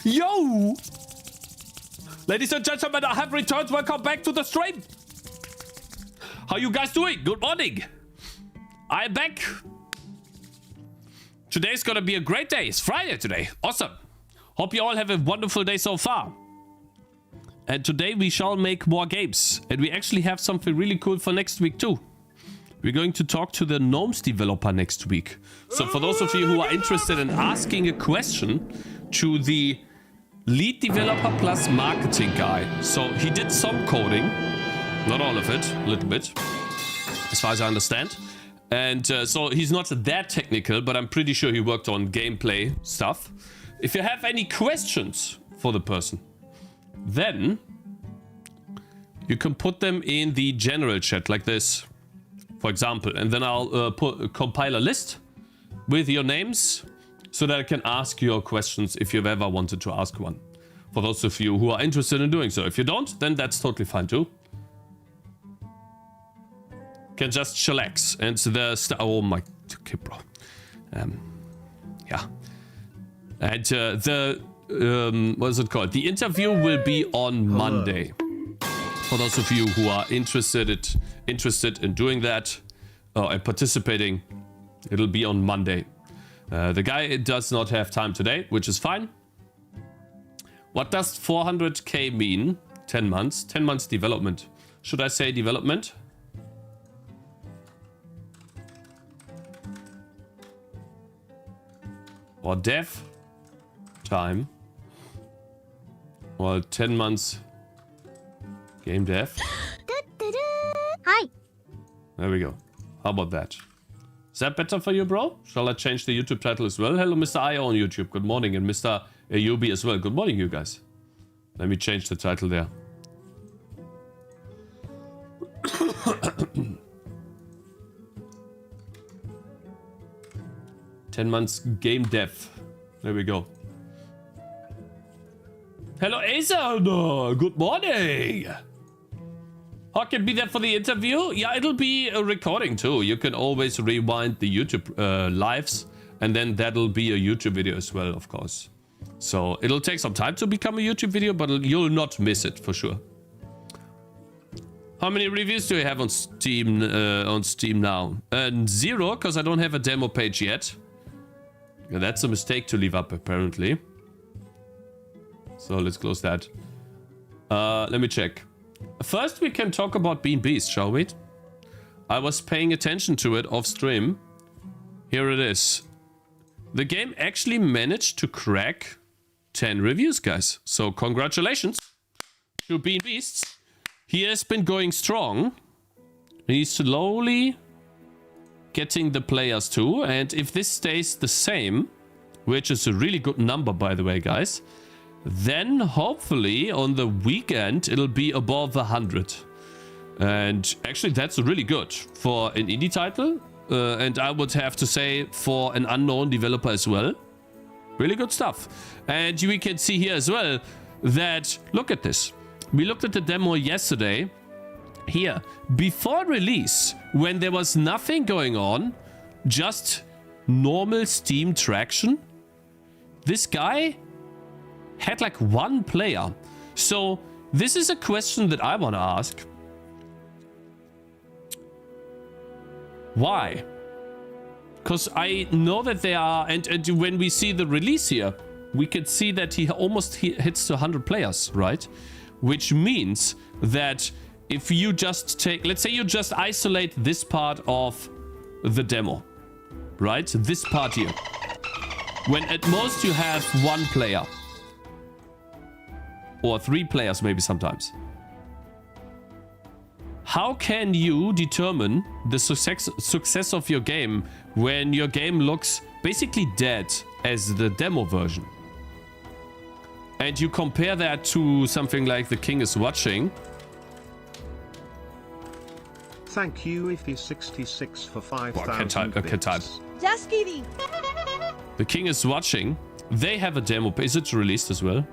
Yo! Ladies and gentlemen, I have returned. Welcome back to the stream. How you guys doing? Good morning. I'm back. Today's gonna be a great day. It's Friday today. Awesome. Hope you all have a wonderful day so far. And today we shall make more games. And we actually have something really cool for next week too. We're going to talk to the Gnomes developer next week. So for those of you who are interested in asking a question to the lead developer plus marketing guy. So he did some coding. Not all of it. A little bit. As far as I understand. And so he's not that technical, but I'm pretty sure he worked on gameplay stuff. If you have any questions for the person, then you can put them in the general chat like this, for example. And then I'll compile a list with your names so that I can ask your questions if you've ever wanted to ask one. For those of you who are interested in doing so. If you don't, then that's totally fine too. Can just chillax. And the oh my, okay, bro. Yeah. And what is it called? The interview will be on Monday. For those of you who are interested in doing that and participating, it'll be on Monday. The guy does not have time today, which is fine. What does 400k mean? 10 months. 10 months development. Should I say development? Or dev time? Well, 10 months game dev. Hi. There we go. How about that? Is that better for you, bro? Shall I change the YouTube title as well? Hello, Mr. IO on YouTube. Good morning. And Mr. Ayubi as well. Good morning, you guys. Let me change the title there. "10 months game dev." There we go. Hello, Acer. Good morning. How can be there for the interview? Yeah, it'll be a recording too. You can always rewind the YouTube lives, and then that'll be a YouTube video as well, of course. So it'll take some time to become a YouTube video, but you'll not miss it for sure. How many reviews do you have on Steam now? 0, because I don't have a demo page yet. Yeah, that's a mistake to leave up, apparently. So let's close that. Let me check. First, we can talk about Bean Beast, shall we? I was paying attention to it off stream. Here it is. The game actually managed to crack 10 reviews, guys. So congratulations to Bean Beasts. He has been going strong. He's slowly getting the players too. And if this stays the same, which is a really good number, by the way, guys, then hopefully on the weekend it'll be above 100. And actually that's really good for an indie title. And I would have to say for an unknown developer as well. Really good stuff. And we can see here as well that, look at this. We looked at the demo yesterday. Here, before release, when there was nothing going on, just normal Steam traction, this guy had like 1 player. So this is a question that I want to ask. Why? Because I know that they are, and when we see the release here, we can see that he almost hits 100 players, right? Which means that if you just take, let's say you just isolate this part of the demo, right? This part here. When at most you have 1 player. Or 3 players maybe sometimes. How can you determine the success of your game when your game looks basically dead as the demo version? And you compare that to something like The King is Watching. Thank you, Ify66 for 5,000 bits. Just kidding. The King is Watching. They have a demo. Is it released as well?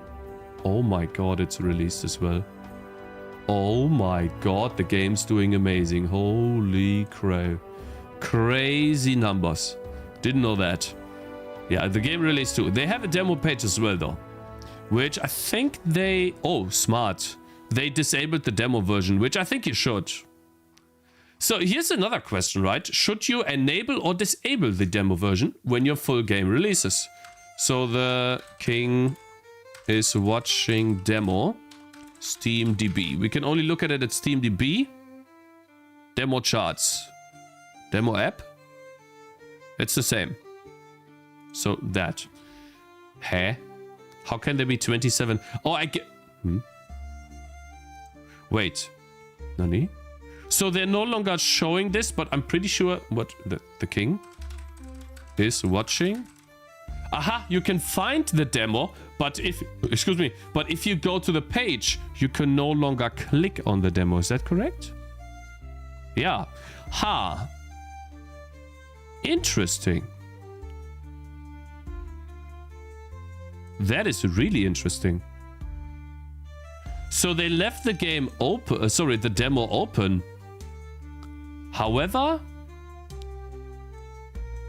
Oh my god, it's released as well. Oh my god, the game's doing amazing. Holy crap. Crazy numbers. Didn't know that. Yeah, the game released too. They have a demo page as well though. which I think they... Oh, smart. They disabled the demo version, which I think you should. So here's another question, right? Should you enable or disable the demo version when your full game releases? So the king is watching demo. SteamDB. We can only look at it at SteamDB. Demo charts. Demo app. It's the same. So that. Huh? How can there be 27? Oh, I get... Wait. Nani? So they're no longer showing this, but I'm pretty sure what the king is watching. Aha, you can find the demo, but if, excuse me, but if you go to the page, you can no longer click on the demo. Is that correct? Yeah. Ha. Interesting. That is really interesting. So they left the game open, sorry, the demo open. However,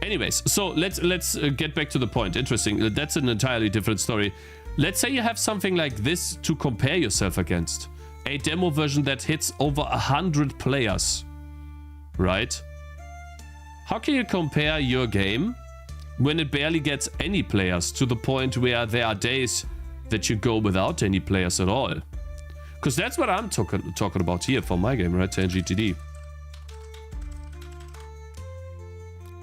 anyways, so let's get back to the point. Interesting. That's an entirely different story. Let's say you have something like this to compare yourself against. A demo version that hits over 100 players, right? How can you compare your game when it barely gets any players to the point where there are days that you go without any players at all? Because that's what I'm talking about here for my game, right? Tangy TD.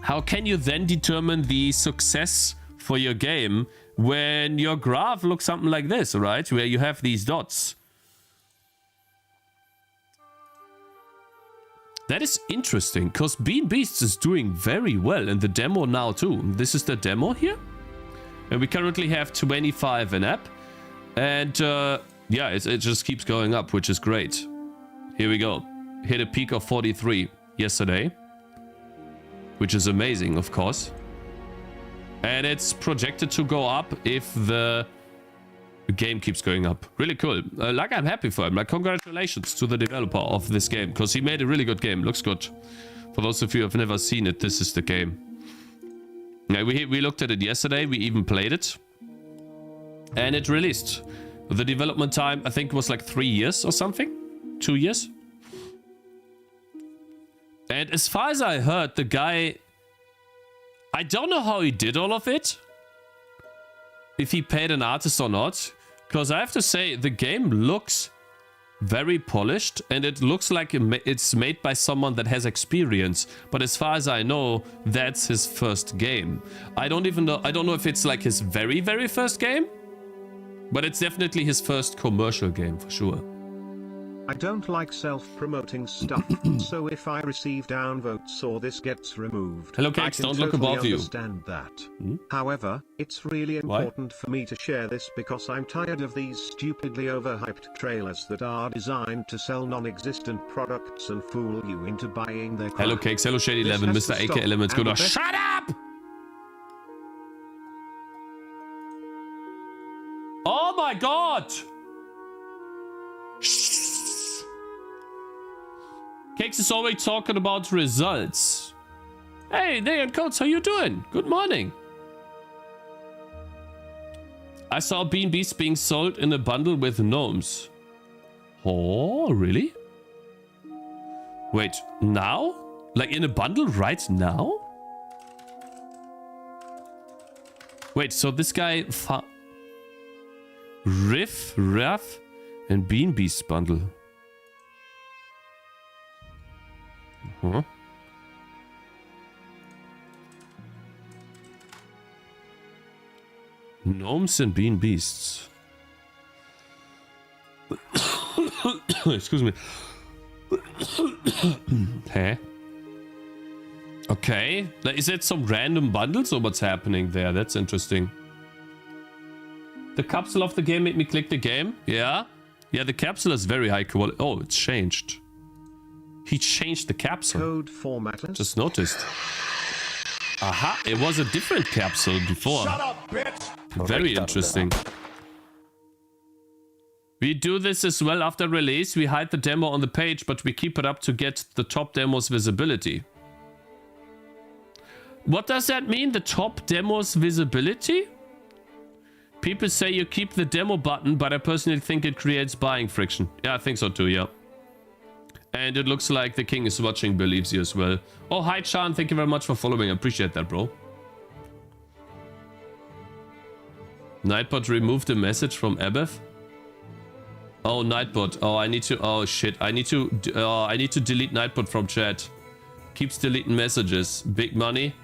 How can you then determine the success for your game when your graph looks something like this, right? Where you have these dots. That is interesting, because Bean Beasts is doing very well in the demo now too. This is the demo here. And we currently have 25 in app. And yeah, it just keeps going up, which is great. Here we go. Hit a peak of 43 yesterday. Which is amazing, of course. And it's projected to go up if the game keeps going up. Really cool. Like, I'm happy for him. Like, congratulations to the developer of this game, because he made a really good game. Looks good. For those of you who have never seen it, this is the game. Yeah, we looked at it yesterday. We even played it. And it released. The development time, I think, was like 3 years or something. 2 years. And as far as I heard, the guy... I don't know how he did all of it. If he paid an artist or not. Because I have to say, the game looks very polished. And it looks like it's made by someone that has experience. But as far as I know, that's his first game. I don't even know... I don't know if it's like his very, very first game. But it's definitely his first commercial game, for sure. I don't like self-promoting stuff, so if I receive downvotes or this gets removed, hello, Cakez, don't look above you. I understand that. However, it's really important for me to share this because I'm tired of these stupidly overhyped trailers that are designed to sell non-existent products and fool you into buying their crap. Hello, Cakez, hello, Shady11, Mr. AK Elements, good. Shut up! Oh my god! Cakez is always talking about results. Hey, Day and Coats, how you doing? Good morning. I saw Bean Beasts being sold in a bundle with Gnomes. Oh, really? Wait, now? Like in a bundle right now? Wait, so this guy... Riff, Raff, and Bean Beasts bundle. Huh? Gnomes and Bean Beasts. Excuse me. Huh? Okay. Is it some random bundles or what's happening there? That's interesting. The capsule of the game made me click the game. Yeah. Yeah, the capsule is very high quality. Oh, it's changed. He changed the capsule. Code formatters. Just noticed. Aha, it was a different capsule before. Shut up, bitch! Very interesting. We do this as well after release. We hide the demo on the page, but we keep it up to get the top demo's visibility. What does that mean? The top demo's visibility? People say you keep the demo button, but I personally think it creates buying friction. Yeah, I think so too, yeah. And it looks like the king is watching, believes you as well. Oh, hi, Chan. Thank you very much for following. I appreciate that, bro. Nightbot removed the message from Abeth. Oh, Nightbot. Oh, I need to... Oh, shit. I need to delete Nightbot from chat. Keeps deleting messages. Big money.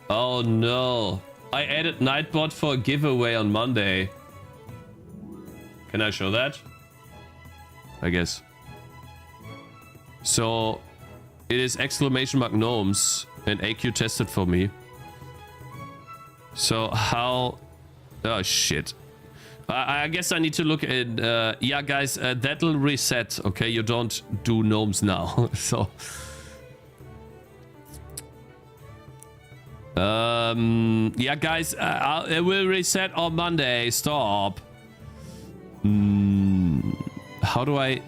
Oh, no. I added Nightbot for a giveaway on Monday. Can I show that? I guess. So, it is !Gnomes and AQ tested for me. So, how... Oh, shit. I guess I need to look at... yeah, guys, that'll reset, okay? You don't do Gnomes now, so... Yeah, guys, it will reset on Monday. Stop. How do I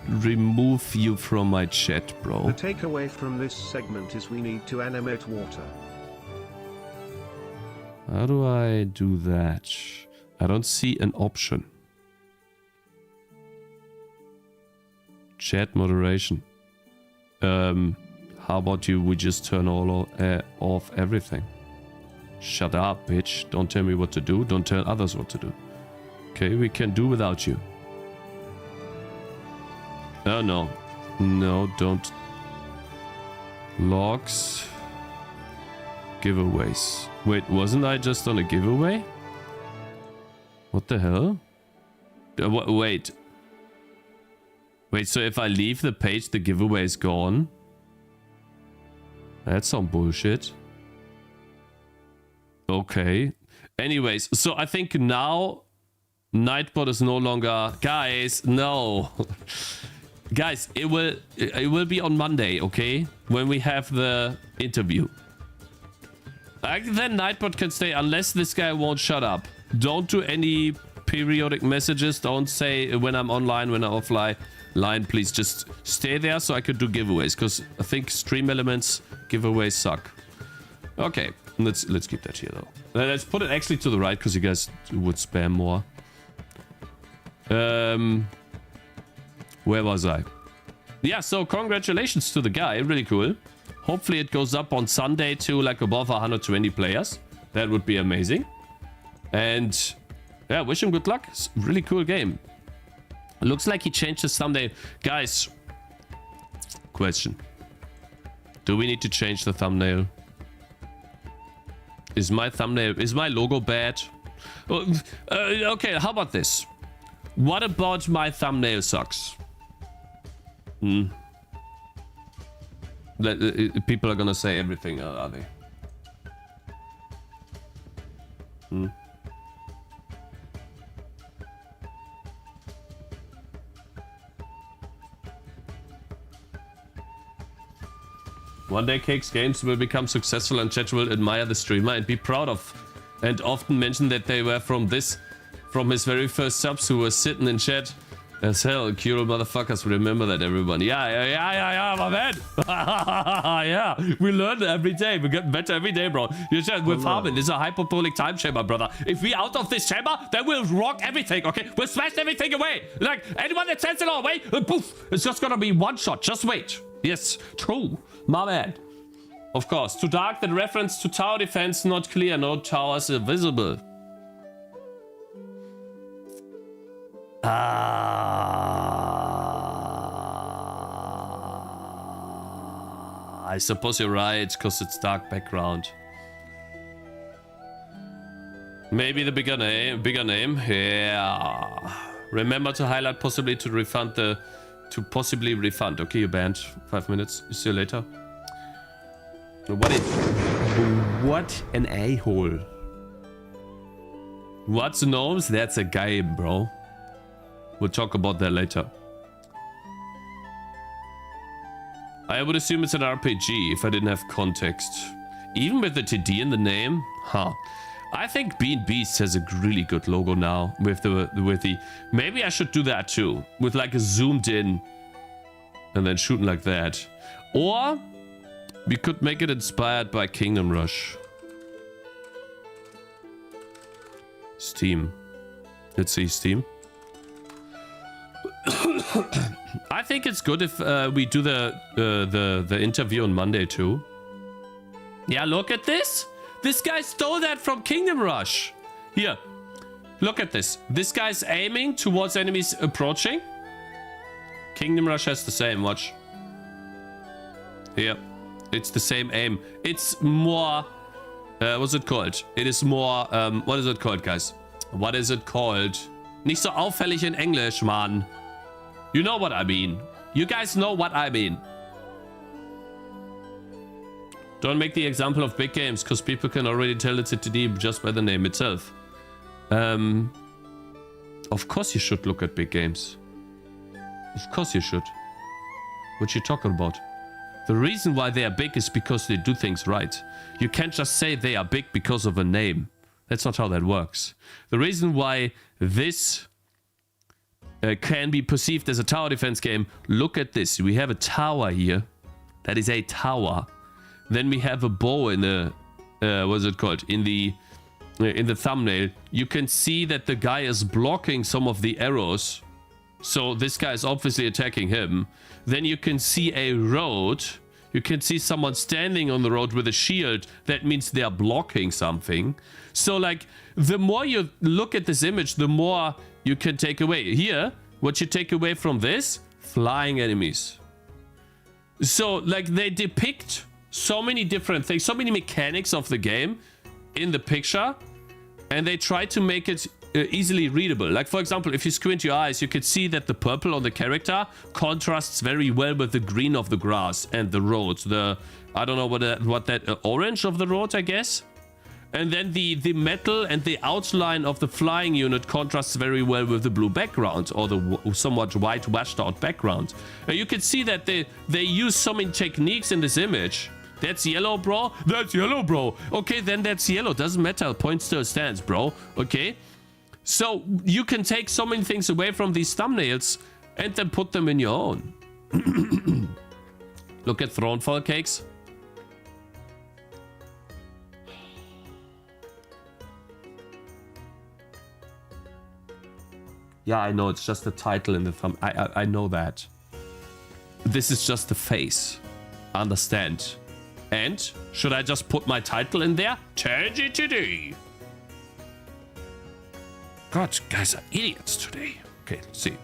remove you from my chat, bro? The takeaway from this segment is we need to animate water. How do I do that? I don't see an option. Chat moderation. How about we just turn off everything? Shut up, bitch. Don't tell me what to do. Don't tell others what to do. Okay, we can do without you. Oh, no. No, don't. Logs. Giveaways. Wait, wasn't I just on a giveaway? What the hell? Wait. Wait, so if I leave the page, the giveaway is gone? That's some bullshit. Okay. Anyways, so I think now Nightbot is no longer... Guys, no. Guys, it will be on Monday, okay? When we have the interview. Then Nightbot can stay unless this guy won't shut up. Don't do any periodic messages. Don't say when I'm online, when I'm offline. Please just stay there so I could do giveaways, because I think Stream Elements giveaways suck. Okay, let's keep that here though. Let's put it actually to the right because you guys would spam more. Where was I? Yeah, so congratulations to the guy, really cool. Hopefully it goes up on Sunday to like above 120 players. That would be amazing. And yeah, wish him good luck. It's a really cool game. Looks like he changed his thumbnail. Guys, question. Do we need to change the thumbnail? Is my logo bad? Okay, how about this? What about my thumbnail sucks? People are gonna say everything, are they? One day Cakez games will become successful and chat will admire the streamer and be proud of, and often mention that they were from his very first subs who was sitting in chat. As hell, Kuro motherfuckers, remember that, everyone. Yeah, my man. Yeah, we learn every day. We get better every day, bro. We're farming. This is a hyperbolic time chamber, brother. If we out of this chamber, then we'll rock everything, okay? We'll smash everything away. Like, anyone that sends it all away, poof. It's just gonna be one shot. Just wait. Yes, true. My man. Of course. Too dark, that reference to tower defense not clear. No towers are visible. I suppose you're right, because it's dark background. Maybe the bigger name. Yeah. Remember to highlight possibly to refund the... To possibly refund. Okay, you're banned. 5 minutes. See you later. What an a-hole. What's Gnomes? That's a game, bro. We'll talk about that later. I would assume it's an RPG if I didn't have context. Even with the TD in the name? Huh. I think Bean Beast has a really good logo now with the... Maybe I should do that too. With like a zoomed in and then shooting like that. Or we could make it inspired by Kingdom Rush. Steam. Let's see Steam. I think it's good if we do the interview on Monday too. Yeah, look at this. This guy stole that from Kingdom Rush. Here, look at this. This guy's aiming towards enemies approaching. Kingdom Rush has the same. Watch. Here, it's the same aim. It's more. What's it called? It is more. What is it called, guys? What is it called? Nicht so auffällig in Englisch, man. You know what I mean. You guys know what I mean. Don't make the example of big games, because people can already tell it's a TD just by the name itself. Of course you should look at big games. Of course you should. What you talking about? The reason why they are big is because they do things right. You can't just say they are big because of a name. That's not how that works. The reason why this can be perceived as a tower defense game, look at this. We have a tower here. That is a tower. Then we have a bow in the what's it called? In the thumbnail. You can see that the guy is blocking some of the arrows. So this guy is obviously attacking him. Then you can see a road. You can see someone standing on the road with a shield. That means they are blocking something. So like, the more you look at this image, the more you can take away. Here, what you take away from this? Flying enemies. So like, they depict so many different things, so many mechanics of the game in the picture, and they try to make it easily readable. Like, for example, if you squint your eyes, you can see that the purple on the character contrasts very well with the green of the grass and the road. The, I don't know what that orange of the road, I guess. And then the metal and the outline of the flying unit contrasts very well with the blue background, or the somewhat white washed out background. And you can see that they use so many techniques in this image. That's yellow, bro. That's yellow, bro. Okay, then that's yellow. Doesn't matter. Point still stands, bro. Okay. So you can take so many things away from these thumbnails and then put them in your own. Look at Thronefall, Cakez. Yeah, I know. It's just the title in the thumb. I know that. This is just the face. Understand. And should I just put my title in there? Tangy TD. God, guys are idiots today. Okay, let's see.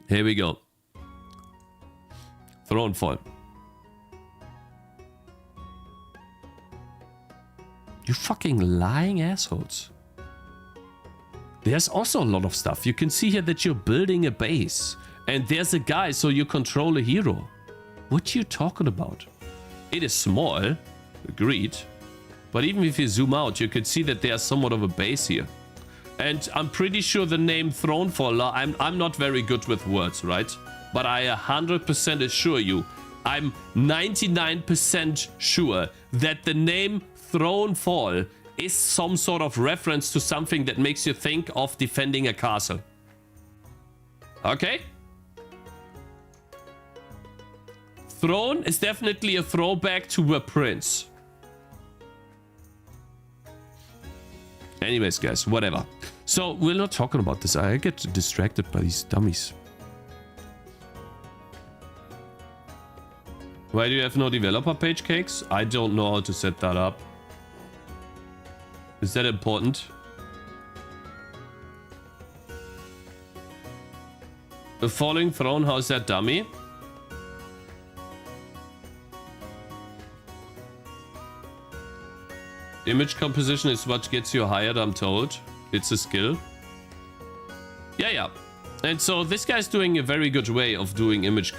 Here we go. Thronefall. You fucking lying assholes. There's also a lot of stuff. You can see here that you're building a base. And there's a guy, so you control a hero. What are you talking about? It is small. Agreed. But even if you zoom out, you can see that there's somewhat of a base here. And I'm pretty sure the name Thronefall, I'm not very good with words, right? But I 100% assure you, I'm 99% sure that the name Thronefall is some sort of reference to something that makes you think of defending a castle. Okay? Throne is definitely a throwback to a prince. Anyways, guys, whatever. So, we're not talking about this. I get distracted by these dummies. Why do you have no developer page, Cakez? I don't know how to set that up. Is that important? The Falling Throne, how's that dummy? Image composition is what gets you hired, I'm told. It's a skill. Yeah. And so this guy's doing a very good way of doing image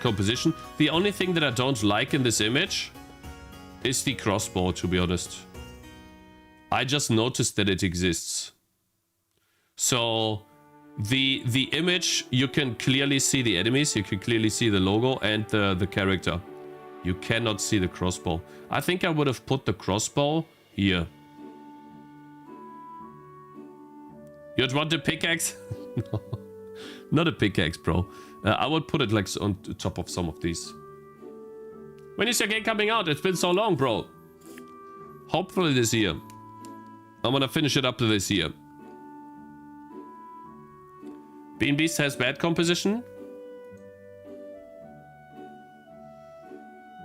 composition. The only thing that I don't like in this image is the crossbow, to be honest. I just noticed that it exists. So the image, you can clearly see the enemies, you can clearly see the logo and the character. You cannot see the crossbow. I think I would have put the crossbow here. You'd want a pickaxe? No, not a pickaxe, bro. I would put it like on top of some of these. When is your game coming out? It's been so long, bro. Hopefully this year. I'm gonna finish it up to this year. Bean Beast has bad composition.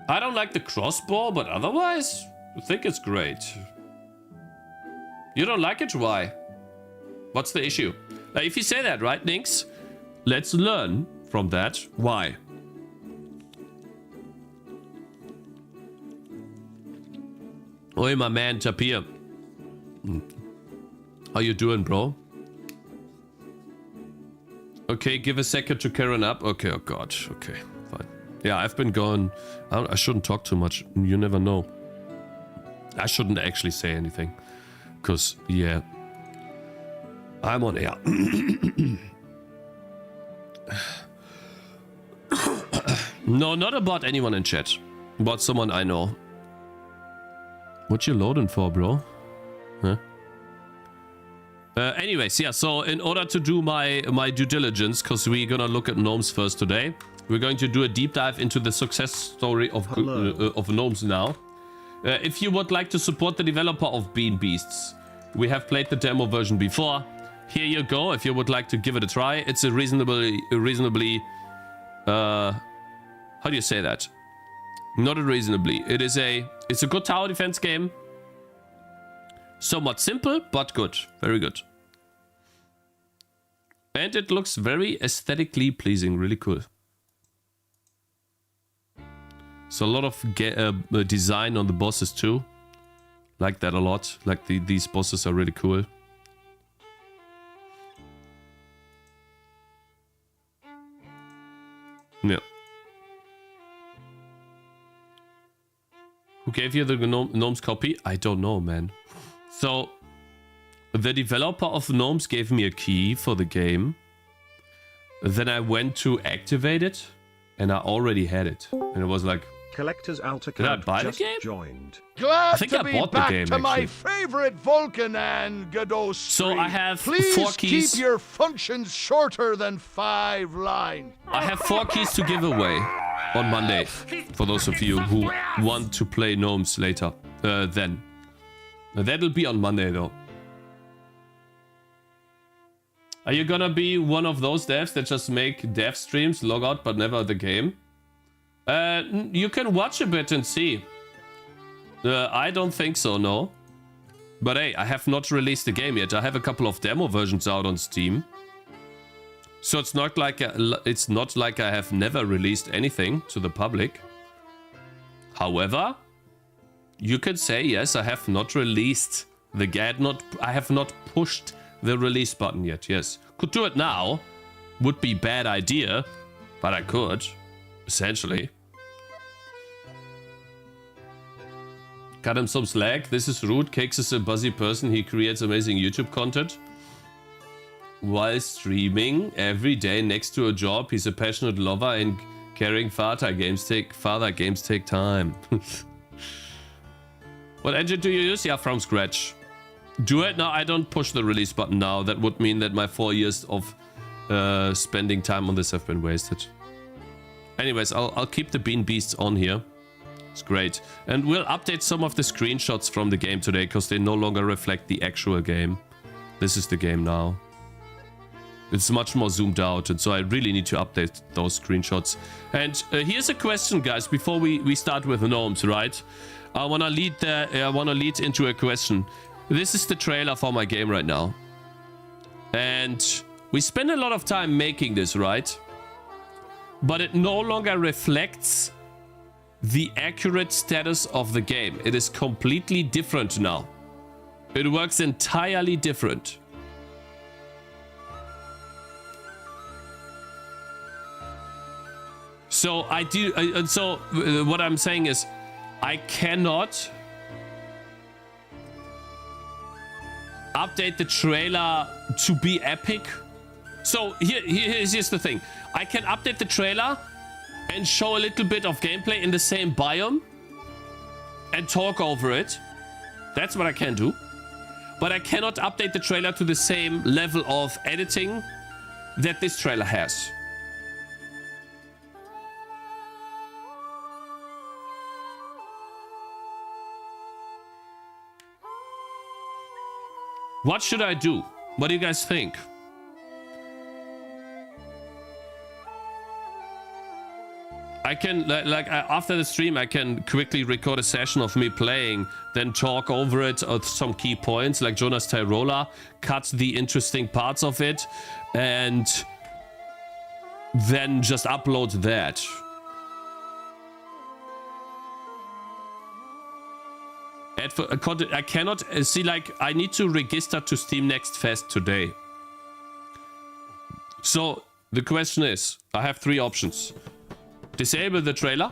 I don't like the crossbow, but otherwise, I think it's great. You don't like it? Why? What's the issue? If you say that, right, Nix? Let's learn from that. Why? Oi, my man, Tapir. How you doing, bro? Okay, give a second to Karen up. Okay, oh god. Okay, fine. Yeah, I've been gone. I shouldn't talk too much. You never know. I shouldn't actually say anything. Because, yeah. I'm on air. No, not about anyone in chat. About someone I know. What you loading for, bro? Huh? Anyways, yeah, so in order to do my due diligence, because we're gonna look at Gnomes first today, we're going to do a deep dive into the success story of Gnomes now. If you would like to support the developer of Bean Beasts, we have played the demo version before. Here you go, if you would like to give it a try. It's a reasonably, how do you say that? Not reasonably. It's a good tower defense game. Somewhat simple, but good. Very good. And it looks very aesthetically pleasing. Really cool. So a lot of design on the bosses too. Like that a lot. Like these bosses are really cool. Yeah. Who gave you the Gnomes copy? I don't know, man. So, the developer of Gnomes gave me a key for the game. Then I went to activate it, and I already had it. And it was like, Collector's Alt did I account buy the just game? joined. Glad I think to I be bought the back game, to my actually. favorite Vulcan and Godot So I have Please 4 keys. keep your functions shorter than 5 lines. I have 4 keys to give away on Monday. For those of you who want to play Gnomes later. Then. That'll be on Monday though. Are you gonna be one of those devs that just make dev streams, log out, but never the game? You can watch a bit and see. I don't think so, no. But hey, I have not released the game yet. I have a couple of demo versions out on Steam. So it's not like I have never released anything to the public. However, you could say yes, I have not released the game. I have not pushed the release button yet. Yes, could do it now. Would be bad idea, but I could, essentially. Cut him some slack. This is rude. Cakez is a buzzy person. He creates amazing YouTube content while streaming every day next to a job. He's a passionate lover and caring father. Games take time. What engine do you use? Yeah, from scratch. Do it? No, I don't push the release button now. That would mean that my 4 years of spending time on this have been wasted. Anyways, I'll keep the Bean Beasts on here. It's great. And we'll update some of the screenshots from the game today because they no longer reflect the actual game. This is the game now. It's much more zoomed out, and so I really need to update those screenshots. And here's a question, guys, before we start with the Gnomes, right? I wanna lead into a question. This is the trailer for my game right now. And we spend a lot of time making this, right? But it no longer reflects the accurate status of the game. It is completely different now. It works entirely different. So what I'm saying is, I cannot update the trailer to be epic. So here's the thing. I can update the trailer and show a little bit of gameplay in the same biome and talk over it. That's what I can do. But I cannot update the trailer to the same level of editing that this trailer has. What should I do? What do you guys think? I can, after the stream, I can quickly record a session of me playing, then talk over it at some key points, like Jonas Tyrola, cut the interesting parts of it, and then just upload that. I cannot see, like, I need to register to Steam Next Fest today. So the question is, I have 3 options. Disable the trailer,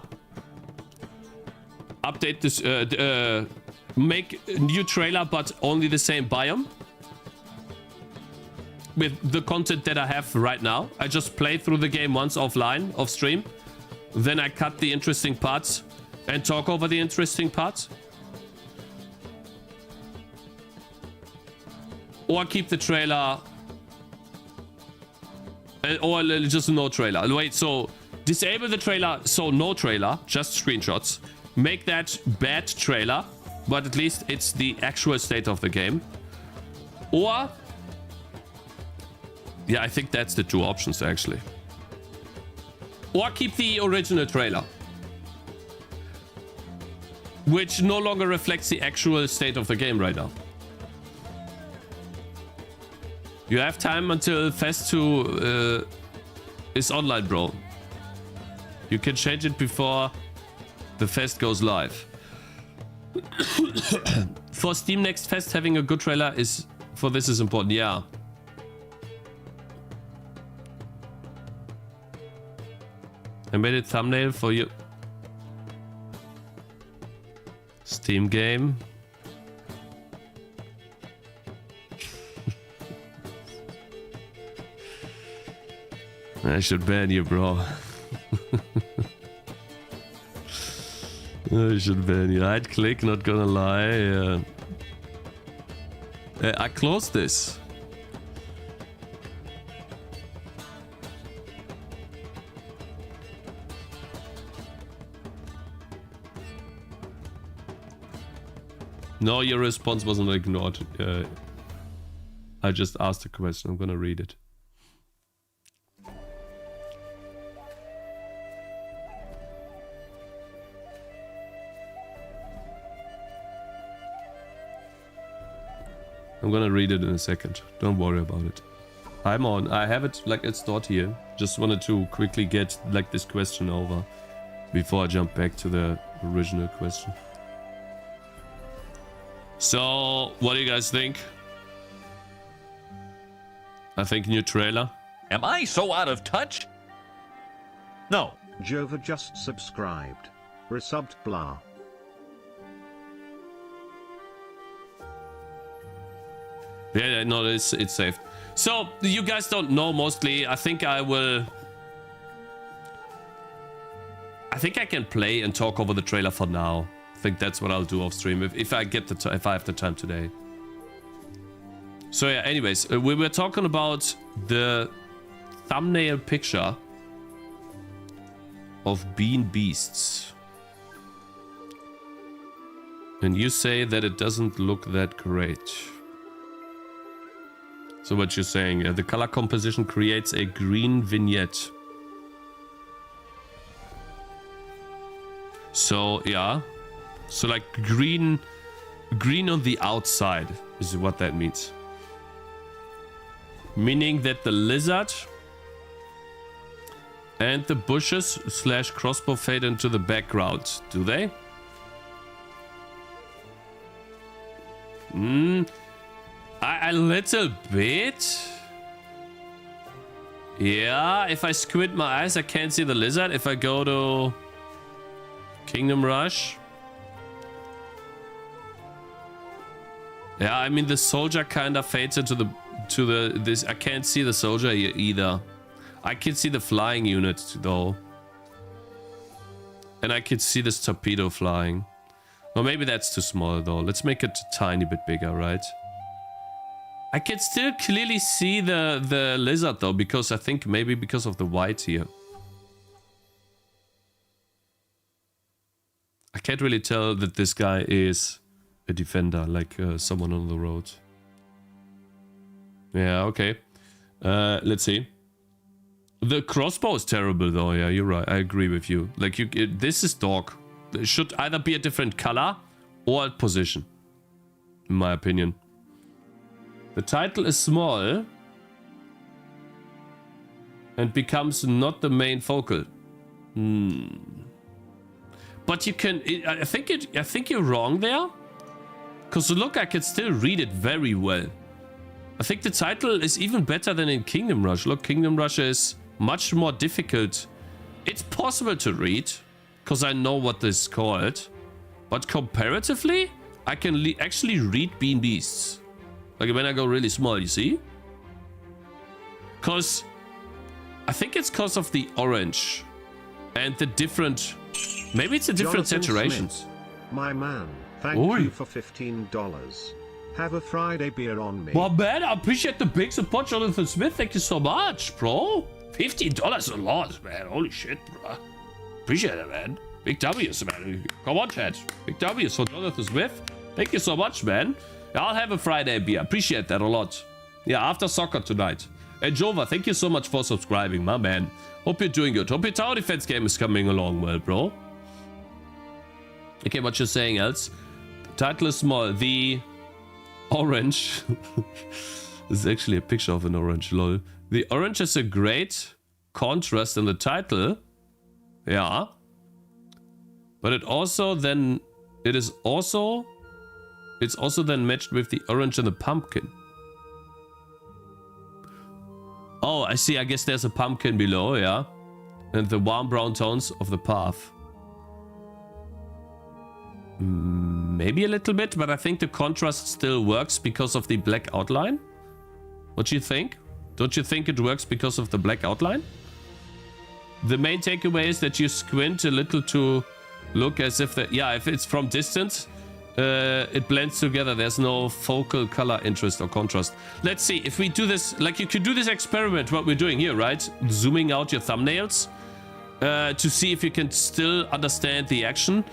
update this, make a new trailer but only the same biome with the content that I have right now. I just play through the game once offline, off stream, then I cut the interesting parts and talk over the interesting parts. Or keep the trailer, or just no trailer. Wait, so disable the trailer, so no trailer, just screenshots. Make that bad trailer, but at least it's the actual state of the game. Or, yeah, I think that's the 2 options actually. Or keep the original trailer, which no longer reflects the actual state of the game right now. You have time until Fest 2 is online, bro. You can change it before the Fest goes live. For Steam Next Fest, having a good trailer is important, yeah. I made a thumbnail for you. Steam game. I should ban you, bro. I should ban you. I'd click, not gonna lie. I closed this. No, your response wasn't ignored. I just asked a question. I'm gonna read it. I'm gonna read it in a second. Don't worry about it. I'm on. I have it like it's stored here. Just wanted to quickly get like this question over before I jump back to the original question. So, what do you guys think? I think new trailer. Am I so out of touch? No. Jova just subscribed. Resubbed blah. Yeah, no, it's safe. So, you guys don't know mostly. I think I can play and talk over the trailer for now. I think that's what I'll do off stream if I get if I have the time today. So yeah, anyways, we were talking about the thumbnail picture of Bean Beasts. And you say that it doesn't look that great. So what you're saying, the color composition creates a green vignette. So yeah, so like green on the outside is what that means. Meaning that the lizard and the bushes / crossbow fade into the background, do they? A little bit. Yeah, if I squint my eyes, I can't see the lizard. If I go to Kingdom Rush. Yeah, I mean the soldier kind of fades into this. I can't see the soldier here either. I can see the flying unit though. And I can see this torpedo flying. Well, maybe that's too small though. Let's make it a tiny bit bigger, right? I can still clearly see the lizard though, because I think maybe because of the white here. I can't really tell that this guy is a defender, like someone on the road. Yeah, okay. Let's see. The crossbow is terrible though. Yeah, you're right. I agree with you. Like, this is dog. It should either be a different color or a position, in my opinion. The title is small and becomes not the main focal. But you can. I think you're wrong there. Because look, I can still read it very well. I think the title is even better than in Kingdom Rush. Look, Kingdom Rush is much more difficult. It's possible to read, because I know what this is called. But comparatively, I can actually read Bean Beasts. Like when I go really small, you see? Because I think it's because of the orange and the different... Maybe it's a different Jonathan saturations. Smith, my man, thank Oi. you for $15. Have a Friday beer on me. Well, man, I appreciate the big support, Jonathan Smith. Thank you so much, bro. $15 is a lot, man. Holy shit, bro. Appreciate it, man. Big W's, man. Come on, chat. Big W's for Jonathan Smith. Thank you so much, man. I'll have a Friday beer. Appreciate that a lot. Yeah, after soccer tonight. And Jova, thank you so much for subscribing, my man. Hope you're doing good. Hope your tower defense game is coming along well, bro. Okay, what you're saying else? The title is small. The orange this is actually a picture of an orange, lol. The orange is a great contrast in the title. Yeah. But it's also then matched with the orange and the pumpkin. Oh, I see. I guess there's a pumpkin below, yeah. And the warm brown tones of the path. Maybe a little bit, but I think the contrast still works because of the black outline. What do you think? Don't you think it works because of the black outline? The main takeaway is that you squint a little to look as if if it's from distance, it blends together. There's no focal color interest or contrast. Let's see if we do this. Like, you could do this experiment, what we're doing here, right? Zooming out your thumbnails to see if you can still understand the action.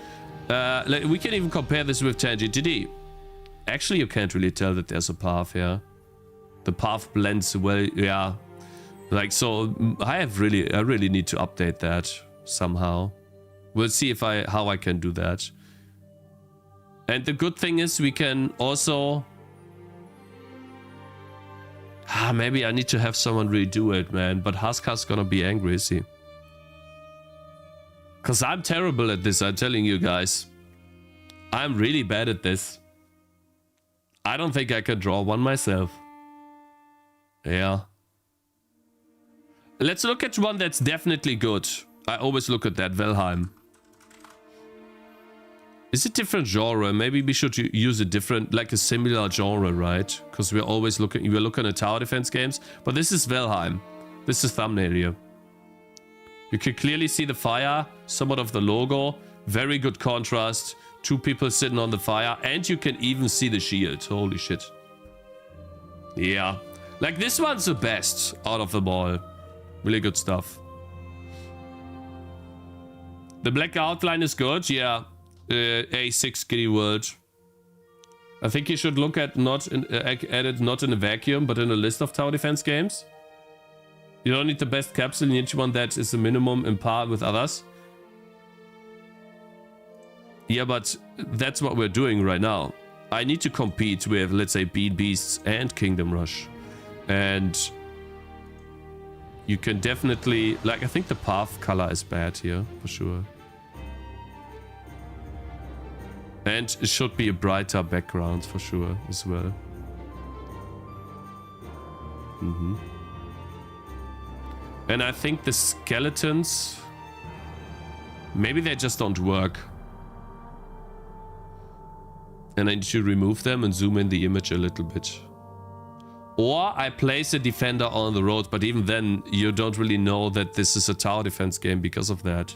We can even compare this with Tangy TD. Actually, you can't really tell that there's a path here. The path blends well, yeah. Like, so I really need to update that somehow. We'll see how I can do that. And the good thing is we can also... maybe I need to have someone redo it, man. But Haskar's gonna be angry, is he? Because I'm terrible at this, I'm telling you guys. I'm really bad at this. I don't think I can draw one myself. Yeah. Let's look at one that's definitely good. I always look at that, Valheim. Is it different genre? Maybe we should use a different, like a similar genre, right? Because we're looking at tower defense games. But this is Valheim. This is thumbnail here. You can clearly see the fire, somewhat of the logo. Very good contrast. Two people sitting on the fire. And you can even see the shield. Holy shit. Yeah. Like, this one's the best out of them all. Really good stuff. The black outline is good. Yeah. A6 Giddy World. I think you should look at it not in a vacuum, but in a list of tower defense games. You don't need the best capsule, you need one that is the minimum in par with others. Yeah, but that's what we're doing right now. I need to compete with, let's say, Bean Beasts and Kingdom Rush. And you can definitely... Like, I think the path color is bad here, for sure. And it should be a brighter background, for sure, as well. And I think the skeletons... Maybe they just don't work. And I need to remove them and zoom in the image a little bit. Or I place a defender on the road, but even then, you don't really know that this is a tower defense game because of that.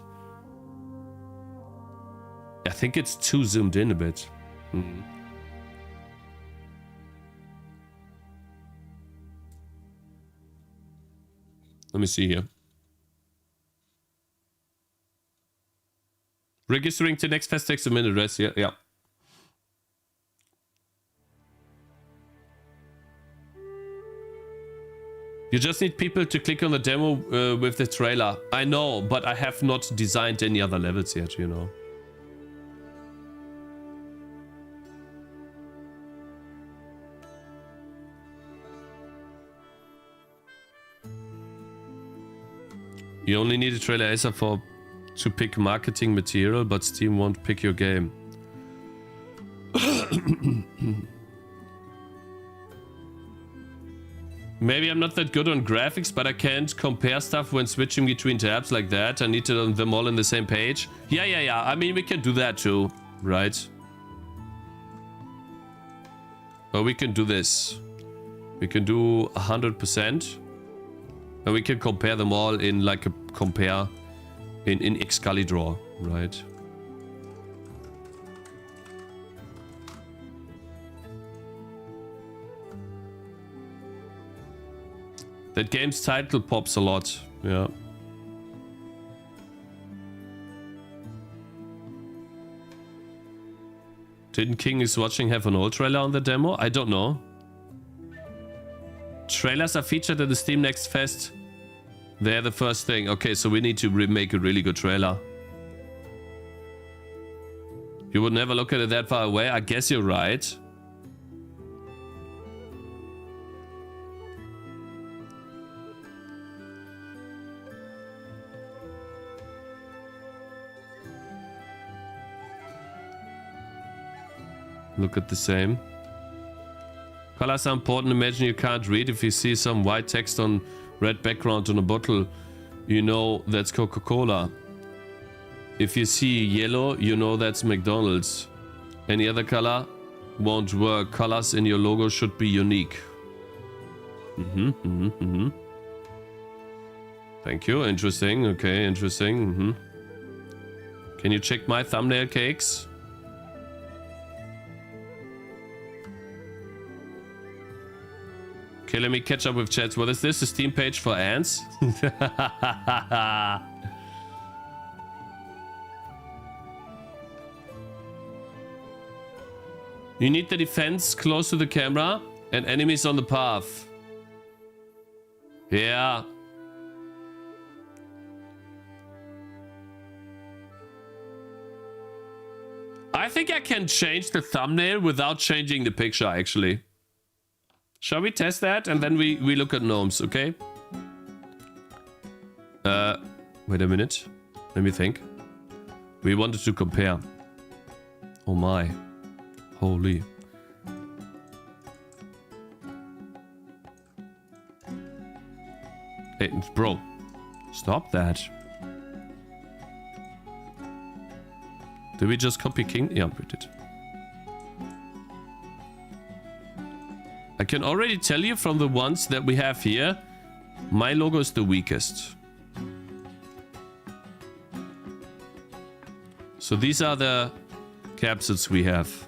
I think it's too zoomed in a bit. Let me see here. Registering to next fest takes a minute rest. Yeah. You just need people to click on the demo with the trailer. I know, but I have not designed any other levels yet, you know. You only need a trailer ASAP to pick marketing material, but Steam won't pick your game. Maybe I'm not that good on graphics, but I can't compare stuff when switching between tabs like that. I need to have them all on the same page. Yeah. I mean, we can do that too, right? Or we can do this. We can do 100%. And we can compare them all in like a compare in Excalibur, right? That game's title pops a lot, yeah. Didn't King is Watching have an old trailer on the demo? I don't know. Trailers are featured at the Steam Next Fest. They're the first thing. Okay, so we need to make a really good trailer. You would never look at it that far away. I guess you're right. Look at the same. Colors are important. Imagine you can't read. If you see some white text on red background on a bottle, you know that's Coca-Cola. If you see yellow, you know that's McDonald's. Any other color won't work. Colors in your logo should be unique. Thank you. Interesting. Okay, interesting. Can you check my thumbnail, Cakes? Okay, let me catch up with chats. What is this? A Steam page for ants? You need the defense close to the camera and enemies on the path. Yeah. I think I can change the thumbnail without changing the picture, actually. Shall we test that? And then we look at Gnomes, okay? Wait a minute. Let me think. We wanted to compare. Oh my. Holy. Hey, bro. Stop that. Did we just copy King? Yeah, we did. I can already tell you from the ones that we have here, my logo is the weakest. So these are the capsules we have.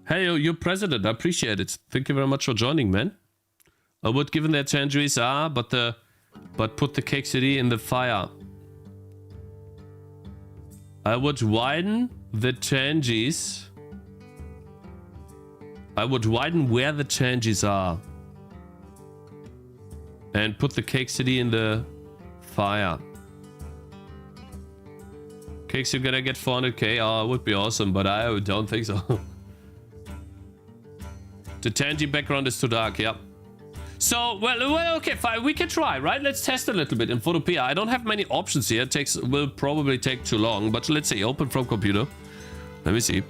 Hey, you're president. I appreciate it. Thank you very much for joining, man. I would, given their changes are, but put the Cakez TD in the fire. I would widen the changes. I would widen where the changes are. And put the Cakez TD in the fire. Cakez, you're gonna get 400k. Oh, it would be awesome, but I don't think so. The Tangy background is too dark, yep. So, well, okay, fine. We can try, right? Let's test a little bit in Photopea. I don't have many options here. Will probably take too long, but let's see. Open from computer. Let me see.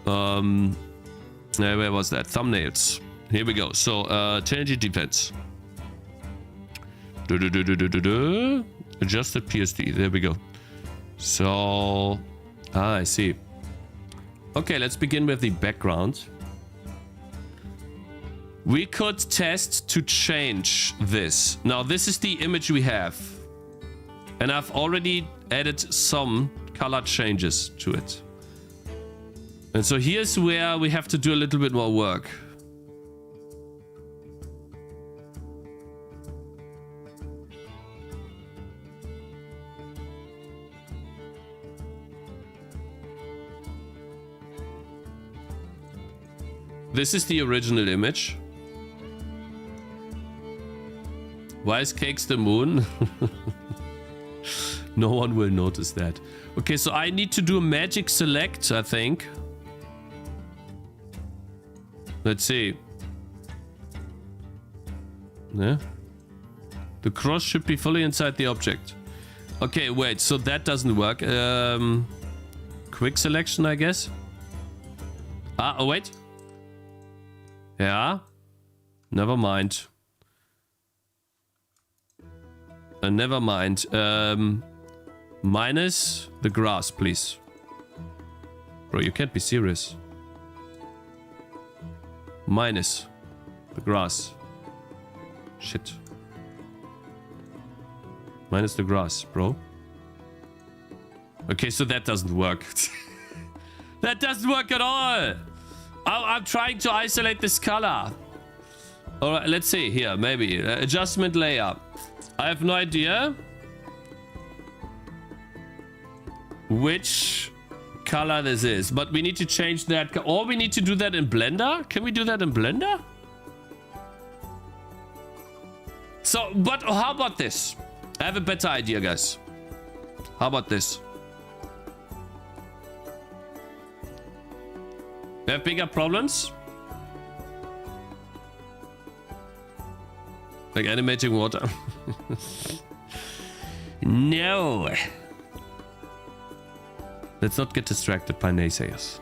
Where was that? Thumbnails. Here we go. So, Tangy defense. Adjusted PSD. There we go. So, I see. Okay, let's begin with the background. We could test to change this. Now, this is the image we have. And I've already added some color changes to it. And so here's where we have to do a little bit more work. This is the original image. Why is Cakez the moon? No one will notice that. Okay, so I need to do a magic select, I think. Let's see. Yeah. The cross should be fully inside the object. Okay, wait, so that doesn't work. Quick selection, I guess. Oh, wait. Yeah. Never mind. Never mind. Minus the grass, please. Bro, you can't be serious. Minus the grass. Shit. Minus the grass, bro. Okay, so that doesn't work. That doesn't work at all. I'm trying to isolate this color. All right, let's see here. Maybe adjustment layer. I have no idea which color this is, but we need to change that, or we need to do that in Blender. Can we do that in Blender? So, but how about this? I have a better idea, guys. How about this? We have bigger problems. Like animating water. No. Let's not get distracted by naysayers.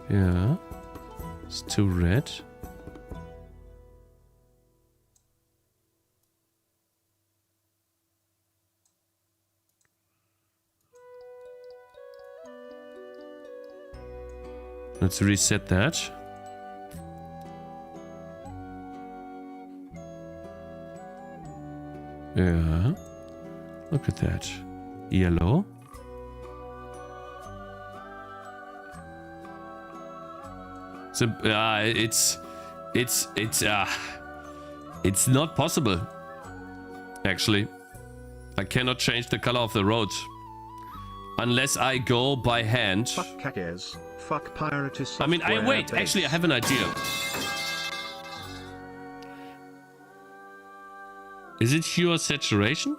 Yeah. It's too red. Let's reset that. Yeah. Look at that. Yellow. So, it's not possible. Actually, I cannot change the color of the road unless I go by hand. Fuck Cakez. Fuck pirate is I mean, wait. Actually, I have an idea. Is it hue or saturation?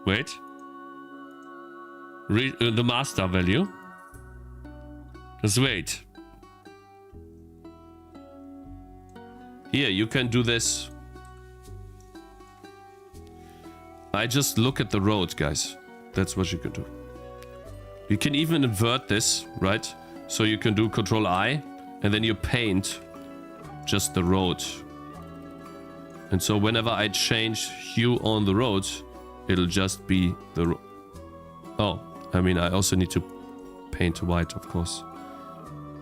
Wait. The master value. Just wait. Here, you can do this. I just look at the road, guys. That's what you can do. You can even invert this, right? So you can do Control I, and then you paint just the road. And so whenever I change hue on the road, it'll just be the road. Oh, I mean, I also need to paint white, of course.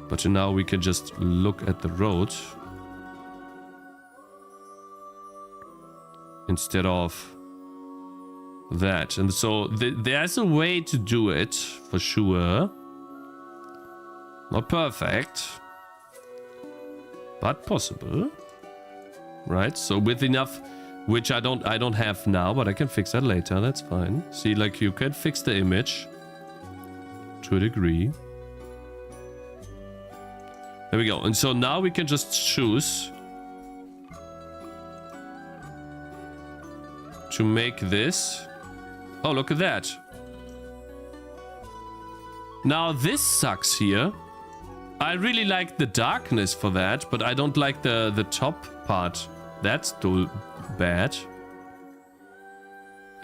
But now we can just look at the road instead of that. And so there's a way to do it for sure. Not perfect, but possible, right? So with enough, which I don't have now, but I can fix that later. That's fine. See, like, you can fix the image to a degree. There we go. And so now we can just choose to make this. Oh, look at that. Now this sucks here. I really like the darkness for that, but I don't like the top part. That's too bad.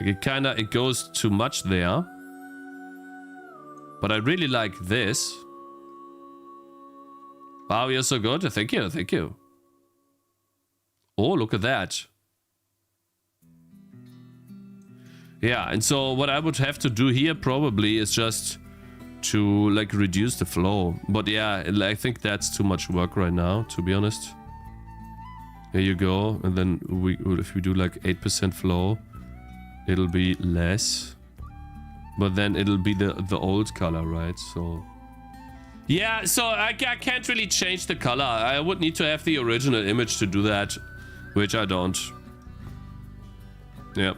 Like it goes too much there. But I really like this. Wow, you're so good. Thank you, thank you. Oh, look at that. Yeah, and so what I would have to do here probably is just to like reduce the flow. But yeah, I think that's too much work right now, to be honest. Here you go. And then if we do like 8% flow, it'll be less. But then it'll be the old color, right? So yeah, so I can't really change the color. I would need to have the original image to do that, which I don't. Yeah.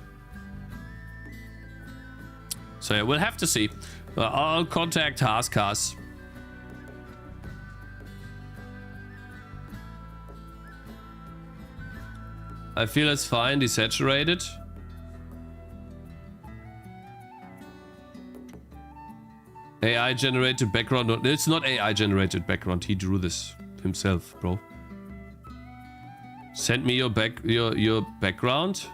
So yeah, we'll have to see. I'll contact Haaskas. I feel it's fine, desaturated. AI generated background. No, it's not AI generated background. He drew this himself, bro. Send me your background.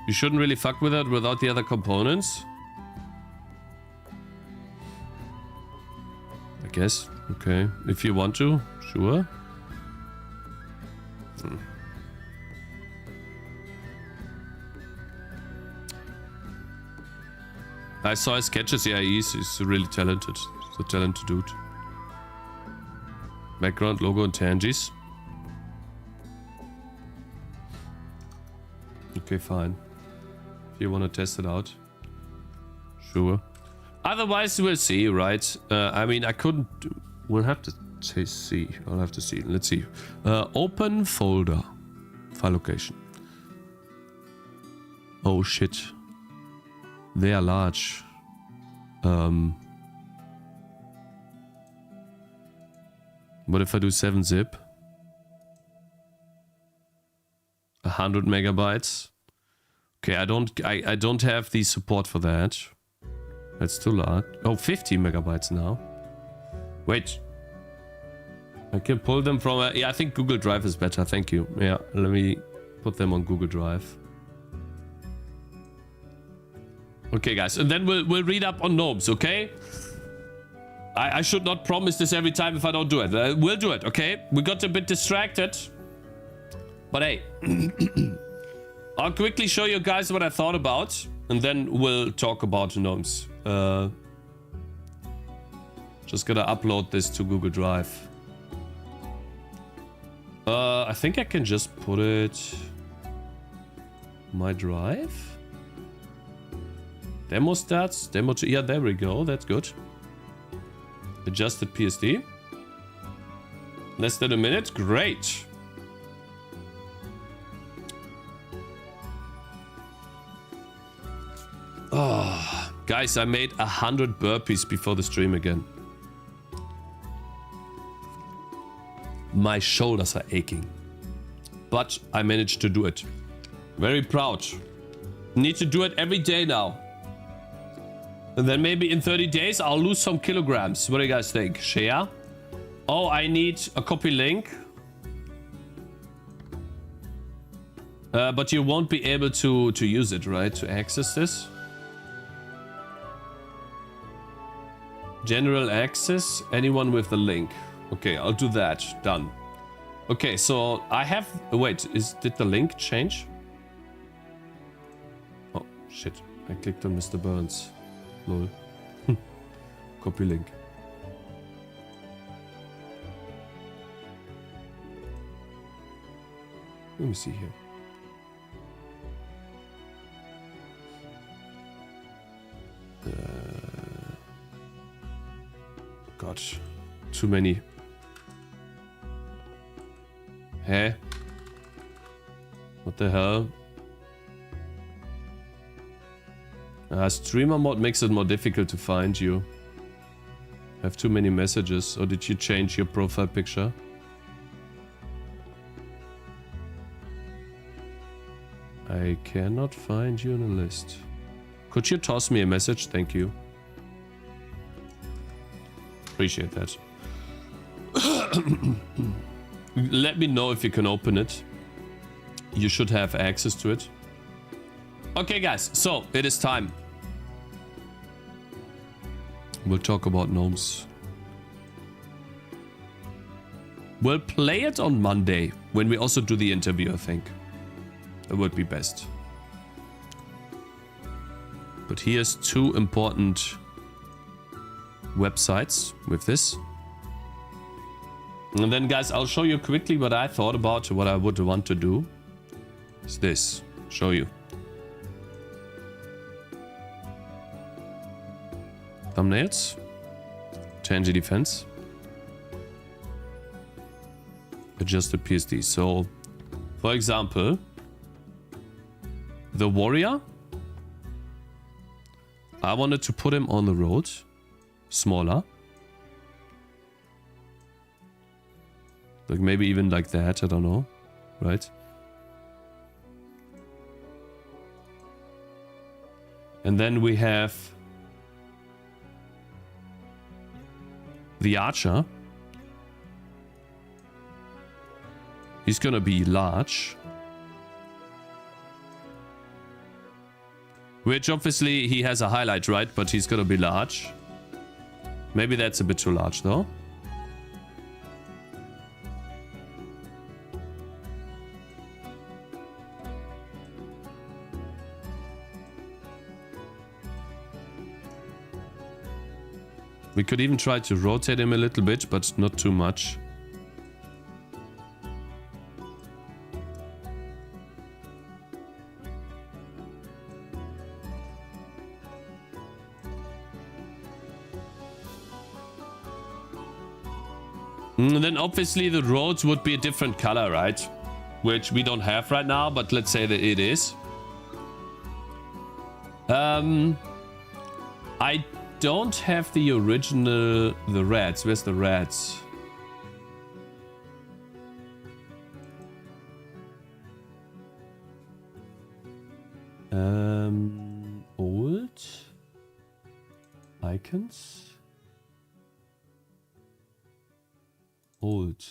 You shouldn't really fuck with it without the other components. I guess. Okay. If you want to, sure. I saw his sketches. Yeah, he's really talented. He's a talented dude. Background, logo, and tangies. Okay, fine. If you want to test it out, sure. Otherwise, we'll see, right? I mean, I couldn't. We'll have to see. I'll have to see. Let's see. Open folder, file location. Oh shit. They are large. What if I do 7-zip? 100 megabytes. Okay, I don't have the support for that. That's too large. Oh, 50 megabytes now. Wait. I can pull them from yeah, I think Google Drive is better. Thank you. Yeah, let me put them on Google Drive. Okay, guys, and then we'll read up on Gnomes, okay? I should not promise this every time if I don't do it. We'll do it, okay? We got a bit distracted. But hey, I'll quickly show you guys what I thought about, and then we'll talk about Gnomes. Just gonna upload this to Google Drive. I think I can just put it my drive. Demo stats, yeah, there we go. That's good. Adjusted PSD. Less than a minute. Great. Oh, guys, I made 100 burpees before the stream again. My shoulders are aching. But I managed to do it. Very proud. Need to do it every day now. And then maybe in 30 days, I'll lose some kilograms. What do you guys think? Share? Oh, I need a copy link. But you won't be able to use it, right? To access this. General access. Anyone with the link. Okay, I'll do that. Done. Okay, so I have... Wait, did the link change? Oh, shit. I clicked on Mr. Burns. Lol. Copy link. Let me see here. God, too many. Hey, what the hell? Streamer mode makes it more difficult to find you. I have too many messages. Or did you change your profile picture? I cannot find you in a list. Could you toss me a message? Thank you. Appreciate that. Let me know if you can open it. You should have access to it. Okay, guys, so it is time. We'll talk about Gnomes. We'll play it on Monday when we also do the interview, I think. It would be best. But here's two important websites with this. And then, guys, I'll show you quickly what I thought about, what I would want to do. Is this. Show you. Thumbnails. Tangy defense. Adjusted PSD. So, for example, the warrior. I wanted to put him on the road. Smaller. Like maybe even like that, I don't know. Right? And then we have the archer. He's gonna be large. Which obviously he has a highlight, right? But he's gonna be large. Maybe that's a bit too large though. We could even try to rotate him a little bit, but not too much. And then obviously the roads would be a different color, right? Which we don't have right now, but let's say that it is. I don't have the original, the reds. Where's the reds? Old icons. Old.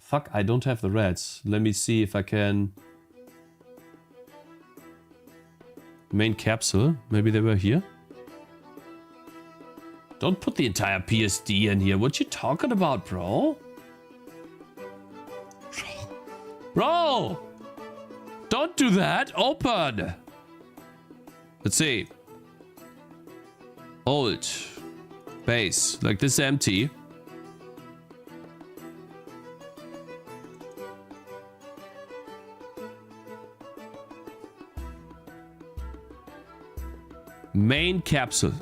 Fuck, I don't have the reds. Let me see if I can. Main capsule. Maybe they were here. Don't put the entire PSD in here. What you talking about, bro? Bro! Don't do that. Open. Let's see. Old. Base. Like this empty. Main capsule.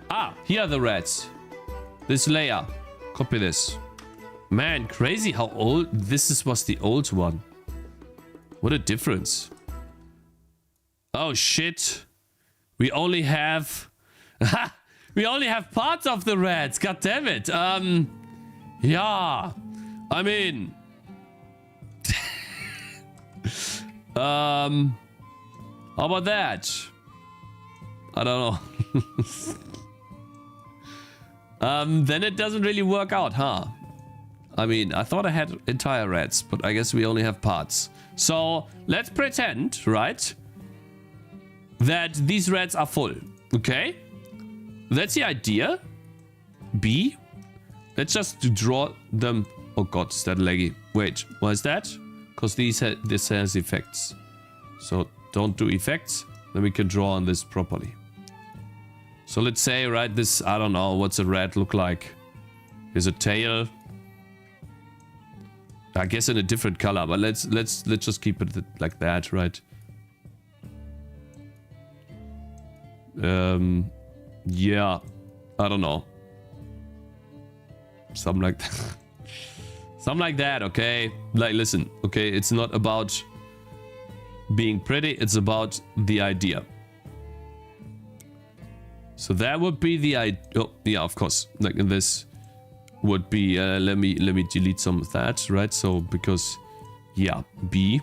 Ah, here are the reds. This layer. Copy this. Man, crazy how old this was the old one. What a difference. Oh shit. We only have we only have parts of the reds. God damn it. Yeah. I mean, how about that? I don't know. Then it doesn't really work out, huh? I mean, I thought I had entire reds, but I guess we only have parts. So let's pretend, right, that these reds are full. Okay? That's the idea. B. Let's just draw them. Oh god, is that laggy? Wait, why is that? Because this has effects. So don't do effects. Then we can draw on this properly. So let's say, right, this, I don't know, what's a red look like? Here's a tail. I guess in a different color, but let's just keep it like that, right? Yeah, I don't know. Something like that. Something like that, okay? Like, listen, okay, it's not about being pretty, it's about the idea. So that would be the idea. Oh, yeah, of course. Like in this would be, let me delete some of that, right? So, because, yeah, B.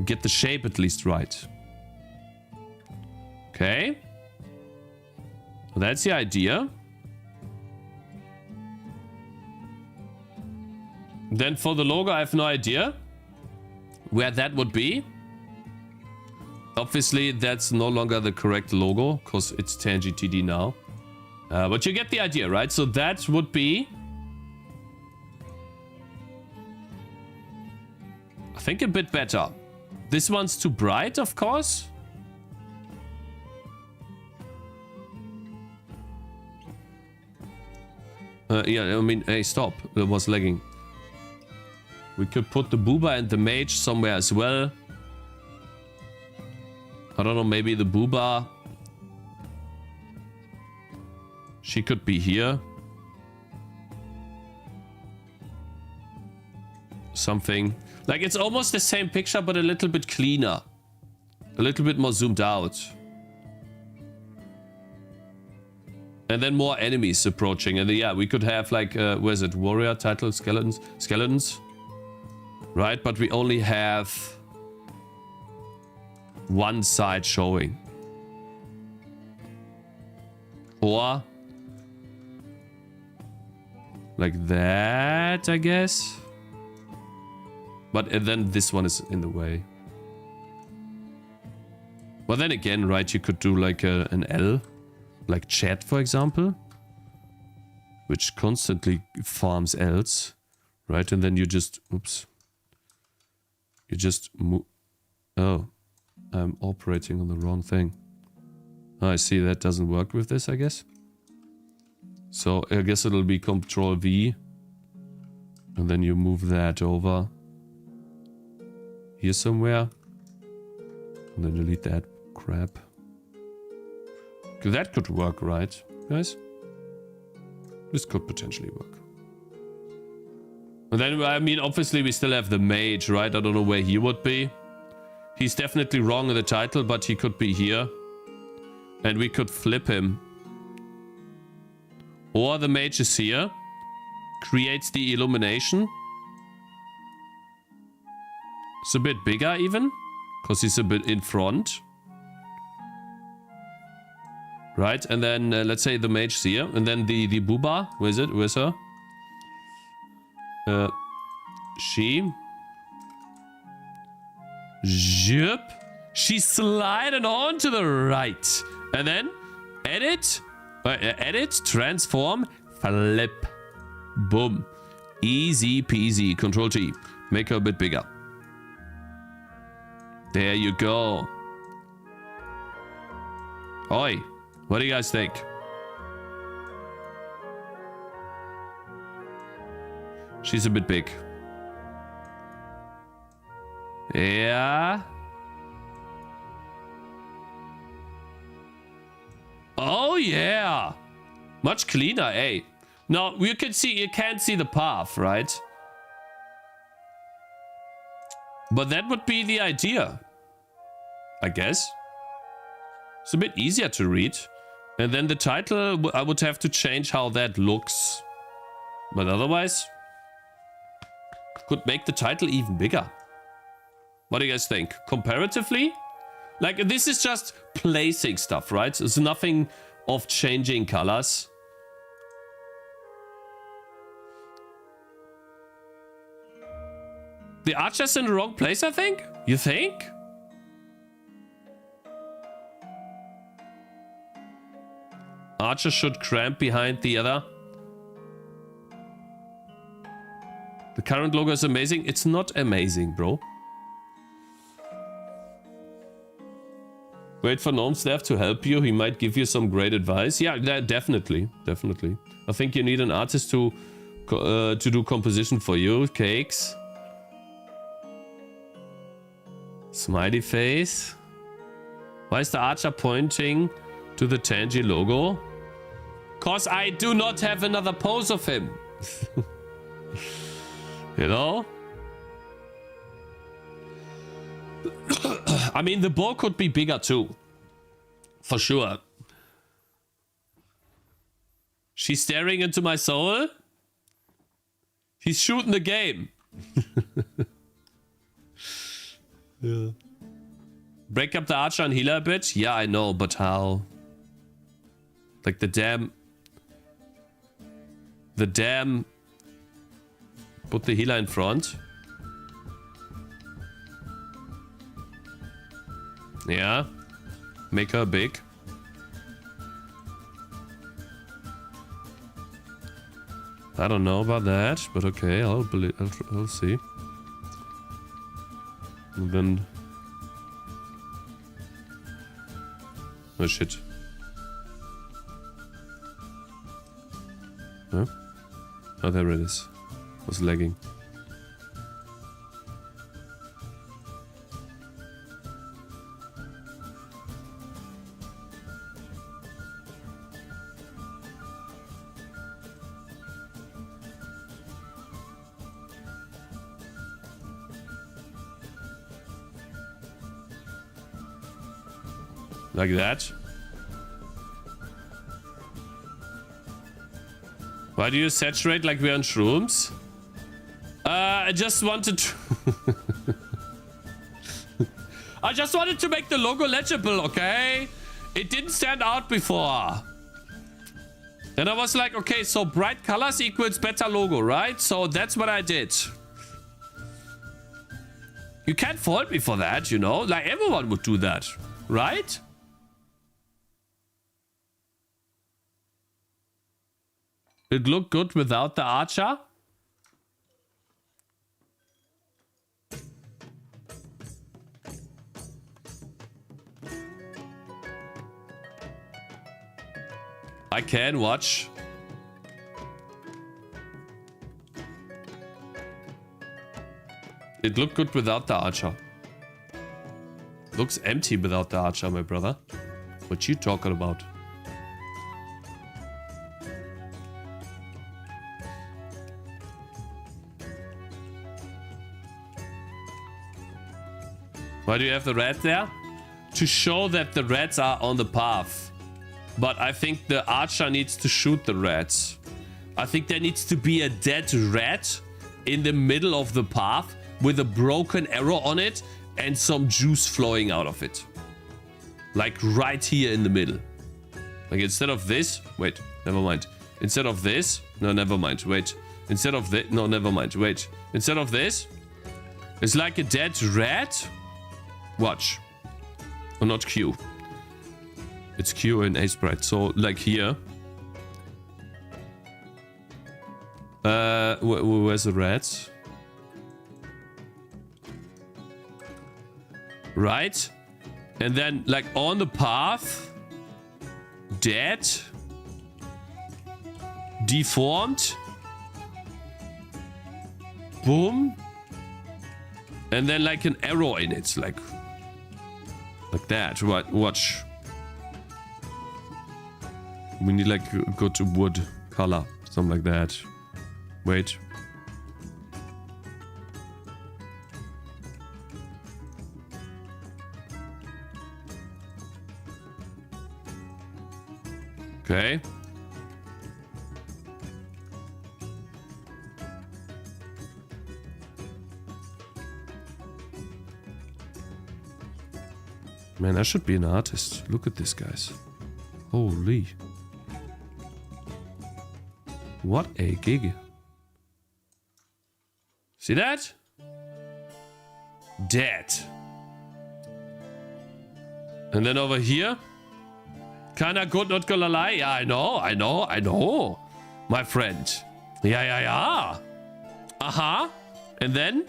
Get the shape at least right. Okay. So that's the idea. Then for the logo, I have no idea where that would be. Obviously, that's no longer the correct logo because it's Tangy TD now. But you get the idea, right? So that would be I think a bit better. This one's too bright, of course. Yeah, I mean, hey, stop. It was lagging. We could put the booba and the mage somewhere as well. I don't know, maybe the booba. She could be here. Something. Like, it's almost the same picture, but a little bit cleaner. A little bit more zoomed out. And then more enemies approaching. And yeah, we could have like, where's it? Warrior title, skeletons. Right, but we only have one side showing. Or like that, I guess. But then this one is in the way. Well, then again, right, you could do like an L. Like chat, for example. Which constantly farms Ls. Right, and then you just... Oops. You just move... Oh. I'm operating on the wrong thing. Oh, I see that doesn't work with this, I guess. So, I guess it'll be Control V. And then you move that over. Here somewhere. And then delete that crap. That could work, right, guys? This could potentially work. And then, I mean, obviously we still have the mage, right? I don't know where he would be. He's definitely wrong in the title, but he could be here. And we could flip him. Or the mage is here. Creates the illumination. It's a bit bigger even. Because he's a bit in front. Right, and then let's say the mage's here. And then the booba. Where is it? Where's her? She. Zip. She's sliding on to the right. And then edit. Edit, transform, flip. Boom. Easy peasy. Control T. Make her a bit bigger. There you go. Oi. What do you guys think? She's a bit big. Yeah. Oh yeah. Much cleaner, eh? Now you can see, you can't see the path, right? But that would be the idea, I guess. It's a bit easier to read. And then the title, I would have to change how that looks. But otherwise, could make the title even bigger. What do you guys think? Comparatively? Like, this is just placing stuff, right? It's nothing of changing colors. The archer's in the wrong place, I think? You think? Archer should cramp behind the other. The current logo is amazing. It's not amazing, bro. Wait for Gnomes Dev to help you. He might give you some great advice. Yeah, definitely. Definitely. I think you need an artist to do composition for you. Cakez. Smiley face. Why is the archer pointing to the Tangy logo? Cause I do not have another pose of him. You know? I mean, the bow could be bigger too. For sure. She's staring into my soul. He's shooting the game. Yeah. Break up the archer and healer a bit? Yeah, I know, but how? Like the damn... Put the healer in front. Yeah. Make her big. I don't know about that, but okay, I'll see. And then... Oh shit. Huh? Oh, there it is. It was lagging. Like that. Why do you saturate like we're on shrooms? I just wanted to... I just wanted to make the logo legible, okay? It didn't stand out before. And I was like, okay, so bright colors equals better logo, right? So that's what I did. You can't fault me for that, you know? Like everyone would do that, right? It looked good without the archer. I can watch. It looked good without the archer. Looks empty without the archer, my brother. What you talking about? Why do you have the red there? To show that the reds are on the path. But I think the archer needs to shoot the reds. I think there needs to be a dead red in the middle of the path with a broken arrow on it and some juice flowing out of it. Like right here in the middle. Like instead of this... Wait, never mind. Instead of this... No, never mind. Wait. Instead of this... No, never mind. Wait. Instead of this... It's like a dead red... Watch. Oh, not Q. It's Q and A sprite. So, like here. Where's the reds? Right? And then, like, on the path. Dead. Deformed. Boom. And then, like, an arrow in it. Like that. Right, watch. We need like a good wood color. Something like that. Wait. Okay. Man, I should be an artist. Look at this, guys. Holy. What a gig. See that? Dead. And then over here. Kinda good, not gonna lie. Yeah, I know. My friend. Yeah. Uh-huh. And then...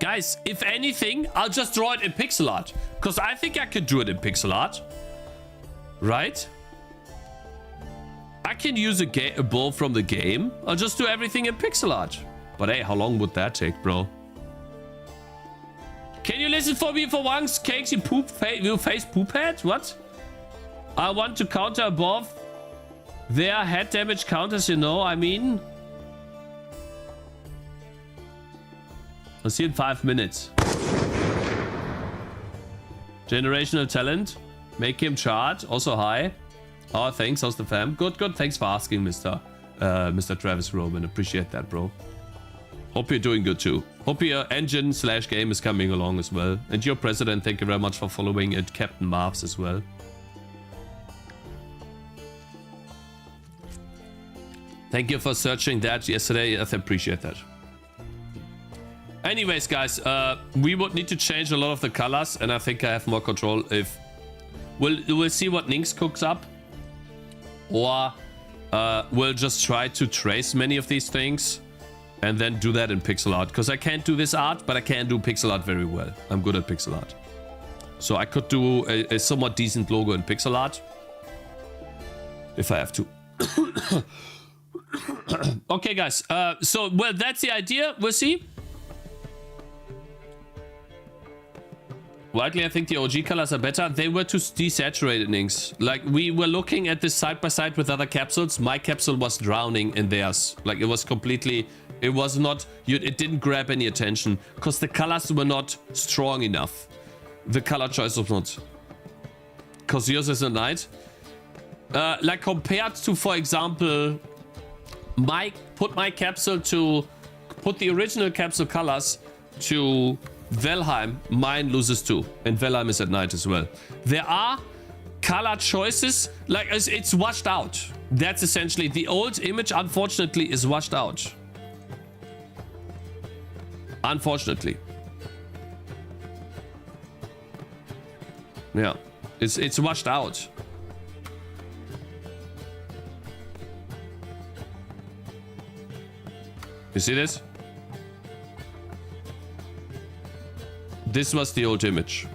Guys, if anything, I'll just draw it in pixel art. Because I think I can do it in pixel art. Right? I can use a ball from the game. I'll just do everything in pixel art. But hey, how long would that take, bro? Can you listen for me for once? Cakes, you face poop head? What? I want to counter above their head damage counters, you know, I mean... I'll see you in 5 minutes. Generational talent. Make him charge. Also, hi. Oh, thanks. How's the fam? Good. Thanks for asking, Mr. Travis Roman. Appreciate that, bro. Hope you're doing good, too. Hope your engine/game is coming along as well. And your president, thank you very much for following it. Captain Marvs as well. Thank you for searching that yesterday. I appreciate that. Anyways, guys, we would need to change a lot of the colors, and I think I have more control if... We'll see what Nynx cooks up. Or we'll just try to trace many of these things and then do that in pixel art. Because I can't do this art, but I can do pixel art very well. I'm good at pixel art. So I could do a somewhat decent logo in pixel art. If I have to. Okay, guys. So, well, that's the idea. We'll see. Likely, I think the OG colors are better. They were too desaturated, Nings. Like, we were looking at this side by side with other capsules. My capsule was drowning in theirs. Like, it was completely... It was not... It didn't grab any attention. Because the colors were not strong enough. The color choice was not. Because yours is a night. Like, compared to, for example... Put my capsule to... Put the original capsule colors to... Valheim, mine loses too. And Valheim is at night as well. There are color choices, like it's washed out. That's essentially the old image, unfortunately, is washed out. Unfortunately. Yeah, it's washed out. You see this? This was the old image.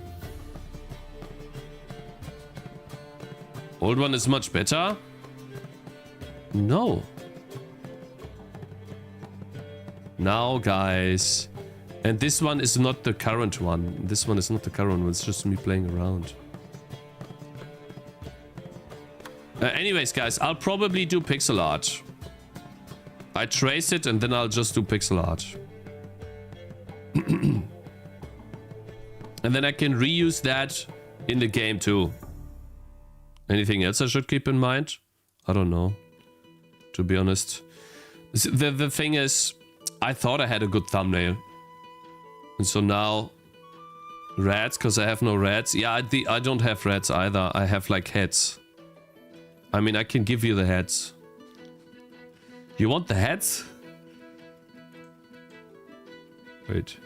Old one is much better? No. Now, guys. And this one is not the current one. This one is not the current one. It's just me playing around. Anyways, guys, I'll probably do pixel art. I trace it and then I'll just do pixel art. And then I can reuse that in the game too. Anything else I should keep in mind? I don't know. To be honest. The thing is, I thought I had a good thumbnail. And so now... Rats, because I have no rats. Yeah, I don't have rats either. I have like heads. I mean, I can give you the heads. You want the heads? Wait.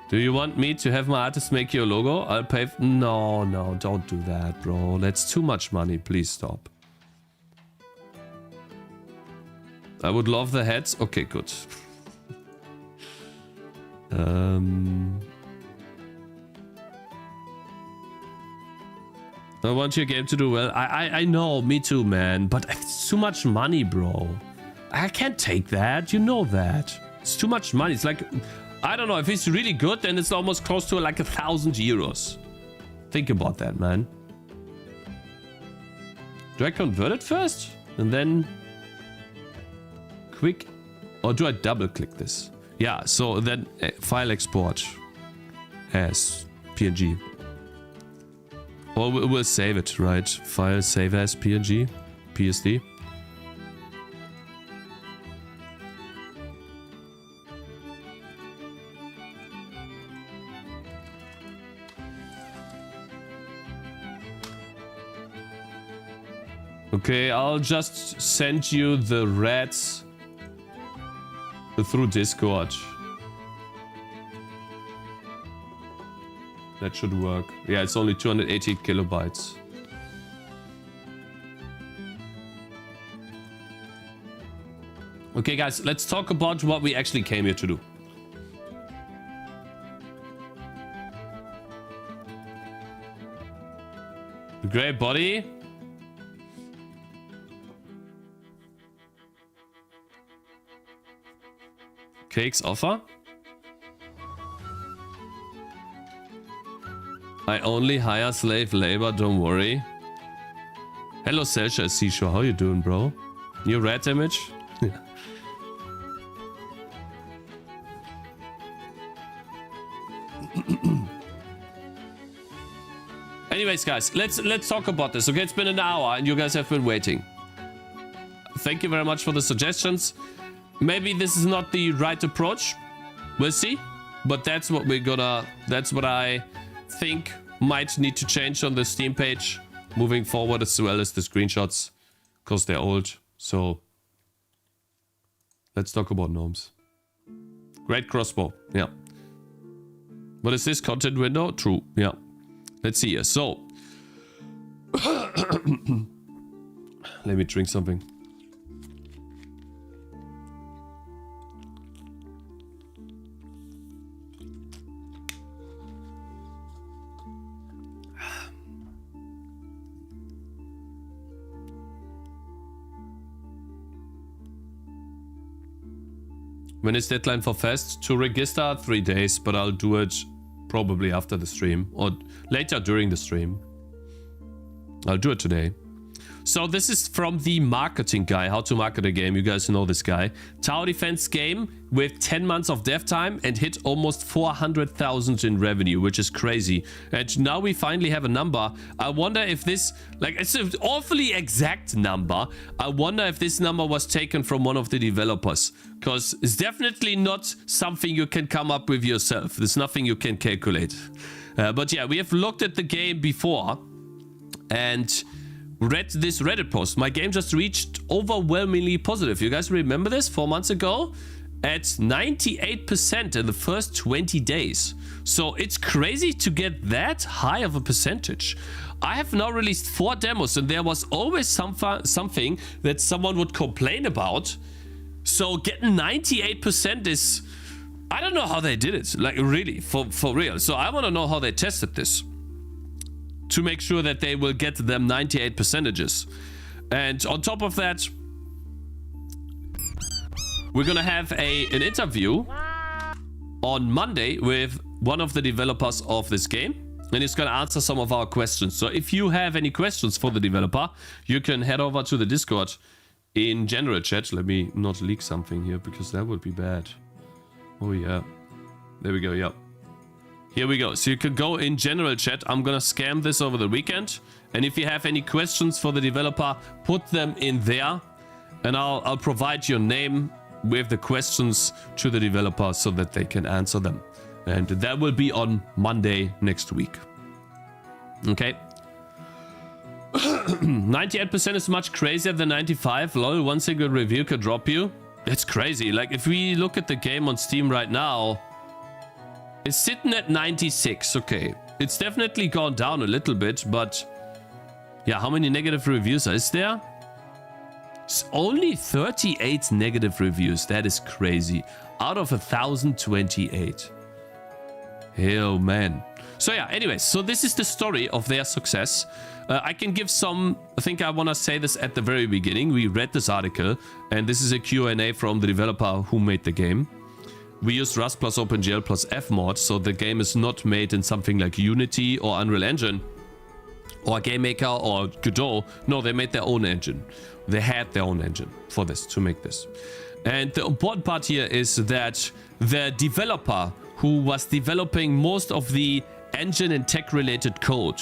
Do you want me to have my artist make your logo? I'll pay... No, don't do that, bro. That's too much money. Please stop. I would love the heads. Okay, good. I want your game to do well. I know, me too, man. But it's too much money, bro. I can't take that. You know that. It's too much money. It's like... I don't know, if it's really good, then it's almost close to like 1,000 euros. Think about that, man. Do I convert it first? And then... Quick... Or do I double click this? Yeah, so then file export as PNG. Or we'll save it, right? File save as PNG, PSD. Okay, I'll just send you the rats through Discord. That should work. Yeah, it's only 280 kilobytes. Okay, guys, let's talk about what we actually came here to do. The gray body. Cakes offer. I only hire slave labor, don't worry. Hello Celsius Seashore, how you doing, bro? New rat image? Anyways, guys, let's talk about this. Okay, it's been an hour and you guys have been waiting. Thank you very much for the suggestions. Maybe this is not the right approach. We'll see. But that's what we're gonna... That's what I think might need to change on the Steam page moving forward, as well as the screenshots, because they're old. So let's talk about gnomes. Great crossbow. Yeah. What is this? Content window? True. Yeah. Let's see here. So let me drink something. When is deadline for Fest? To register 3 days, but I'll do it probably after the stream or later during the stream. I'll do it today. So this is from the marketing guy, how to market a game. You guys know this guy. Tower defense game with 10 months of dev time and hit almost 400,000 in revenue, which is crazy. And now we finally have a number. I wonder if this, like, it's an awfully exact number. I wonder if this number was taken from one of the developers, because it's definitely not something you can come up with yourself. There's nothing you can calculate. But yeah, we have looked at the game before and read this Reddit post. My game just reached overwhelmingly positive. You guys remember this 4 months ago? At 98% in the first 20 days. So it's crazy to get that high of a percentage. I have now released 4 demos and there was always something that someone would complain about. So getting 98% is... I don't know how they did it. Like, really, for real. So I want to know how they tested this, to make sure that they will get them 98 percentages. And on top of that, we're gonna have an interview on Monday with one of the developers of this game, and he's gonna answer some of our questions. So if you have any questions for the developer, you can head over to the Discord in general chat. Let me not leak something here, because that would be bad. Oh yeah, there we go. Yeah, here we go. So you can go in general chat. I'm gonna scam this over the weekend, and if you have any questions for the developer, put them in there, and I'll provide your name with the questions to the developer so that they can answer them. And that will be on Monday next week. Okay. 98% is much crazier than 95. Lol, one single review could drop you. It's crazy. Like, if we look at the game on Steam right now, it's sitting at 96. Okay, it's definitely gone down a little bit, but yeah, how many negative reviews is there? It's only 38 negative reviews. That is crazy. Out of 1,028. Hell, man. So yeah, anyways, so this is the story of their success. I can give some... I think I want to say this at the very beginning. We read this article, and this is a Q&A from the developer who made the game. We used Rust plus OpenGL plus Fmod, so the game is not made in something like Unity or Unreal Engine or GameMaker or Godot. No, they made their own engine. They had their own engine for this, to make this. And the important part here is that the developer who was developing most of the engine and tech related code,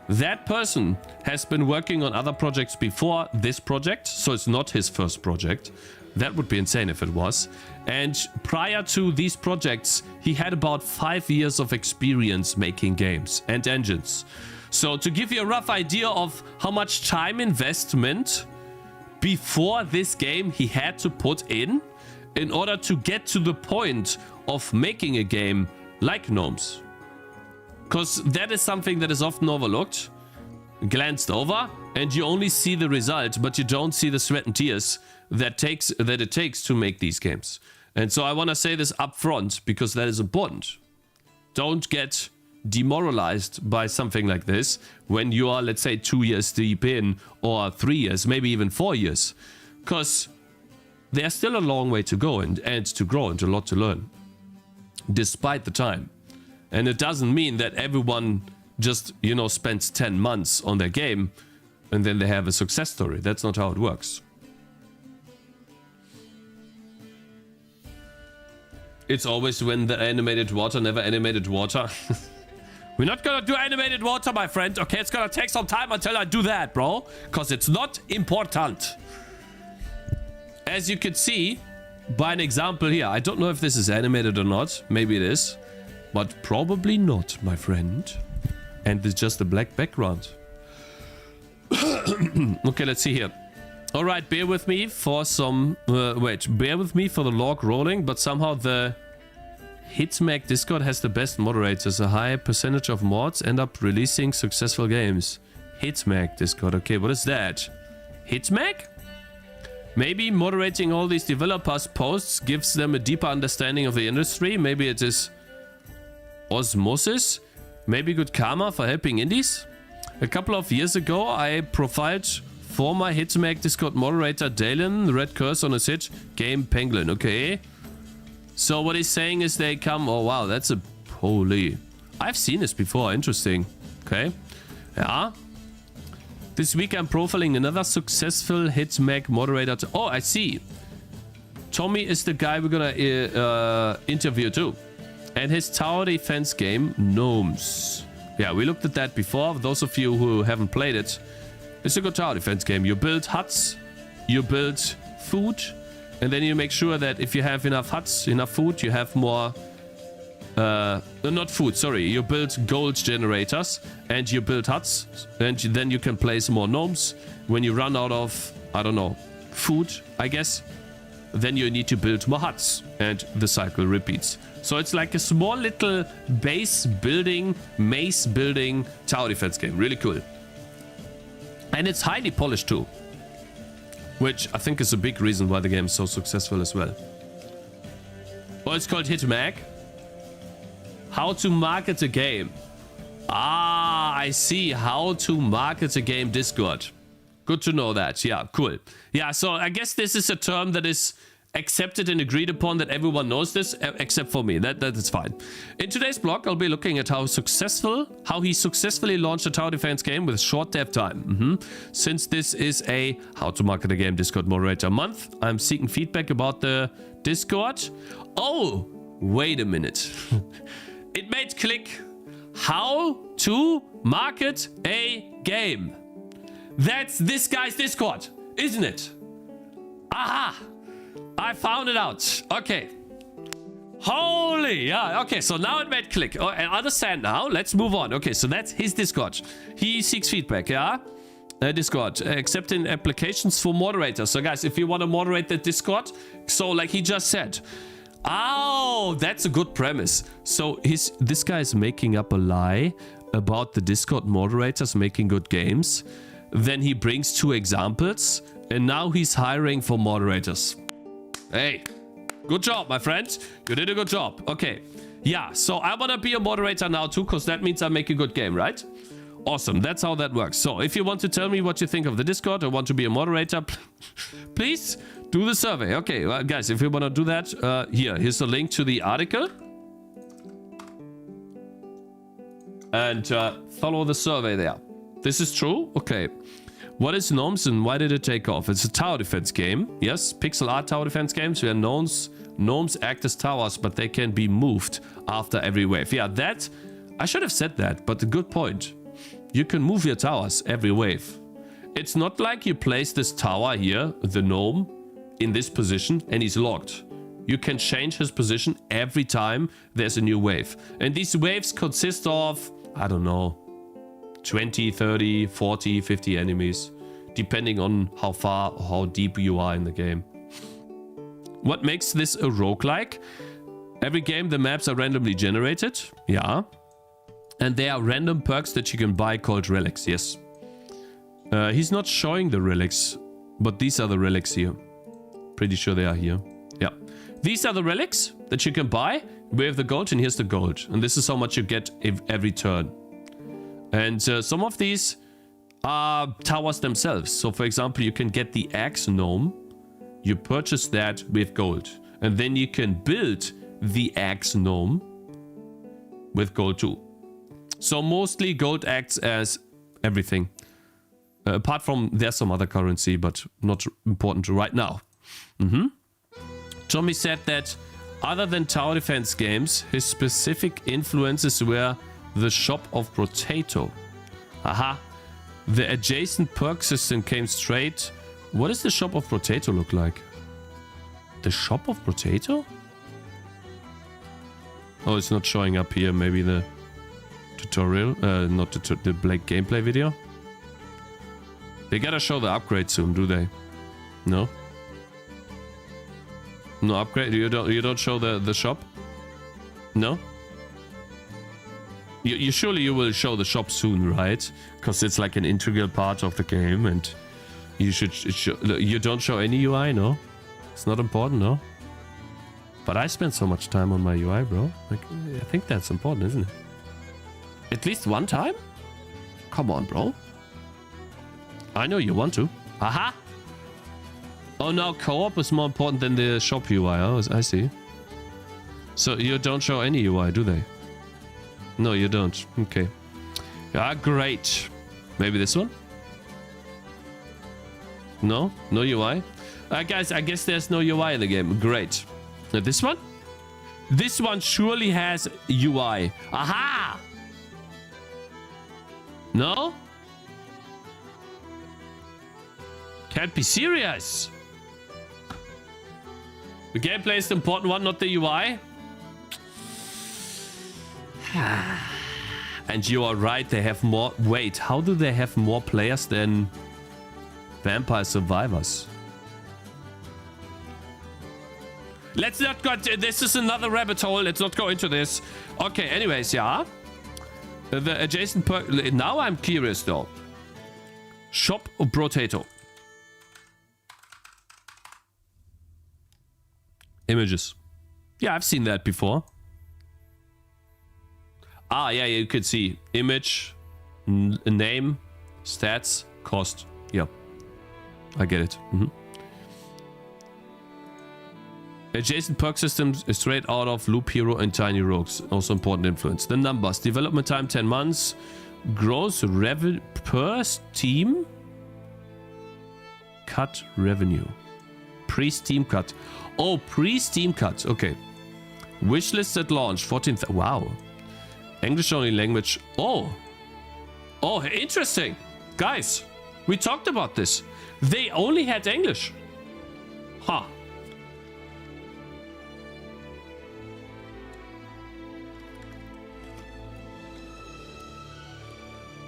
that person has been working on other projects before this project, so it's not his first project. That would be insane if it was. And prior to these projects, he had about 5 years of experience making games and engines. So to give you a rough idea of how much time investment before this game he had to put in order to get to the point of making a game like Gnomes. Because that is something that is often overlooked, glanced over, and you only see the result, but you don't see the sweat and tears that it takes to make these games. And so I want to say this up front, because that is important. Don't get demoralized by something like this when you are, let's say, 2 years deep in, or 3 years, maybe even 4 years. Because there's still a long way to go and to grow and a lot to learn, despite the time. And it doesn't mean that everyone just, you know, spends 10 months on their game and then they have a success story. That's not how it works. It's always when the animated water, never animated water. We're not gonna do animated water, my friend. Okay, it's gonna take some time until I do that, bro. Because it's not important. As you can see by an example here, I don't know if this is animated or not. Maybe it is. But probably not, my friend. And it's just a black background. Okay, let's see here. Alright, bear with me for some... bear with me for the log rolling, but somehow the Hitmag Discord has the best moderators. A high percentage of mods end up releasing successful games. Hitmag Discord, okay, what is that? Hitmag? Maybe moderating all these developers' posts gives them a deeper understanding of the industry. Maybe it is osmosis. Maybe good karma for helping indies. A couple of years ago, I profiled former Hitmag Discord moderator Dalen, the red curse on his hit, Game Penguin. Okay, So what he's saying is they come... Oh, wow, that's a... Holy... I've seen this before. Interesting. Okay. Yeah. This week I'm profiling another successful hitmag moderator. Oh, I see. Tommy is the guy we're gonna interview too. And his tower defense game, Gnomes. Yeah, we looked at that before. For those of you who haven't played it, it's a good tower defense game. You build huts, you build food, and then you make sure that if you have enough huts, enough food, you have more... not food, sorry. You build gold generators, and you build huts, and then you can place more gnomes. When you run out of, I don't know, food, I guess, then you need to build more huts, and the cycle repeats. So it's like a small little base building, maze building tower defense game. Really cool. And it's highly polished too, which I think is a big reason why the game is so successful as well. Oh, it's called Hitmag. How to market a game. Ah, I see. How to market a game Discord. Good to know that. Yeah, cool. Yeah, so I guess this is a term that is accepted and agreed upon, that everyone knows this, except for me. That is fine. In today's blog, I'll be looking at how he successfully launched a tower defense game with short dev time. Since this is a how to market a game Discord moderator month, I'm seeking feedback about the Discord. Oh, wait a minute. It made click. How to market a game. That's this guy's Discord, isn't it? Aha! I found it out. Okay. Holy, yeah. Okay, so now it made click. Oh, I understand now. Let's move on. Okay, so that's his Discord. He seeks feedback, yeah? Discord, accepting applications for moderators. So guys, if you want to moderate the Discord, so like he just said... Oh, that's a good premise. So this guy is making up a lie about the Discord moderators making good games. Then he brings 2 examples, and now he's hiring for moderators. Hey, good job, my friend. You did a good job. Okay, yeah, so I want to be a moderator now too, because that means I make a good game, right? Awesome, that's how that works. So if you want to tell me what you think of the Discord or want to be a moderator, please do the survey. Okay, well, guys, if you want to do that, here's the link to the article. And follow the survey there. This is true? Okay. What is Gnomes and why did it take off? It's a tower defense game. Yes, pixel art tower defense games where gnomes act as towers, but they can be moved after every wave. Yeah, that... I should have said that, but a good point. You can move your towers every wave. It's not like you place this tower here, the gnome, in this position, and he's locked. You can change his position every time there's a new wave. And these waves consist of, I don't know, 20, 30, 40, 50 enemies, depending on how far or how deep you are in the game. What makes this a roguelike? Every game the maps are randomly generated, yeah. And there are random perks that you can buy called relics, yes. He's not showing the relics, but these are the relics here. Pretty sure they are here. Yeah. These are the relics that you can buy. We have the gold, and here's the gold. And this is how much you get every turn. And some of these are towers themselves. So, for example, you can get the axe gnome. You purchase that with gold. And then you can build the axe gnome with gold too. So, mostly gold acts as everything. Apart from, there's some other currency, but not important right now. Tommy said that other than tower defense games, his specific influences were the Shop of Potato. Aha. The adjacent perk system came straight. What does the Shop of Potato look like? The Shop of Potato? Oh, it's not showing up here. Maybe the tutorial, not the Blake gameplay video. They gotta show the upgrade soon, do they? No? No upgrade? You don't show the shop? No? You surely you will show the shop soon, right? Because it's like an integral part of the game, and you you don't show any UI, no? It's not important, no? But I spend so much time on my UI, bro. Like, I think that's important, isn't it? At least one time? Come on, bro. I know you want to. Aha! Oh, now co-op is more important than the shop UI. Oh, I see. So you don't show any UI, do they? No, you don't. Okay. Ah, great. Maybe this one? No? No UI? Guys, I guess there's no UI in the game. Great. This one? This one surely has UI. Aha! No? Can't be serious. The gameplay is the important one, not the UI. And you are right, they have more... Wait, how do they have more players than Vampire Survivors? Let's not go... This is another rabbit hole. Let's not go into this. Okay, anyways, yeah. The adjacent... Now I'm curious, though. Shop or potato? Images. Yeah, I've seen that before. Ah, yeah, you could see image, name, stats, cost. Yeah, I get it. Adjacent perk systems straight out of Loop Hero and Tiny Rogues. Also important influence. The numbers. Development time 10 months. Gross revenue per Steam. Cut revenue. Pre-Steam cut. Oh, pre-Steam cut. Okay. Wishlist at launch. 14th. Wow. English only language. Oh. Oh, interesting. Guys, we talked about this. They only had English. Huh.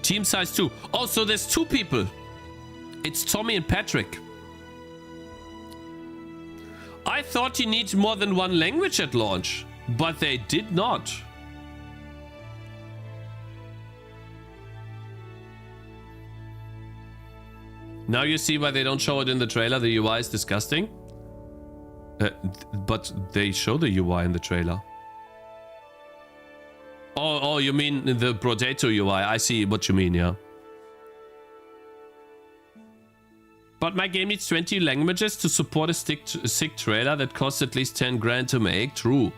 Team size 2. Oh, so there's 2 people. It's Tommy and Patrick. I thought you need more than 1 language at launch, but they did not. Now you see why they don't show it in the trailer. The UI is disgusting. But they show the UI in the trailer. Oh, you mean the potato UI. I see what you mean, yeah. But my game needs 20 languages to support a sick trailer that costs at least 10 grand to make. True.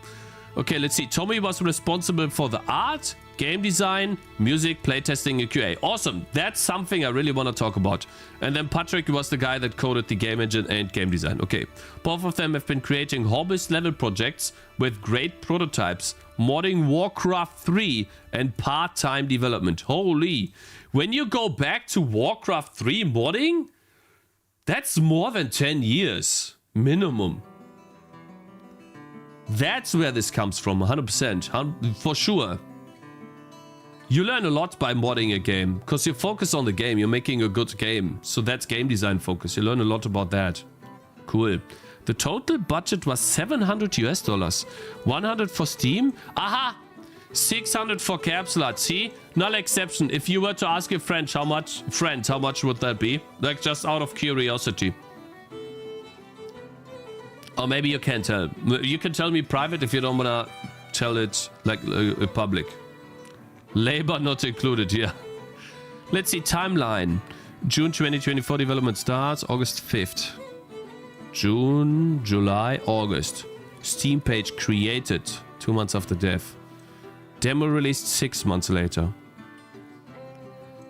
Okay, let's see. Tommy was responsible for the art, game design, music, playtesting, and QA. Awesome. That's something I really want to talk about. And then Patrick was the guy that coded the game engine and game design. Okay. Both of them have been creating hobbyist level projects with great prototypes, modding Warcraft 3 and part-time development. Holy. When you go back to Warcraft 3 modding, that's more than 10 years. Minimum. That's where this comes from, 100%, for sure. You learn a lot by modding a game, because you focus on the game, you're making a good game. So that's game design focus, you learn a lot about that. Cool. The total budget was $700 US, 100 for Steam. Aha! 600 for Capsule Art. See? Null exception. If you were to ask your friend how much would that be? Like, just out of curiosity. Or maybe you can't tell. You can tell me private if you don't want to tell it like public. Labor not included, yeah. Let's see, timeline. June 2024 development starts, August 5th. June, July, August. Steam page created 2 months after dev. Demo released 6 months later.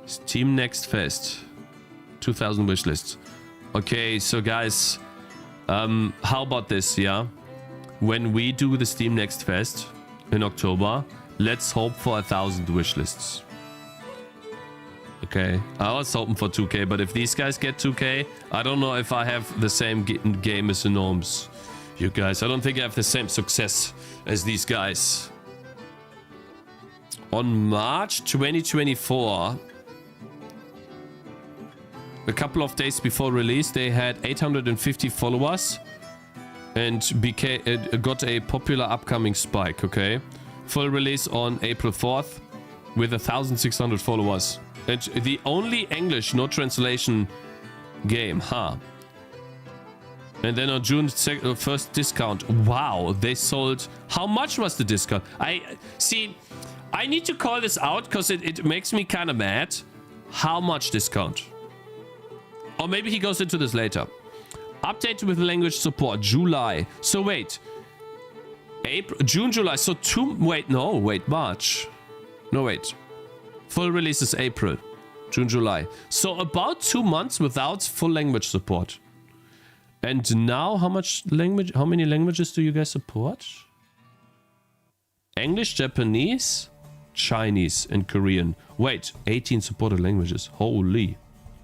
Steam Next Fest. 2000 wishlists. Okay, so guys... how about this, yeah? When we do the Steam Next Fest in October, let's hope for 1,000 wishlists. Okay, I was hoping for 2k, but if these guys get 2k, I don't know if I have the same game as the Gnomes. You guys, I don't think I have the same success as these guys. On March 2024... a couple of days before release, they had 850 followers and got a popular upcoming spike, okay? Full release on April 4th with 1,600 followers. And the only English, no translation game, huh? And then on June 1st, discount. Wow, they sold... How much was the discount? I need to call this out because it makes me kind of mad. How much discount? Or maybe he goes into this later. Update with language support, July. So wait. April, June, July. So March. No, wait. Full release is April. June, July. So about 2 months without full language support. And now how many languages do you guys support? English, Japanese, Chinese, and Korean. Wait, 18 supported languages. Holy.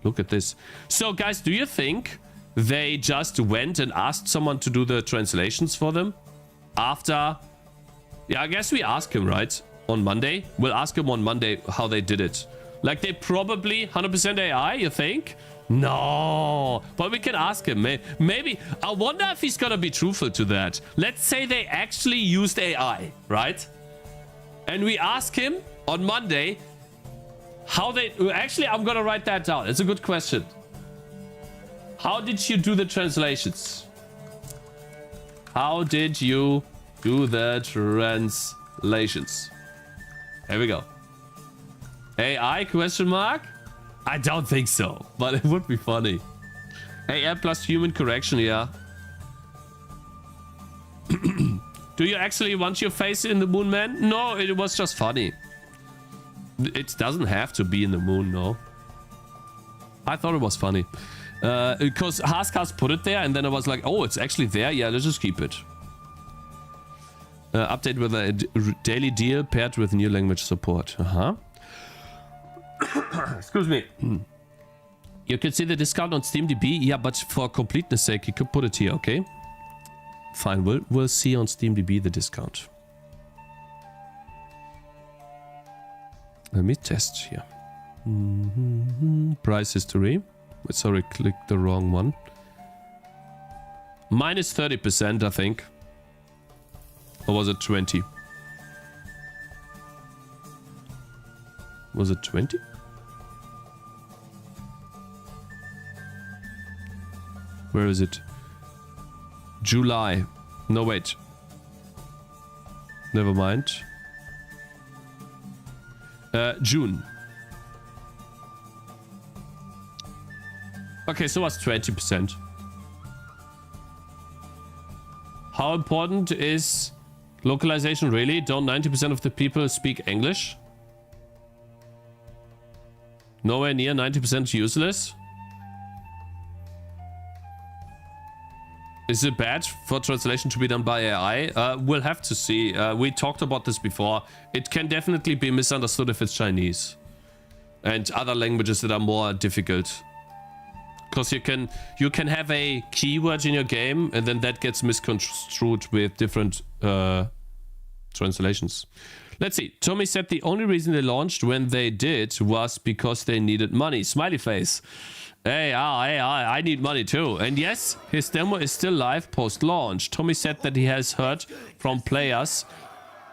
Look at this. So guys, do you think they just went and asked someone to do the translations for them? After... Yeah, I guess we ask him, right? On Monday. We'll ask him on Monday how they did it. Like, they probably 100% AI, you think? No. But we can ask him. Maybe. I wonder if he's gonna be truthful to that. Let's say they actually used AI, right? And we ask him on Monday how they... Actually, I'm gonna write that down. It's a good question. How did you do the translations? How did you do the translations? Here we go. AI question mark? I don't think so, but it would be funny. AI plus human correction, yeah. Do you actually want your face in the moon, man? No, it was just funny. It doesn't have to be in the moon, no. I thought it was funny. Because Haskas put it there and then I was like, oh, it's actually there? Yeah, let's just keep it. Update with a daily deal paired with new language support. Excuse me. You can see the discount on SteamDB. Yeah, but for completeness sake, you could put it here, okay? Fine, we'll see on SteamDB the discount. Let me test here. Price history. Sorry, clicked the wrong one. Minus 30%, I think. Or was it 20? Was it 20? Where is it? July. No, wait. Never mind. June. Okay, so what's 20%? How important is localization really? Don't 90% of the people speak English? Nowhere near 90% useless? Is it bad for translation to be done by AI? We'll have to see. We talked about this before. It can definitely be misunderstood if it's Chinese. And other languages that are more difficult. Because you can have a keyword in your game and then that gets misconstrued with different translations. Let's see. Tommy said the only reason they launched when they did was because they needed money. Smiley face. Hey, I need money too. And yes, his demo is still live post-launch. Tommy said that he has heard from players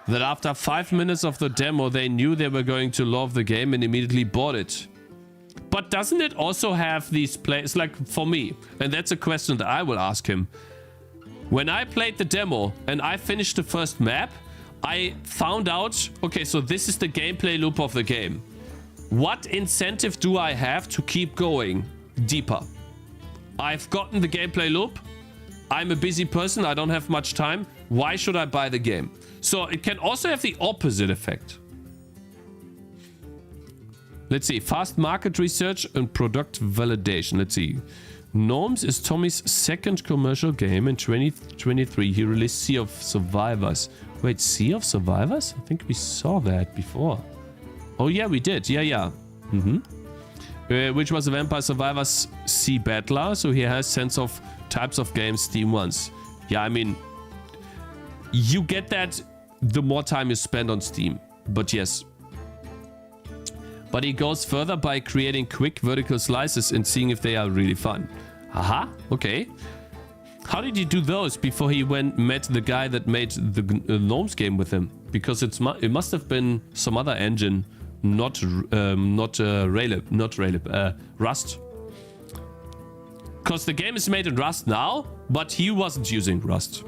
that after 5 minutes of the demo, they knew they were going to love the game and immediately bought it. But doesn't it also have these plays, like for me, and that's a question that I will ask him. When I played the demo and I finished the first map, I found out, okay, so this is the gameplay loop of the game. What incentive do I have to keep going deeper? I've gotten the gameplay loop. I'm a busy person. I don't have much time. Why should I buy the game? So it can also have the opposite effect. Let's see. Fast market research and product validation. Let's see. Gnomes is Tommy's second commercial game. In 2023, he released Sea of Survivors. Wait, Sea of Survivors? I think we saw that before. Oh, yeah, we did. Yeah. Which was a Vampire Survivors Sea Battler. So he has sense of types of games Steam wants. Yeah, I mean, you get that the more time you spend on Steam. But yes. But he goes further by creating quick vertical slices and seeing if they are really fun. Aha, okay. How did you do those before he met the guy that made the Gnomes game with him? Because it must have been some other engine, not Rust. Because the game is made in Rust now, but he wasn't using Rust.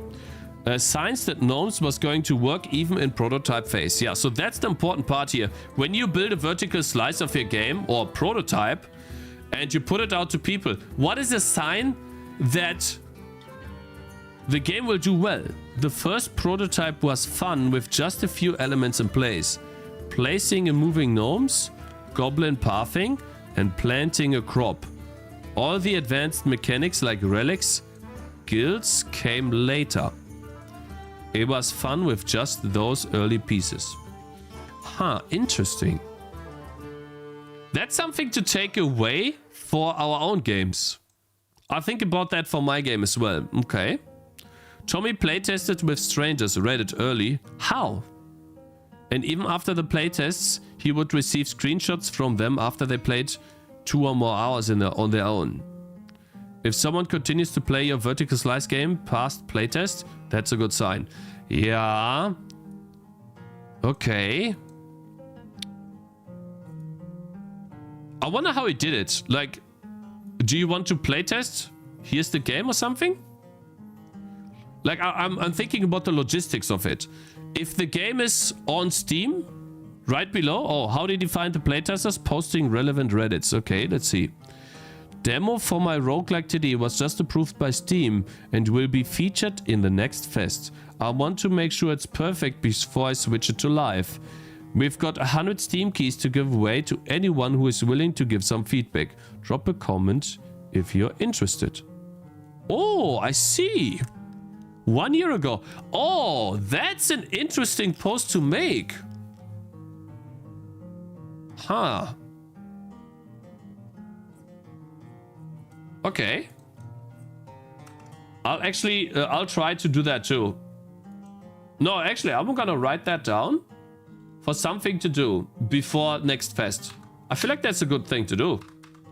Signs that Gnomes was going to work even in prototype phase. Yeah, so that's the important part here. When you build a vertical slice of your game or prototype and you put it out to people, what is a sign that The game will do well. The first prototype was fun with just a few elements in place. Placing and moving gnomes, goblin pathing, and planting a crop. All the advanced mechanics like relics, guilds came later. It was fun with just those early pieces. Huh, interesting. That's something to take away for our own games. I'll think about that for my game as well. Okay. Tommy playtested with strangers, read it early. How? And even after the playtests, he would receive screenshots from them after they played 2 or more hours on their own. If someone continues to play your vertical slice game past playtest, that's a good sign. Yeah. Okay. I wonder how he did it. Like, do you want to playtest? Here's the game or something? Like, I'm thinking about the logistics of it. If the game is on Steam, right below. Oh, how did he find the playtesters? Posting relevant Reddits. Okay, let's see. Demo for my roguelike TD was just approved by Steam and will be featured in the next fest. I want to make sure it's perfect before I switch it to live. We've got 100 Steam keys to give away to anyone who is willing to give some feedback. Drop a comment if you're interested. Oh, I see. 1 year ago. Oh, that's an interesting post to make. Huh. Okay. I'll try to do that too. No, actually, I'm gonna write that down for something to do before next fest. I feel like that's a good thing to do,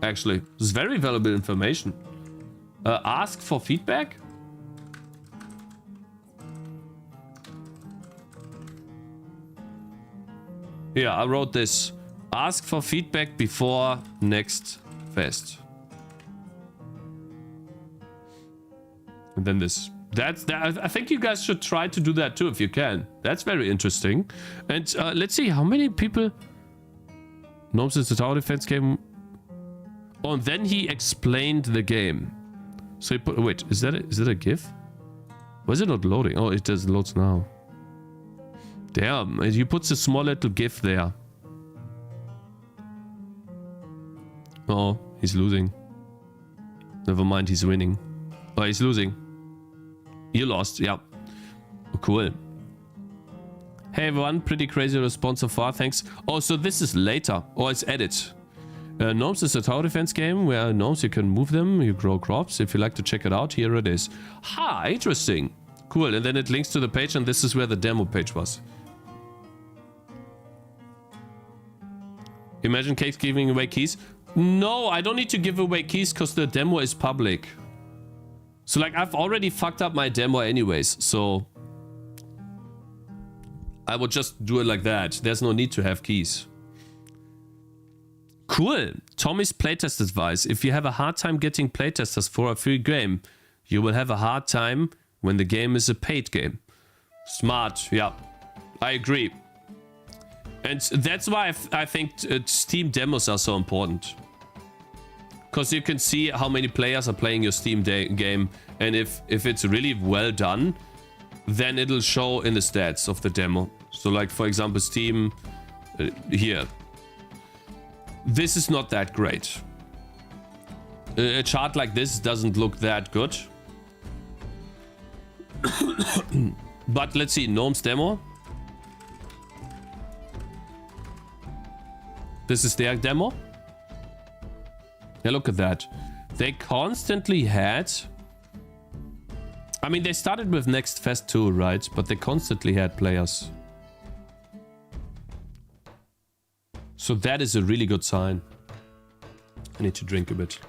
actually. It's very valuable information. Ask for feedback? Yeah, I wrote this. Ask for feedback before next fest. And then this. I think you guys should try to do that too if you can. That's very interesting. And let's see how many people. Gnomes is the tower defense game. Oh, and then he explained the game. So he put. Wait, is that a GIF? Why is it not loading? Oh, it does loads now. Damn, he puts a small little GIF there. Oh, he's losing. Never mind, he's winning. Oh, he's losing. You lost, yeah. Oh, cool. Hey everyone, pretty crazy response so far, thanks. Oh, so this is later. Oh, it's edit. Gnomes is a tower defense game where gnomes, you can move them, you grow crops. If you like to check it out, here it is. Ha, interesting. Cool, and then it links to the page, and this is where the demo page was. Imagine Cakez giving away keys. No, I don't need to give away keys because the demo is public. So like I've already fucked up my demo anyways, so I would just do it like that. There's no need to have keys. Cool. Tommy's playtest advice. If you have a hard time getting playtesters for a free game, you will have a hard time when the game is a paid game. Smart, yeah. I agree. And that's why I think Steam demos are so important. Because you can see how many players are playing your Steam game. And if it's really well done, then it'll show in the stats of the demo. So like, for example, Steam here. This is not that great. A chart like this doesn't look that good. But let's see, Gnomes demo. This is their demo. Yeah, look at that. They constantly had... I mean, they started with Next Fest too, right? But they constantly had players. So that is a really good sign. I need to drink a bit.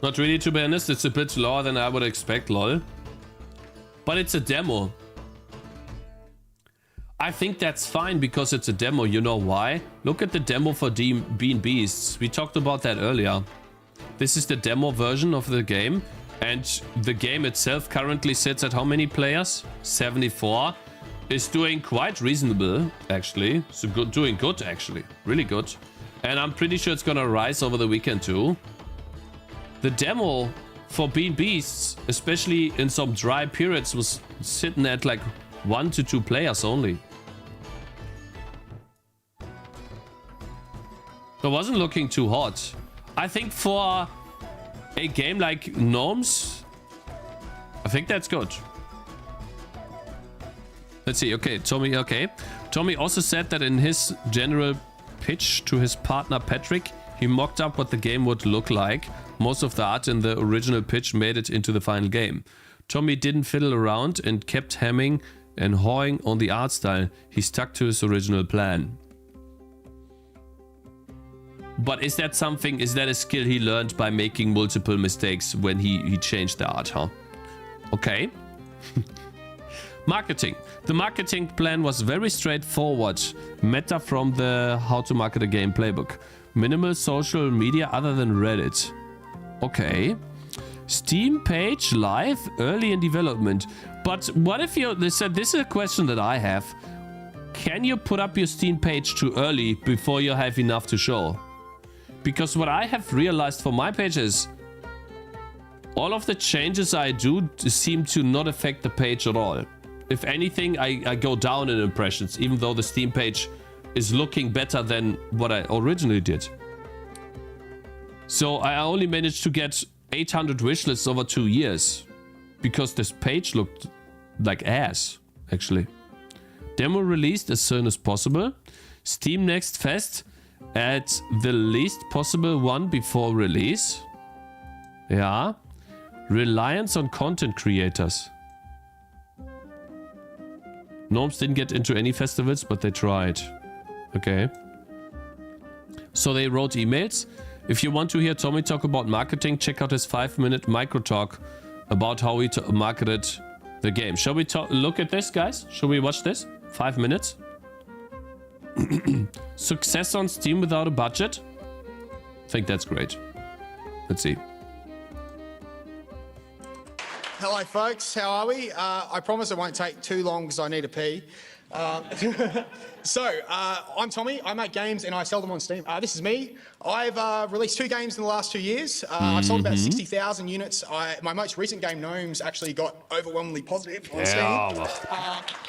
Not really, to be honest. It's a bit lower than I would expect, lol. But it's a demo. I think that's fine because it's a demo. You know why? Look at the demo for Bean Beasts. We talked about that earlier. This is the demo version of the game. And the game itself currently sits at how many players? 74. is doing quite reasonable, actually. So good, doing good, actually. Really good. And I'm pretty sure it's gonna rise over the weekend too. The demo for Bean Beasts, especially in some dry periods, was sitting at like 1 to 2 players only. It wasn't looking too hot. I think for a game like Gnomes, I think that's good. Let's see. Okay, Tommy. Okay, Tommy also said that in his general pitch to his partner Patrick, he mocked up what the game would look like. Most of the art in the original pitch made it into the final game. Tommy didn't fiddle around and kept hemming and hawing on the art style. He stuck to his original plan. But is that something, is that a skill he learned by making multiple mistakes when he changed the art, huh? Okay. Marketing. The marketing plan was very straightforward. Meta from the How to Market a Game playbook. Minimal social media other than Reddit. Okay. Steam page live, early in development. But what if you, this is a question that I have. Can you put up your Steam page too early before you have enough to show? Because what I have realized for my page is all of the changes I do seem to not affect the page at all. If anything, I go down in impressions, even though the Steam page is looking better than what I originally did. So I only managed to get 800 wishlists over 2 years because this page looked like ass, actually. Demo released as soon as possible. Steam Next Fest at the least possible one before release. Yeah. Reliance on content creators. Gnomes didn't get into any festivals, but they tried. Okay. So they wrote emails. If you want to hear Tommy talk about marketing, check out his 5-minute micro talk about how he marketed the game. Shall we look at this, guys? Shall we watch this? 5 minutes. Success on Steam without a budget? I think that's great. Let's see. Hello folks, how are we? I promise it won't take too long because I need a pee. I'm Tommy, I make games and I sell them on Steam. This is me. I've released 2 games in the last 2 years. I've sold about 60,000 units. My most recent game, Gnomes, actually got overwhelmingly positive on Steam.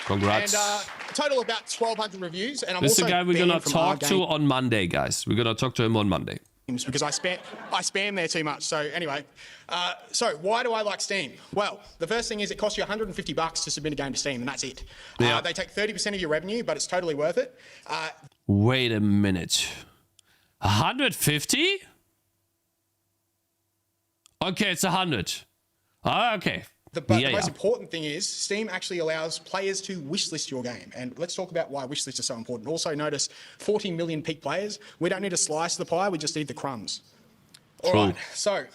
Congrats. And a total of about 1,200 reviews. And I'm this is also the guy we're going to talk to game on Monday, guys. We're going to talk to him on Monday. because I spam there too much. So anyway, so why do I like Steam? Well, the first thing is it costs you $150 to submit a game to Steam, and that's it. Yeah. They take 30% of your revenue, but it's totally worth it. Wait a minute. 150? Okay, it's 100. Okay. The most important thing is Steam actually allows players to wishlist your game. And let's talk about why wishlists are so important. Also notice 40 million peak players. We don't need a slice of the pie, we just need the crumbs. All right, so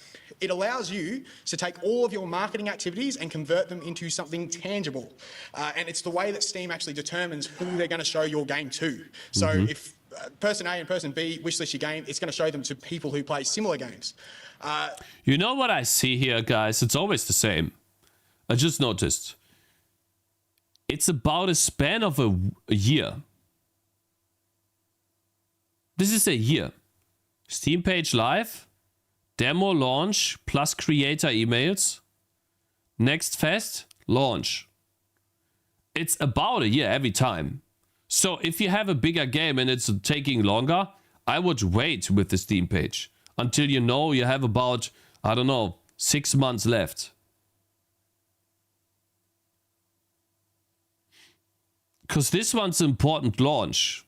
it allows you to take all of your marketing activities and convert them into something tangible. And it's the way that Steam actually determines who they're going to show your game to. So if person A and person B wishlist your game, it's going to show them to people who play similar games. You know what I see here, guys? It's always the same. I just noticed. It's about a span of a year. This is a year. Steam page live, demo launch, plus creator emails, next fest, launch. It's about a year every time. So if you have a bigger game and it's taking longer, I would wait with the Steam page until you know you have about, I don't know, 6 months left. Because this one's an important launch.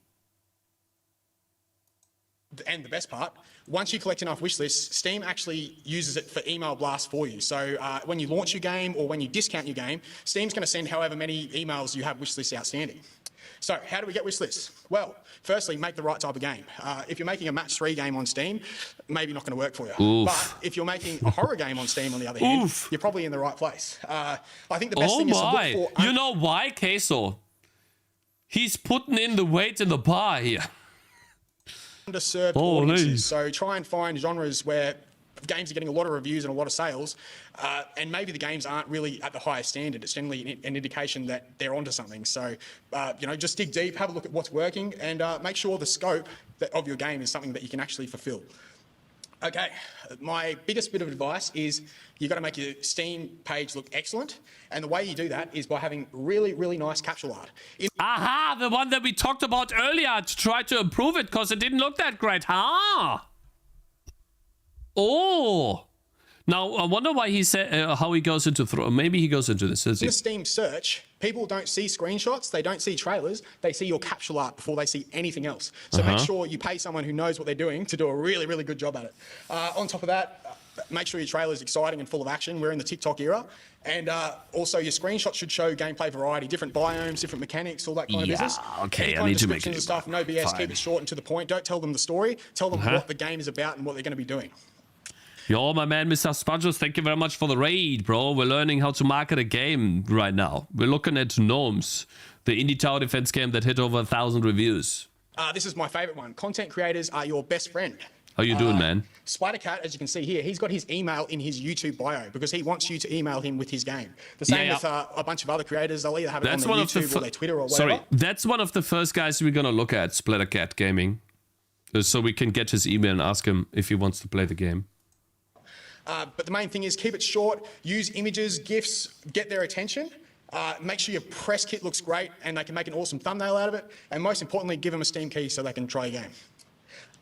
And the best part, once you collect enough wish lists, Steam actually uses it for email blasts for you. So when you launch your game or when you discount your game, Steam's going to send however many emails you have wish lists outstanding. So how do we get wish lists? Well, firstly, make the right type of game. If you're making a match 3 game on Steam, maybe not going to work for you. Oof. But if you're making a horror game on Steam, on the other hand, you're probably in the right place. I think the best thing is to look for... You know why, Queso? He's putting in the weight in the bar here. Underserved audiences. So try and find genres where games are getting a lot of reviews and a lot of sales, and maybe the games aren't really at the highest standard. It's generally an indication that they're onto something. So, just dig deep, have a look at what's working, and make sure the scope of your game is something that you can actually fulfill. Okay, my biggest bit of advice is you've got to make your Steam page look excellent. And the way you do that is by having really, really nice capsule art. Aha, the one that we talked about earlier to try to improve it because it didn't look that great. Huh? Oh. Now, I wonder why he said, how he goes into, maybe he goes into this. In a Steam search, people don't see screenshots, they don't see trailers, they see your capsule art before they see anything else. So make sure you pay someone who knows what they're doing to do a really, really good job at it. On top of that, make sure your trailer is exciting and full of action. We're in the TikTok era. And also your screenshots should show gameplay variety, different biomes, different mechanics, all that kind of business. Okay, I need to make it. And stuff, no BS, keep it short and to the point. Don't tell them the story. Tell them what the game is about and what they're going to be doing. Yo, my man, Mr. Spudgers, thank you very much for the raid, bro. We're learning how to market a game right now. We're looking at Gnomes, the indie tower defense game that hit over 1,000 reviews. This is my favorite one. Content creators are your best friend. How you doing, man? Spidercat, as you can see here, he's got his email in his YouTube bio because he wants you to email him with his game. The same with a bunch of other creators. They'll either have it on their YouTube or their Twitter or whatever. Sorry, that's one of the first guys we're going to look at, Splattercat Gaming. So we can get his email and ask him if he wants to play the game. But the main thing is keep it short, use images, GIFs, get their attention. Make sure your press kit looks great and they can make an awesome thumbnail out of it. And most importantly, give them a Steam key so they can try your game.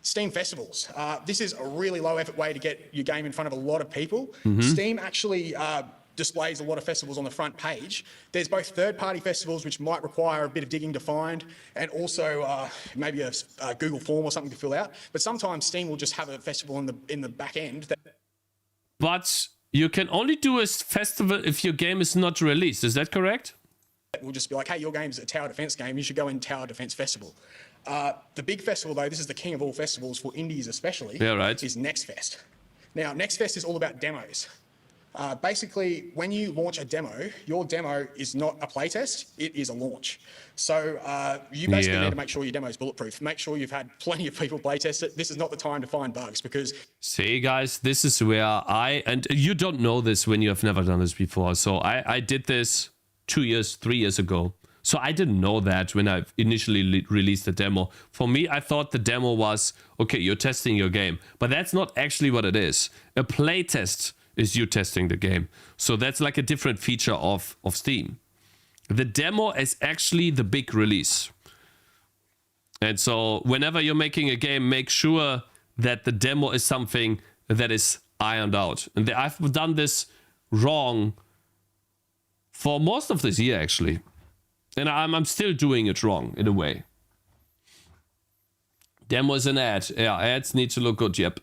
Steam festivals. This is a really low effort way to get your game in front of a lot of people. Steam actually displays a lot of festivals on the front page. There's both third-party festivals, which might require a bit of digging to find, and also maybe a Google form or something to fill out. But sometimes Steam will just have a festival in the back end. But you can only do a festival if your game is not released. Is that correct? We'll just be like, hey, your game's a tower defense game. You should go in Tower Defense Festival. The big festival, though, this is the king of all festivals for indies especially, is NextFest. Now, NextFest is all about demos. Basically, when you launch a demo, your demo is not a playtest, it is a launch. So you basically need to make sure your demo is bulletproof. Make sure you've had plenty of people playtest it. This is not the time to find bugs because... See, guys, this is where and you don't know this when you have never done this before. So I did this 2 years, 3 years ago. So I didn't know that when I initially released the demo. For me, I thought the demo was, okay, you're testing your game. But that's not actually what it is. A playtest is you testing the game. So that's like a different feature of Steam. The demo is actually the big release. And so whenever you're making a game, make sure that the demo is something that is ironed out. And I've done this wrong for most of this year, actually. And I'm still doing it wrong, in a way. Demo is an ad. Yeah, ads need to look good, yep.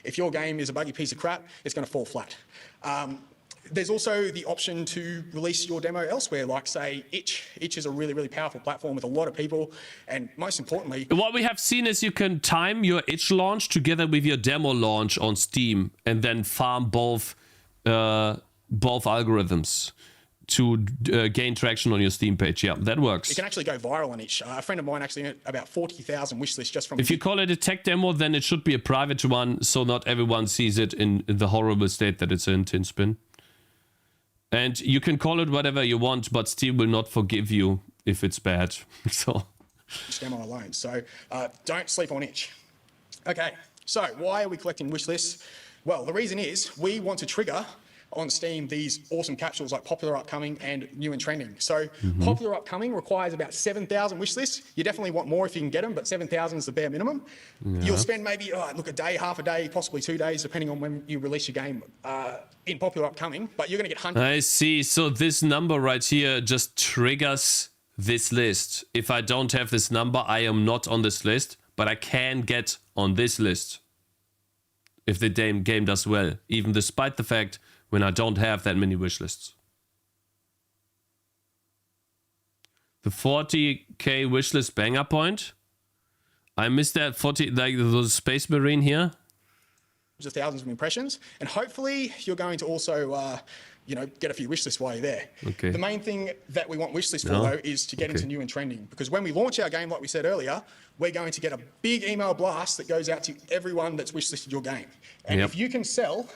If your game is a buggy piece of crap, it's going to fall flat. There's also the option to release your demo elsewhere, like, say, Itch. Itch is a really, really powerful platform with a lot of people, and most importantly... What we have seen is you can time your Itch launch together with your demo launch on Steam, and then farm both algorithms to gain traction on your Steam page. Yeah, that works. It can actually go viral on Itch. A friend of mine actually had about 40,000 wishlists just from... If you call it a tech demo, then it should be a private one, so not everyone sees it in the horrible state that it's in, Tinspin. And you can call it whatever you want, but Steam will not forgive you if it's bad. So... demo alone. So don't sleep on Itch. Okay, so why are we collecting wishlists? Well, the reason is we want to trigger on Steam these awesome capsules like popular, upcoming, and new and trending. So popular, upcoming requires about 7,000 wish lists. You definitely want more if you can get them, but 7,000 is the bare minimum. You'll spend maybe, a day, half a day, possibly 2 days, depending on when you release your game in popular, upcoming, but you're going to get hundreds. I see. So this number right here just triggers this list. If I don't have this number, I am not on this list, but I can get on this list if the game does well, even despite the fact when I don't have that many wish lists. The 40k wishlist banger point. I missed that 40, like the Space Marine here. Thousands of impressions, and hopefully you're going to also get a few wish lists while you're there. Okay. The main thing that we want wish lists for, though, is to get into new and trending. Because when we launch our game, like we said earlier, we're going to get a big email blast that goes out to everyone that's wish listed your game. And if you can sell,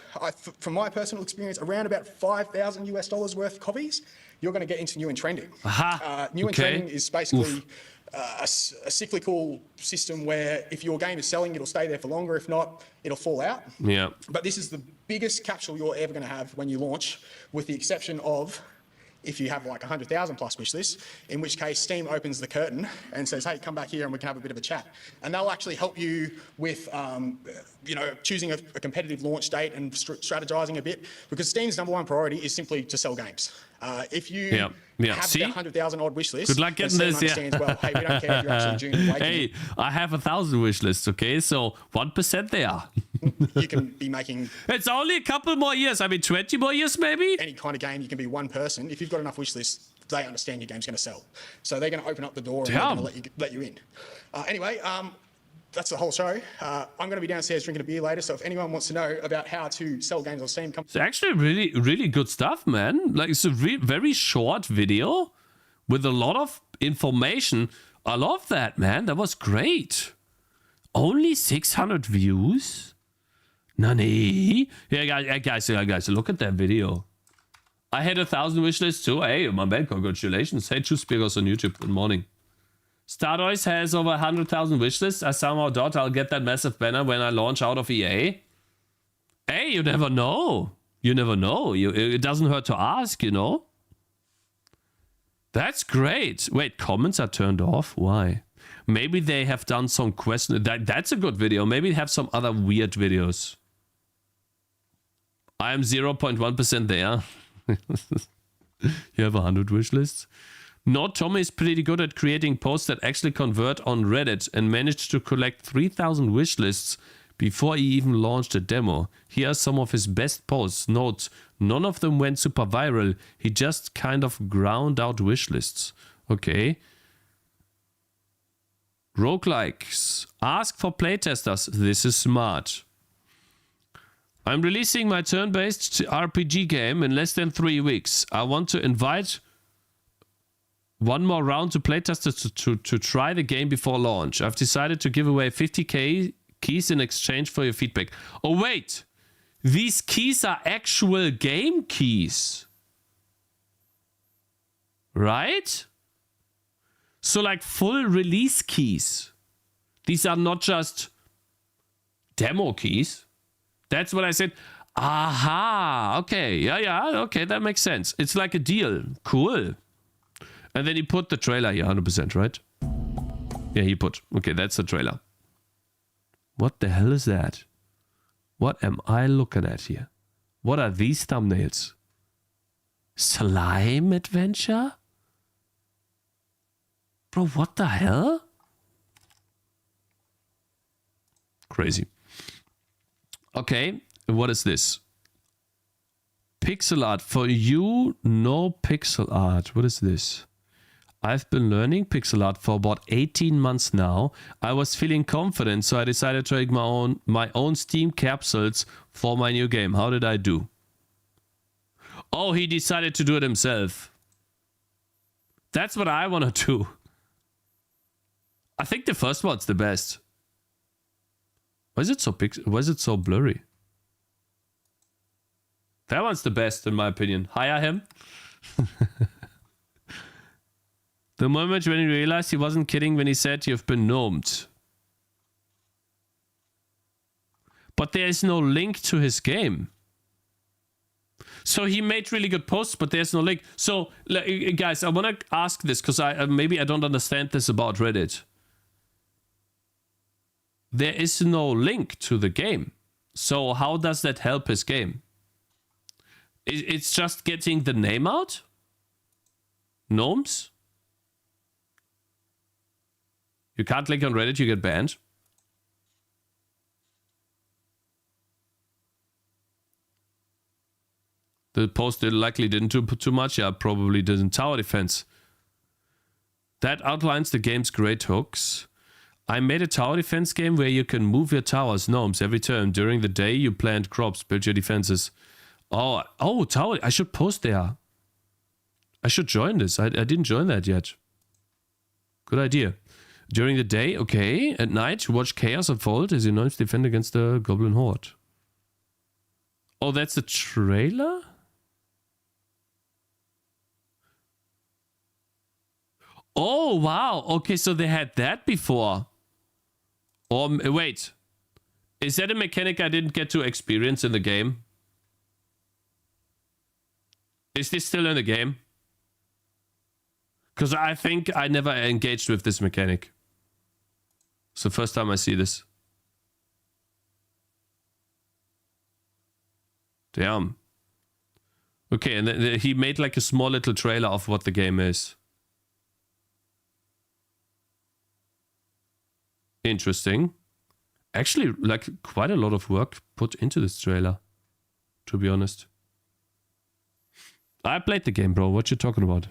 from my personal experience, around about $5,000 US worth of copies, you're going to get into new and trending. New and trending is basically a cyclical system where if your game is selling, it'll stay there for longer. If not, it'll fall out. Yeah. But this is the biggest capsule you're ever going to have when you launch, with the exception of if you have like 100,000 plus wish lists, in which case Steam opens the curtain and says, hey, come back here and we can have a bit of a chat. And they'll actually help you with, choosing a competitive launch date and strategizing a bit, because Steam's #1 priority is simply to sell games. If you have the 100,000 odd wish lists, good luck getting this. Well, hey, we don't care if you're actually June. Hey, I have 1,000 wish lists, okay? So 1% there. You can be making... It's only a couple more years. I mean, 20 more years, maybe? Any kind of game, you can be one person. If you've got enough wish lists, they understand your game's going to sell. So they're going to open up the door and they're going to let you in. Anyway, that's the whole show. I'm going to be downstairs drinking a beer later, so if anyone wants to know about how to sell games on Steam, come... It's actually really, really good stuff, man. Like, it's a very short video with a lot of information. I love that, man. That was great. Only 600 views? Nani? Yeah, guys, look at that video. I had 1,000 wish lists too. Hey, my man, congratulations. Hey, two speakers on YouTube. Good morning. Stardoise has over 100,000 wish lists. I somehow doubt I'll get that massive banner when I launch out of EA. Hey, you never know. You never know. It doesn't hurt to ask, you know. That's great. Wait, comments are turned off? Why? Maybe they have done some question. That's a good video. Maybe they have some other weird videos. I am 0.1% there. You have 100 wish lists? No, Tommy is pretty good at creating posts that actually convert on Reddit and managed to collect 3,000 wish lists before he even launched a demo. Here are some of his best posts. Note, none of them went super viral. He just kind of ground out wish lists. Okay. Roguelikes. Ask for playtesters. This is smart. I'm releasing my turn-based RPG game in less than 3 weeks. I want to invite one more round to playtesters to try the game before launch. I've decided to give away 50k keys in exchange for your feedback. Oh, wait. These keys are actual game keys. Right? So like full release keys. These are not just demo keys. That's what I said. Aha. Okay. Yeah. Okay. That makes sense. It's like a deal. Cool. And then he put the trailer here, 100%, right? Yeah, he put. Okay, that's the trailer. What the hell is that? What am I looking at here? What are these thumbnails? Slime adventure? Bro, what the hell? Crazy. Okay, what is this? Pixel art. For you, no pixel art. What is this? I've been learning pixel art for about 18 months now. I was feeling confident, so I decided to make my own Steam capsules for my new game. How did I do? Oh, he decided to do it himself. That's what I want to do. I think the first one's the best. Why is it so blurry? That one's the best in my opinion. Hire him. The moment when he realized he wasn't kidding when he said you've been gnomed. But there is no link to his game. So he made really good posts, but there's no link. So guys, I want to ask this because maybe I don't understand this about Reddit. There is no link to the game. So how does that help his game? It's just getting the name out? Gnomes? You can't click on Reddit, you get banned. The post likely didn't do too much. Yeah, probably didn't. Tower defense. That outlines the game's great hooks. I made a tower defense game where you can move your towers, gnomes, every turn. During the day, you plant crops, build your defenses. Oh, Tower. I should post there. I should join this. I didn't join that yet. Good idea. During the day, okay. At night, watch chaos unfold as the Gnomes defend against the Goblin Horde. Oh, that's the trailer? Oh, wow. Okay, so they had that before. Wait. Is that a mechanic I didn't get to experience in the game? Is this still in the game? Because I think I never engaged with this mechanic. It's the first time I see this. Damn. Okay, and he made like a small little trailer of what the game is. Interesting. Actually, like quite a lot of work put into this trailer, to be honest. I played the game, bro. What you talking about?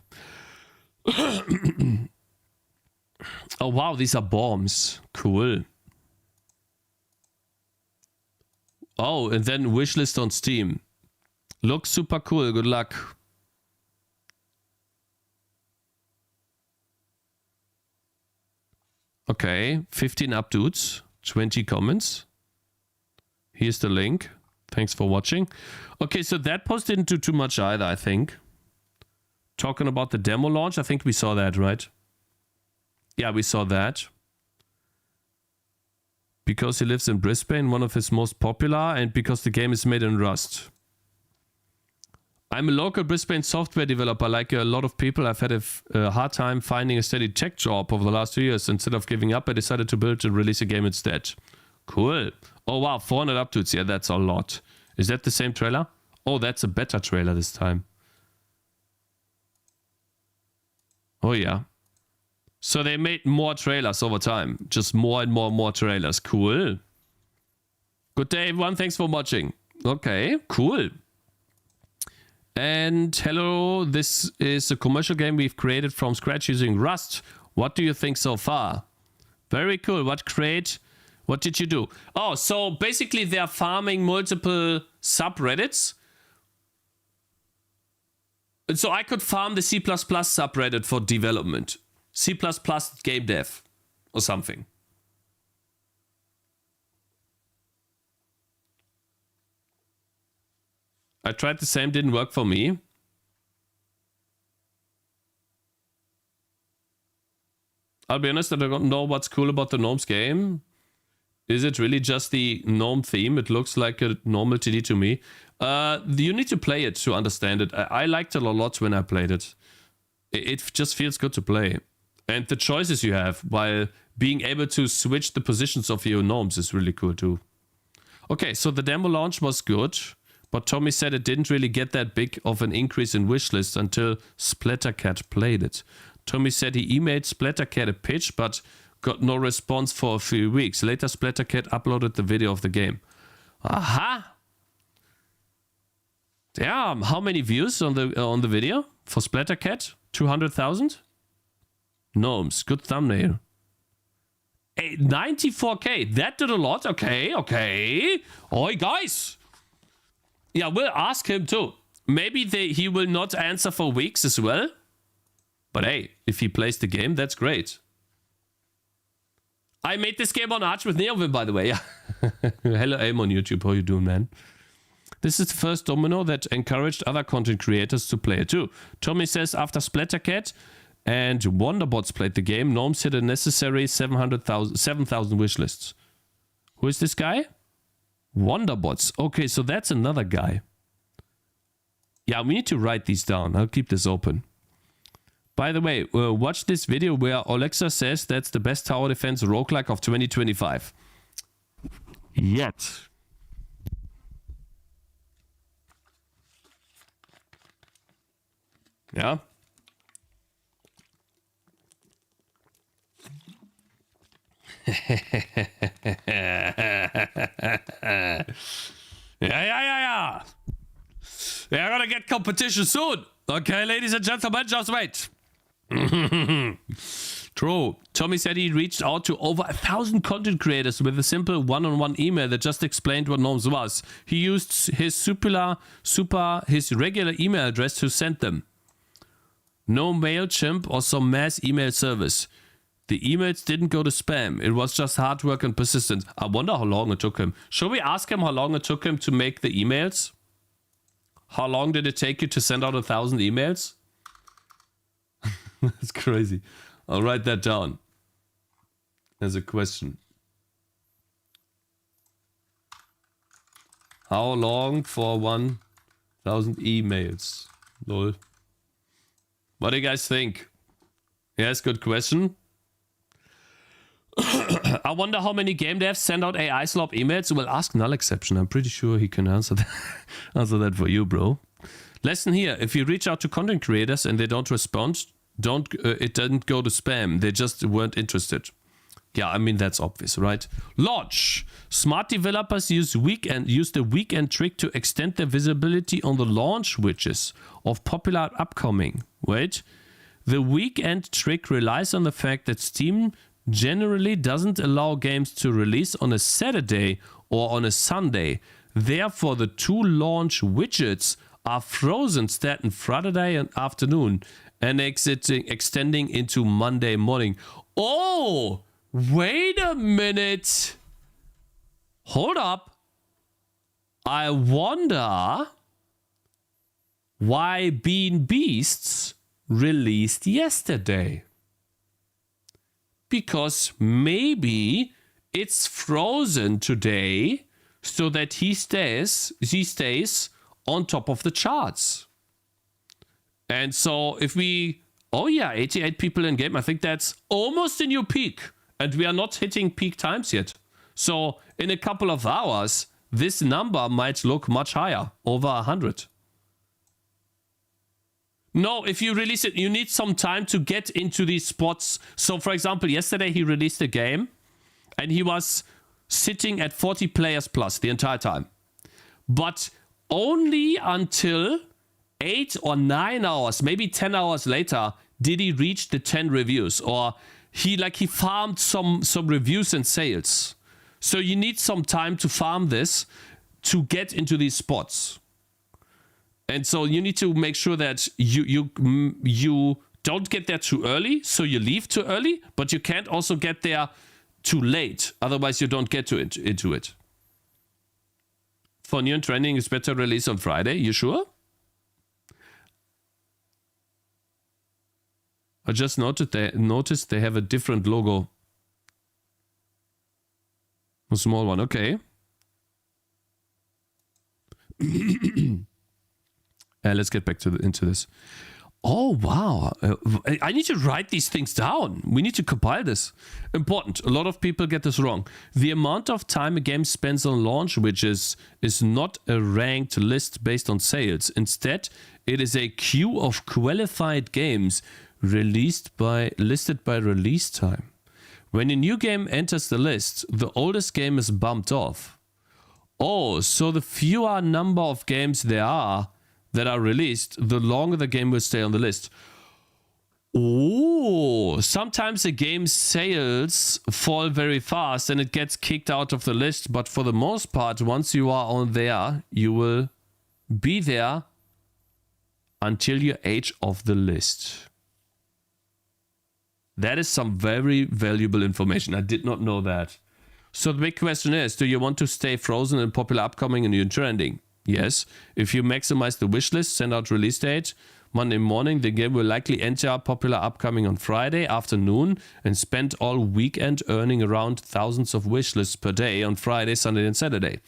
Oh, wow. These are bombs. Cool. Oh, and then wishlist on Steam. Looks super cool. Good luck. Okay. 15 updates. 20 comments. Here's the link. Thanks for watching. Okay, so that post didn't do too much either, I think. Talking about the demo launch, I think we saw that, right? Yeah, we saw that. Because he lives in Brisbane, one of his most popular, and because the game is made in Rust. I'm a local Brisbane software developer. Like a lot of people, I've had a hard time finding a steady tech job over the last 2 years. Instead of giving up, I decided to build and release a game instead. Cool. Oh, wow. 400 updates. Yeah, that's a lot. Is that the same trailer? Oh, that's a better trailer this time. Oh, yeah. So they made more trailers over time. Just more and more trailers. Cool. Good day, everyone. Thanks for watching. Okay, cool. And hello, this is a commercial game we've created from scratch using Rust. What do you think so far? Very cool. What did you do? Oh, so basically they're farming multiple subreddits. And so I could farm the C++ subreddit for development. C++ Gamedev or something. I tried the same, didn't work for me. I'll be honest, I don't know what's cool about the Gnomes game. Is it really just the Gnome theme? It looks like a normal TD to me. You need to play it to understand it. I liked it a lot when I played it. It just feels good to play. And the choices you have while being able to switch the positions of your gnomes is really cool too. Okay, so the demo launch was good, but Tommy said it didn't really get that big of an increase in wishlist until Splattercat played it. Tommy said he emailed Splattercat a pitch, but got no response for a few weeks. Later, Splattercat uploaded the video of the game. Aha! Damn, how many views on the video for Splattercat? 200,000? Gnomes, good thumbnail. 94k, that did a lot. Okay. Oi, guys. Yeah, we'll ask him too. Maybe he will not answer for weeks as well. But hey, if he plays the game, that's great. I made this game on Arch with Neovim, by the way. Yeah. Hello, Aim on YouTube. How you doing, man? This is the first domino that encouraged other content creators to play it too. Tommy says after Splattercat and Wonderbots played the game, Gnomes hit a necessary 7,000 wishlists. Who is this guy? Wonderbots. Okay, so that's another guy. Yeah, we need to write these down. I'll keep this open. By the way, watch this video where Alexa says that's the best tower defense roguelike of 2025. Yet. Yeah. Yeah. We're gonna get competition soon. Okay, ladies and gentlemen, just wait. True. Tommy said he reached out to over 1,000 content creators with a simple one-on-one email that just explained what Gnomes was. He used his his regular email address to send them. No MailChimp or some mass email service. The emails didn't go to spam. It was just hard work and persistence. I wonder how long it took him. Shall we ask him how long it took him to make the emails? How long did it take you to send out 1,000 emails? That's crazy. I'll write that down as a question. How long for 1,000 emails? Lol. What do you guys think? Yes, good question. I wonder how many game devs send out AI slop emails. Well, ask Null Exception. I'm pretty sure he can answer that, answer that for you, bro. Lesson here. If you reach out to content creators and they don't respond, it didn't go to spam. They just weren't interested. Yeah, I mean, that's obvious, right? Launch. Smart developers use the weekend trick to extend their visibility on the launch widgets of popular upcoming. Wait. The weekend trick relies on the fact that Steam generally doesn't allow games to release on a Saturday or on a Sunday. Therefore, the two launch widgets are frozen starting Friday afternoon and extending into Monday morning. Oh, wait a minute. Hold up. I wonder why Bean Beasts released yesterday. Because maybe it's frozen today so that he stays on top of the charts. And so if we, oh yeah, 88 people in game, I think that's almost a new peak. And we are not hitting peak times yet. So in a couple of hours, this number might look much higher, over 100. No, if you release it, you need some time to get into these spots. So, for example, yesterday he released a game and he was sitting at 40 players plus the entire time. But only until 8 or 9 hours, maybe 10 hours later, did he reach the 10 reviews. Or he farmed some reviews and sales. So you need some time to farm this to get into these spots. And so you need to make sure that you don't get there too early, so you leave too early, but you can't also get there too late. Otherwise, you don't get into it. For new and trending, it's better release on Friday. You sure? I just noticed they have a different logo. A small one, okay. Let's get back into this. Oh, wow. I need to write these things down. We need to compile this. Important. A lot of people get this wrong. The amount of time a game spends on launch widgets is not a ranked list based on sales. Instead, it is a queue of qualified games listed by release time. When a new game enters the list, the oldest game is bumped off. Oh, so the fewer number of games there are that are released, the longer the game will stay on the list. Oh, sometimes a game's sales fall very fast and it gets kicked out of the list, but for the most part, once you are on there, you will be there until your age of the list. That is some very valuable information. I did not know that. So the big question is, do you want to stay frozen in popular upcoming and new trending? Yes. If you maximize the wish list, send out release date Monday morning, the game will likely enter popular upcoming on Friday afternoon and spend all weekend earning around thousands of wish lists per day on Friday, Sunday and Saturday.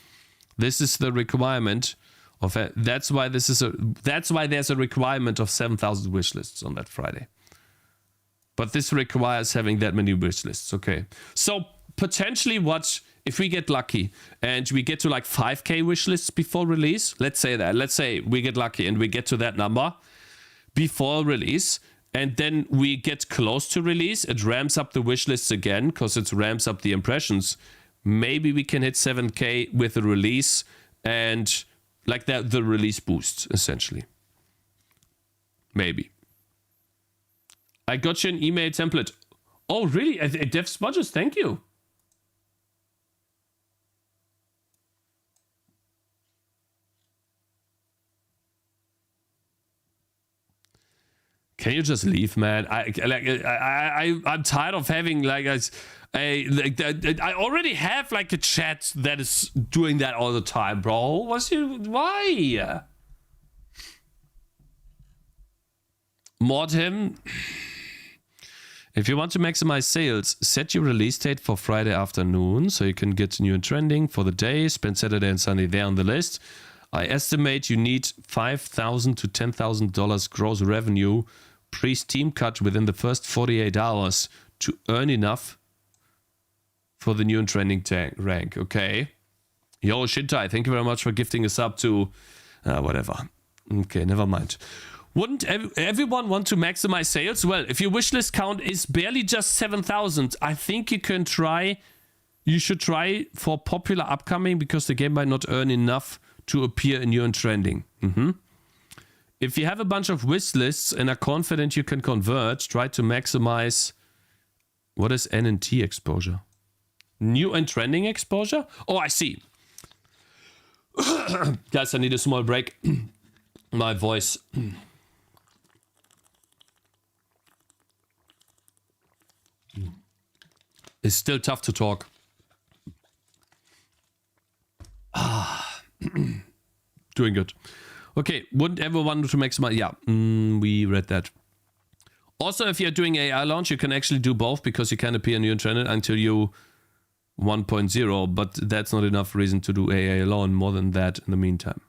This is the requirement of that's why there's a requirement of 7,000 wish lists on that Friday. But this requires having that many wish lists. Okay. So potentially if we get lucky and we get to like 5k wish lists before release, let's say we get lucky and we get to that number before release, and then we get close to release, it ramps up the wish lists again because it ramps up the impressions. Maybe we can hit 7k with the release and like that, the release boost essentially. Maybe. I got you an email template. Oh, really? Dev Smudges, thank you. Can you just leave, man? I'm tired of having like I already have like a chat that is doing that all the time, bro. Why? Mod him. If you want to maximize sales, set your release date for Friday afternoon so you can get new and trending for the day. Spend Saturday and Sunday there on the list. I estimate you need $5,000 to $10,000 gross revenue pre-Steam cut within the first 48 hours to earn enough for the new and trending rank. Okay. Yo, Shintai, thank you very much for gifting us up to whatever. Okay, never mind. Wouldn't everyone want to maximize sales? Well, if your wishlist count is barely just 7,000, I think you should try for popular upcoming because the game might not earn enough to appear in new and trending. If you have a bunch of wish lists and are confident you can convert, try to maximize. What is NNT exposure? New and trending exposure? Oh, I see. Guys, I need a small break. My voice. It's still tough to talk. Doing good. Okay, wouldn't everyone to maximize? Yeah, we read that. Also, if you're doing AI launch, you can actually do both because you can appear new and trending until you 1.0, but that's not enough reason to do AA alone. More than that in the meantime.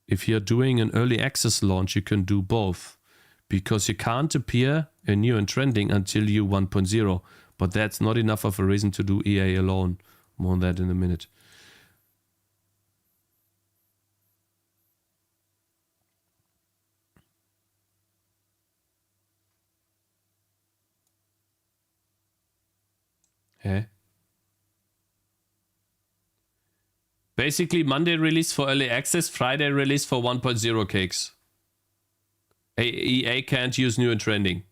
If you're doing an early access launch, you can do both because you can't appear in new and trending until you 1.0. But that's not enough of a reason to do EA alone. More on that in a minute. Hey. Basically, Monday release for early access, Friday release for 1.0 cakes. EA can't use new and trending.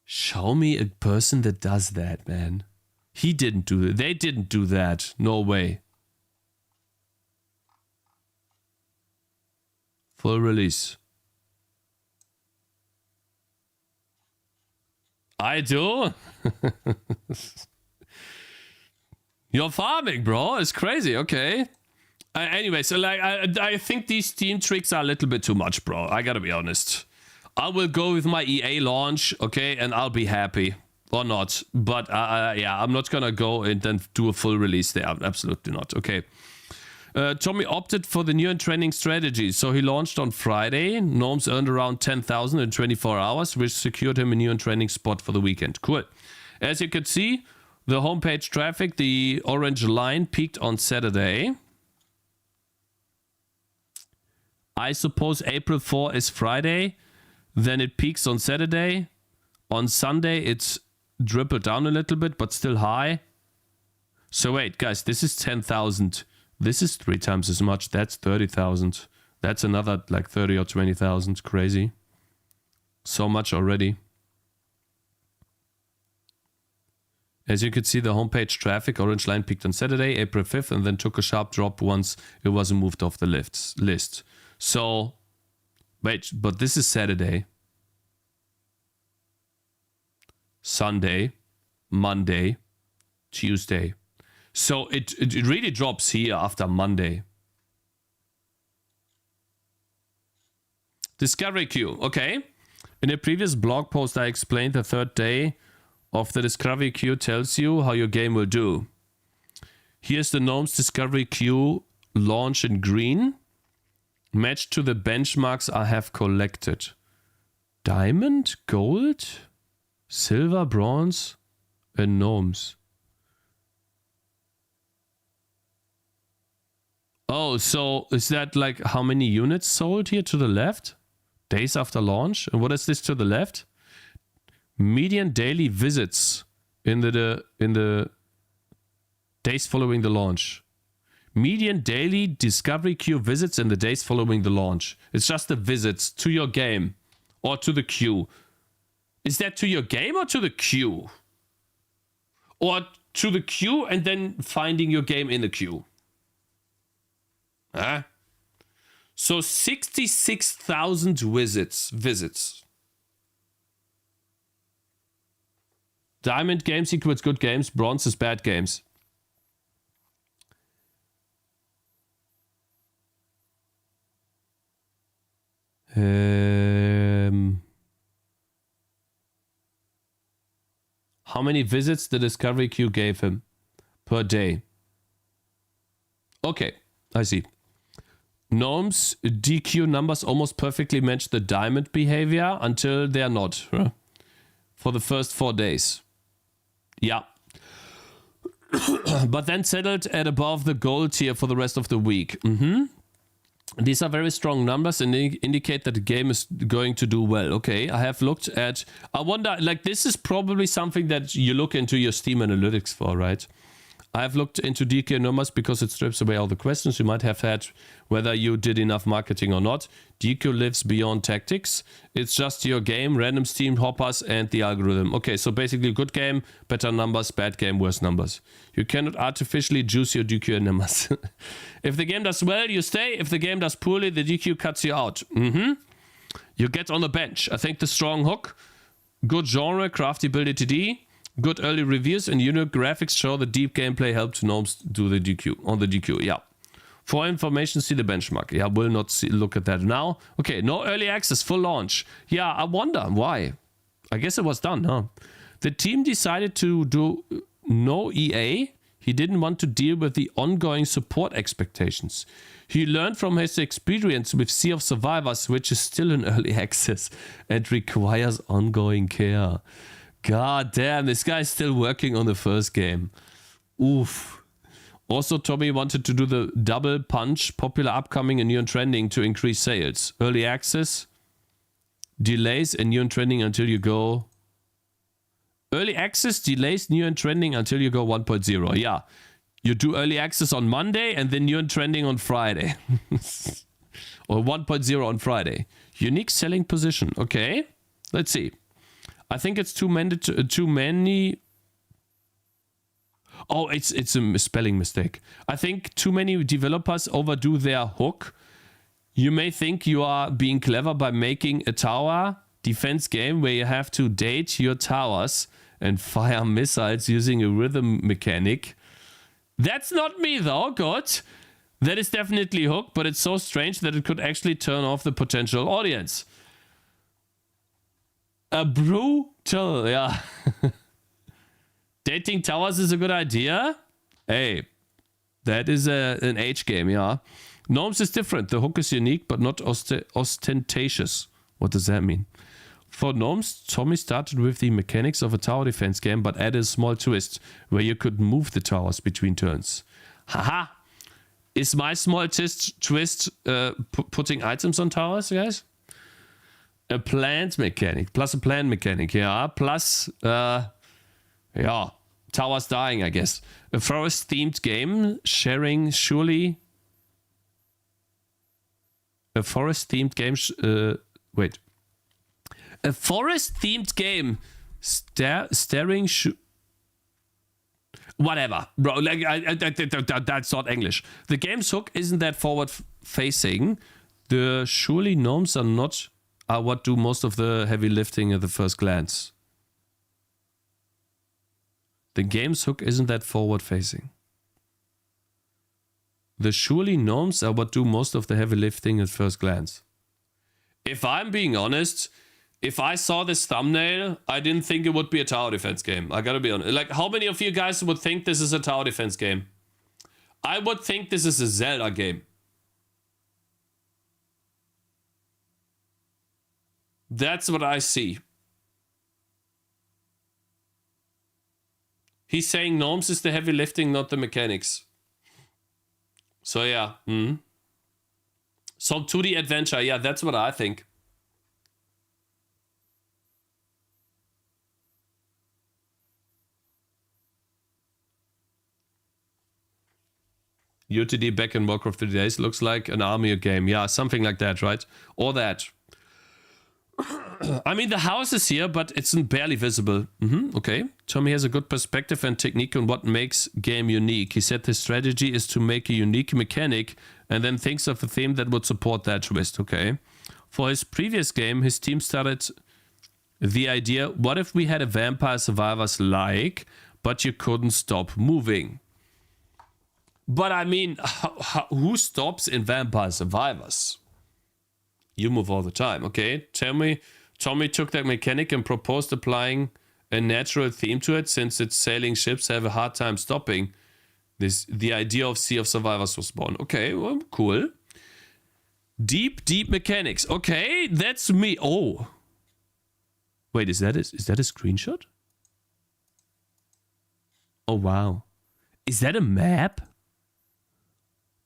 Show me a person that does that, man. He didn't do it. They didn't do that. No way. Full release. I do? You're farming, bro. It's crazy. Okay. Anyway, so like I think these Steam tricks are a little bit too much, bro. I gotta be honest. I will go with my EA launch, okay, and I'll be happy. Or not. But yeah, I'm not gonna go and then do a full release there. Absolutely not. Okay. Tommy opted for the new and trending strategy. So he launched on Friday. Gnomes earned around 10,000 in 24 hours, which secured him a new and trending spot for the weekend. Cool. As you can see, the homepage traffic, the orange line, peaked on Saturday. I suppose April 4 is Friday. Then it peaks on Saturday. On Sunday, it's dribbled down a little bit, but still high. So wait, guys, this is 10,000. This is 3 times as much. That's 30,000. That's another like 30 or 20,000. Crazy. So much already. As you could see, the homepage traffic, orange line, peaked on Saturday, April 5th, and then took a sharp drop once it was moved off the list. So, wait, but this is Saturday, Sunday, Monday, Tuesday. So it really drops here after Monday. Discovery queue. Okay. In a previous blog post, I explained the third day of the discovery queue tells you how your game will do. Here's the Gnomes discovery queue launch in green. Matched to the benchmarks I have collected. Diamond, gold, silver, bronze, and Gnomes. Oh, so is that like how many units sold here to the left? Days after launch? And what is this to the left? Median daily visits in the days following the launch. Median daily discovery queue visits in the days following the launch. It's just the visits to your game or to the queue. Is that to your game or to the queue? Or to the queue and then finding your game in the queue? Huh? So 66,000 visits. Diamond games equals good games. Bronze is bad games. How many visits the discovery queue gave him per day? Okay, I see. Gnomes DQ numbers almost perfectly match the diamond behavior until they're not. Huh? For the first 4 days. Yeah. But then settled at above the gold tier for the rest of the week. These are very strong numbers and they indicate that the game is going to do well. Okay, I have looked at... I wonder, like, this is probably something that you look into your Steam Analytics for, right? I have looked into DQ numbers because it strips away all the questions you might have had, whether you did enough marketing or not. DQ lives beyond tactics. It's just your game, random Steam hoppers, and the algorithm. Okay, so basically good game, better numbers, bad game, worse numbers. You cannot artificially juice your DQ numbers. If the game does well, you stay. If the game does poorly, the DQ cuts you out. You get on the bench. I think the strong hook, good genre, crafty builded TD, good early reviews and unique graphics show the deep gameplay helped Gnomes do the DQ on the DQ. Yeah. For information, see the benchmark. Yeah, will not look at that now. Okay, no early access, full launch. Yeah, I wonder why. I guess it was done, huh? The team decided to do no EA. He didn't want to deal with the ongoing support expectations. He learned from his experience with Sea of Survivors, which is still in early access and requires ongoing care. God damn, this guy's still working on the first game. Oof. Also, Tommy wanted to do the double punch, popular, upcoming, and new and trending to increase sales. Early access, delays, and new and trending until you go... Early access, delays, new and trending until you go 1.0. Yeah. You do early access on Monday and then new and trending on Friday. Or 1.0 on Friday. Unique selling position. Okay. Let's see. I think it's too many. Oh, it's a spelling mistake. I think too many developers overdo their hook. You may think you are being clever by making a tower defense game where you have to date your towers and fire missiles using a rhythm mechanic. That's not me though, good. That is definitely hook, but it's so strange that it could actually turn off the potential audience. A brutal, yeah. Dating towers is a good idea. Hey, that is an age game, yeah. Gnomes is different. The hook is unique, but not ostentatious. What does that mean? For Gnomes, Tommy started with the mechanics of a tower defense game, but added a small twist where you could move the towers between turns. Haha! Is my small twist putting items on towers, guys? A plant mechanic, plus a plan mechanic, yeah, plus, yeah, towers dying, I guess. A forest-themed game, sharing surely... A forest-themed game, wait. A forest-themed game, staring... Whatever, bro, like, that's not English. The game's hook isn't that forward-facing. The surely gnomes are not... are what do most of the heavy lifting at the first glance. The game's hook isn't that forward-facing. The surely gnomes are what do most of the heavy lifting at first glance. If I'm being honest, if I saw this thumbnail, I didn't think it would be a tower defense game. I gotta be honest. Like, how many of you guys would think this is a tower defense game? I would think this is a Zelda game. That's what I see. He's saying Gnomes is the heavy lifting, not the mechanics. So yeah. Some 2D adventure. Yeah, that's what I think. UTD back in Warcraft 3 days. Looks like an army game. Yeah, something like that, right? Or that. I mean, the house is here, but it's barely visible. Okay. Tommy has a good perspective and technique on what makes game unique. He said his strategy is to make a unique mechanic and then thinks of a theme that would support that twist. Okay. For his previous game, his team started the idea, what if we had a Vampire Survivors like, but you couldn't stop moving? But I mean, who stops in Vampire Survivors? You move all the time, okay? Tommy took that mechanic and proposed applying a natural theme to it, since its sailing ships have a hard time stopping. The idea of Sea of Survivors was born. Okay, well, cool. Deep mechanics. Okay, that's me. Oh. Wait, is that a screenshot? Oh, wow. Is that a map?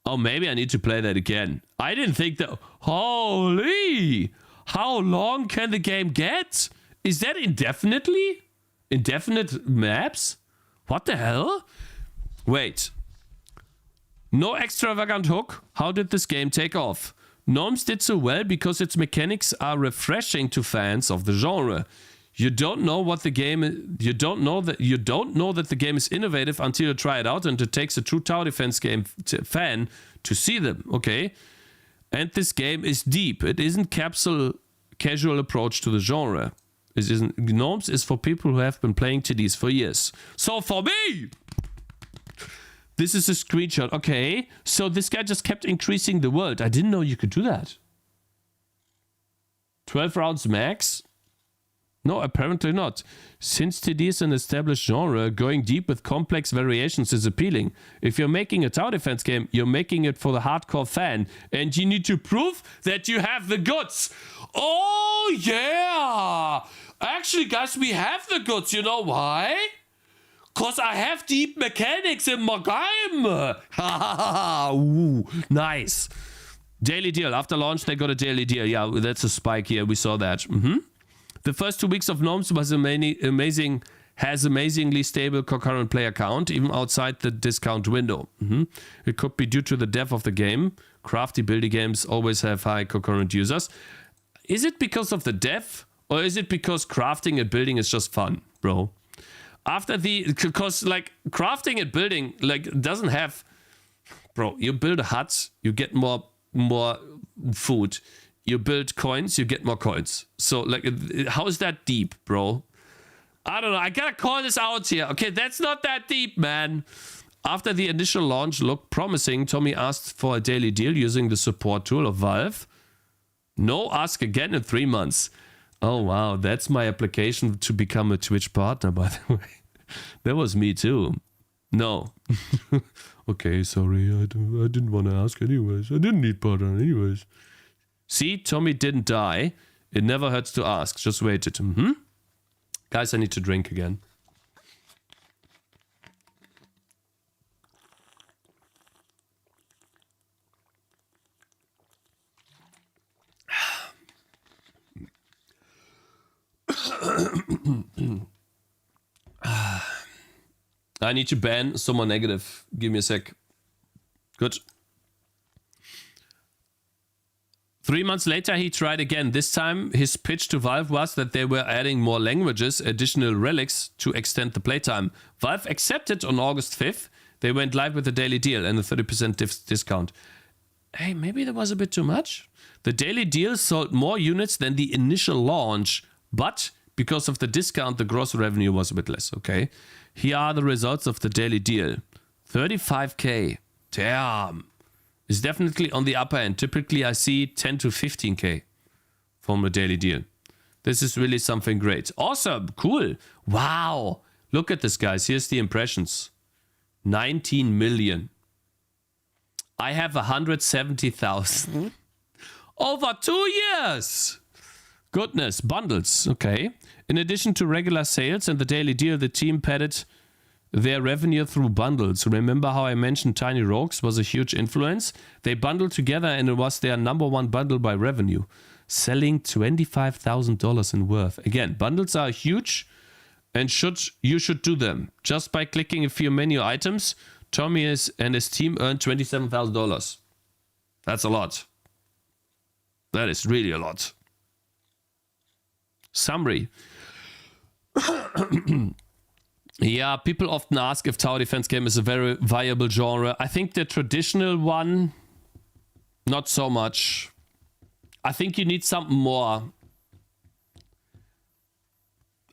Oh, maybe I need to play that again. I didn't think that... Holy! How long can the game get? Is that indefinitely? Indefinite maps? What the hell? Wait. No extravagant hook. How did this game take off? Gnomes did so well because its mechanics are refreshing to fans of the genre. You don't know what the game. You don't know that the game is innovative until you try it out, and it takes a true tower defense game fan to see them. Okay, and this game is deep. It isn't casual approach to the genre. It isn't. Gnomes is for people who have been playing TDs for years. So for me, this is a screenshot. Okay, so this guy just kept increasing the world. I didn't know you could do that. 12 rounds max. No, apparently not. Since TD is an established genre, going deep with complex variations is appealing. If you're making a tower defense game, you're making it for the hardcore fan, and you need to prove that you have the goods. Oh, yeah! Actually, guys, we have the goods. You know why? Because I have deep mechanics in my game. Ooh, nice. Daily deal. After launch, they got a daily deal. Yeah, that's a spike here. We saw that. The first 2 weeks of Gnomes was amazing, has amazingly stable concurrent player count, even outside the discount window. It could be due to the depth of the game. Crafty buildy games always have high concurrent users. Is it because of the depth, or is it because crafting and building is just fun, bro? Because like crafting and building like doesn't have, bro, you build a hut, you get more food. You build coins, you get more coins. So, like, how is that deep, bro? I don't know. I gotta call this out here. Okay, that's not that deep, man. After the initial launch looked promising, Tommy asked for a daily deal using the support tool of Valve. No, ask again in 3 months. Oh, wow. That's my application to become a Twitch partner, by the way. That was me, too. No. Okay, sorry. I didn't want to ask anyways. I didn't need partner anyways. See, Tommy didn't die. It never hurts to ask. Just waited. Guys, I need to drink again. I need to ban someone negative. Give me a sec. Good. 3 months later, he tried again. This time, his pitch to Valve was that they were adding more languages, additional relics to extend the playtime. Valve accepted on August 5th. They went live with a daily deal and a 30% discount. Hey, maybe that was a bit too much. The daily deal sold more units than the initial launch, but because of the discount, the gross revenue was a bit less. Okay, here are the results of the daily deal. 35k. Damn. Is definitely on the upper end. Typically, I see 10 to 15k from a daily deal. This is really something great. Awesome. Cool. Wow. Look at this, guys. Here's the impressions. 19 million. I have 170,000. Over 2 years. Goodness. Bundles. Okay. In addition to regular sales and the daily deal, the team padded their revenue through bundles. Remember how I mentioned Tiny Rogues was a huge influence? They bundled together and it was their #1 bundle by revenue, selling $25,000 in worth. Again, bundles are huge and you should do them. Just by clicking a few menu items, Tommy and his team earned $27,000. That's a lot. That is really a lot. Summary. Yeah, people often ask if tower defense game is a very viable genre. I think the traditional one, not so much. I think you need something more.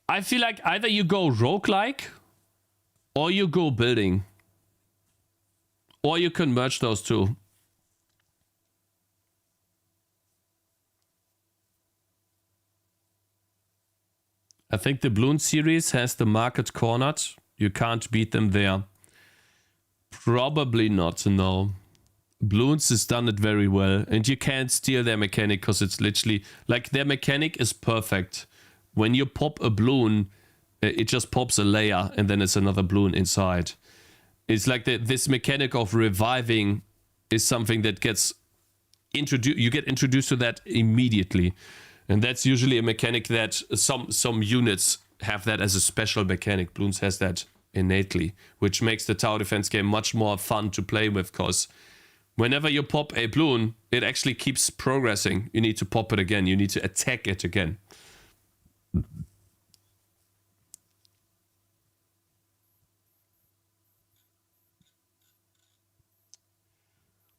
I feel like either you go roguelike or you go building. Or you can merge those two. I think the Bloon series has the market cornered. You can't beat them there. Probably not, no. Bloons has done it very well. And you can't steal their mechanic because it's literally... Like, their mechanic is perfect. When you pop a Bloon, it just pops a layer and then it's another Bloon inside. It's like this mechanic of reviving is something that gets introduced. You get introduced to that immediately. And that's usually a mechanic that some units have that as a special mechanic. Bloons has that innately, which makes the tower defense game much more fun to play with, because whenever you pop a Bloon, it actually keeps progressing. You need to pop it again. You need to attack it again.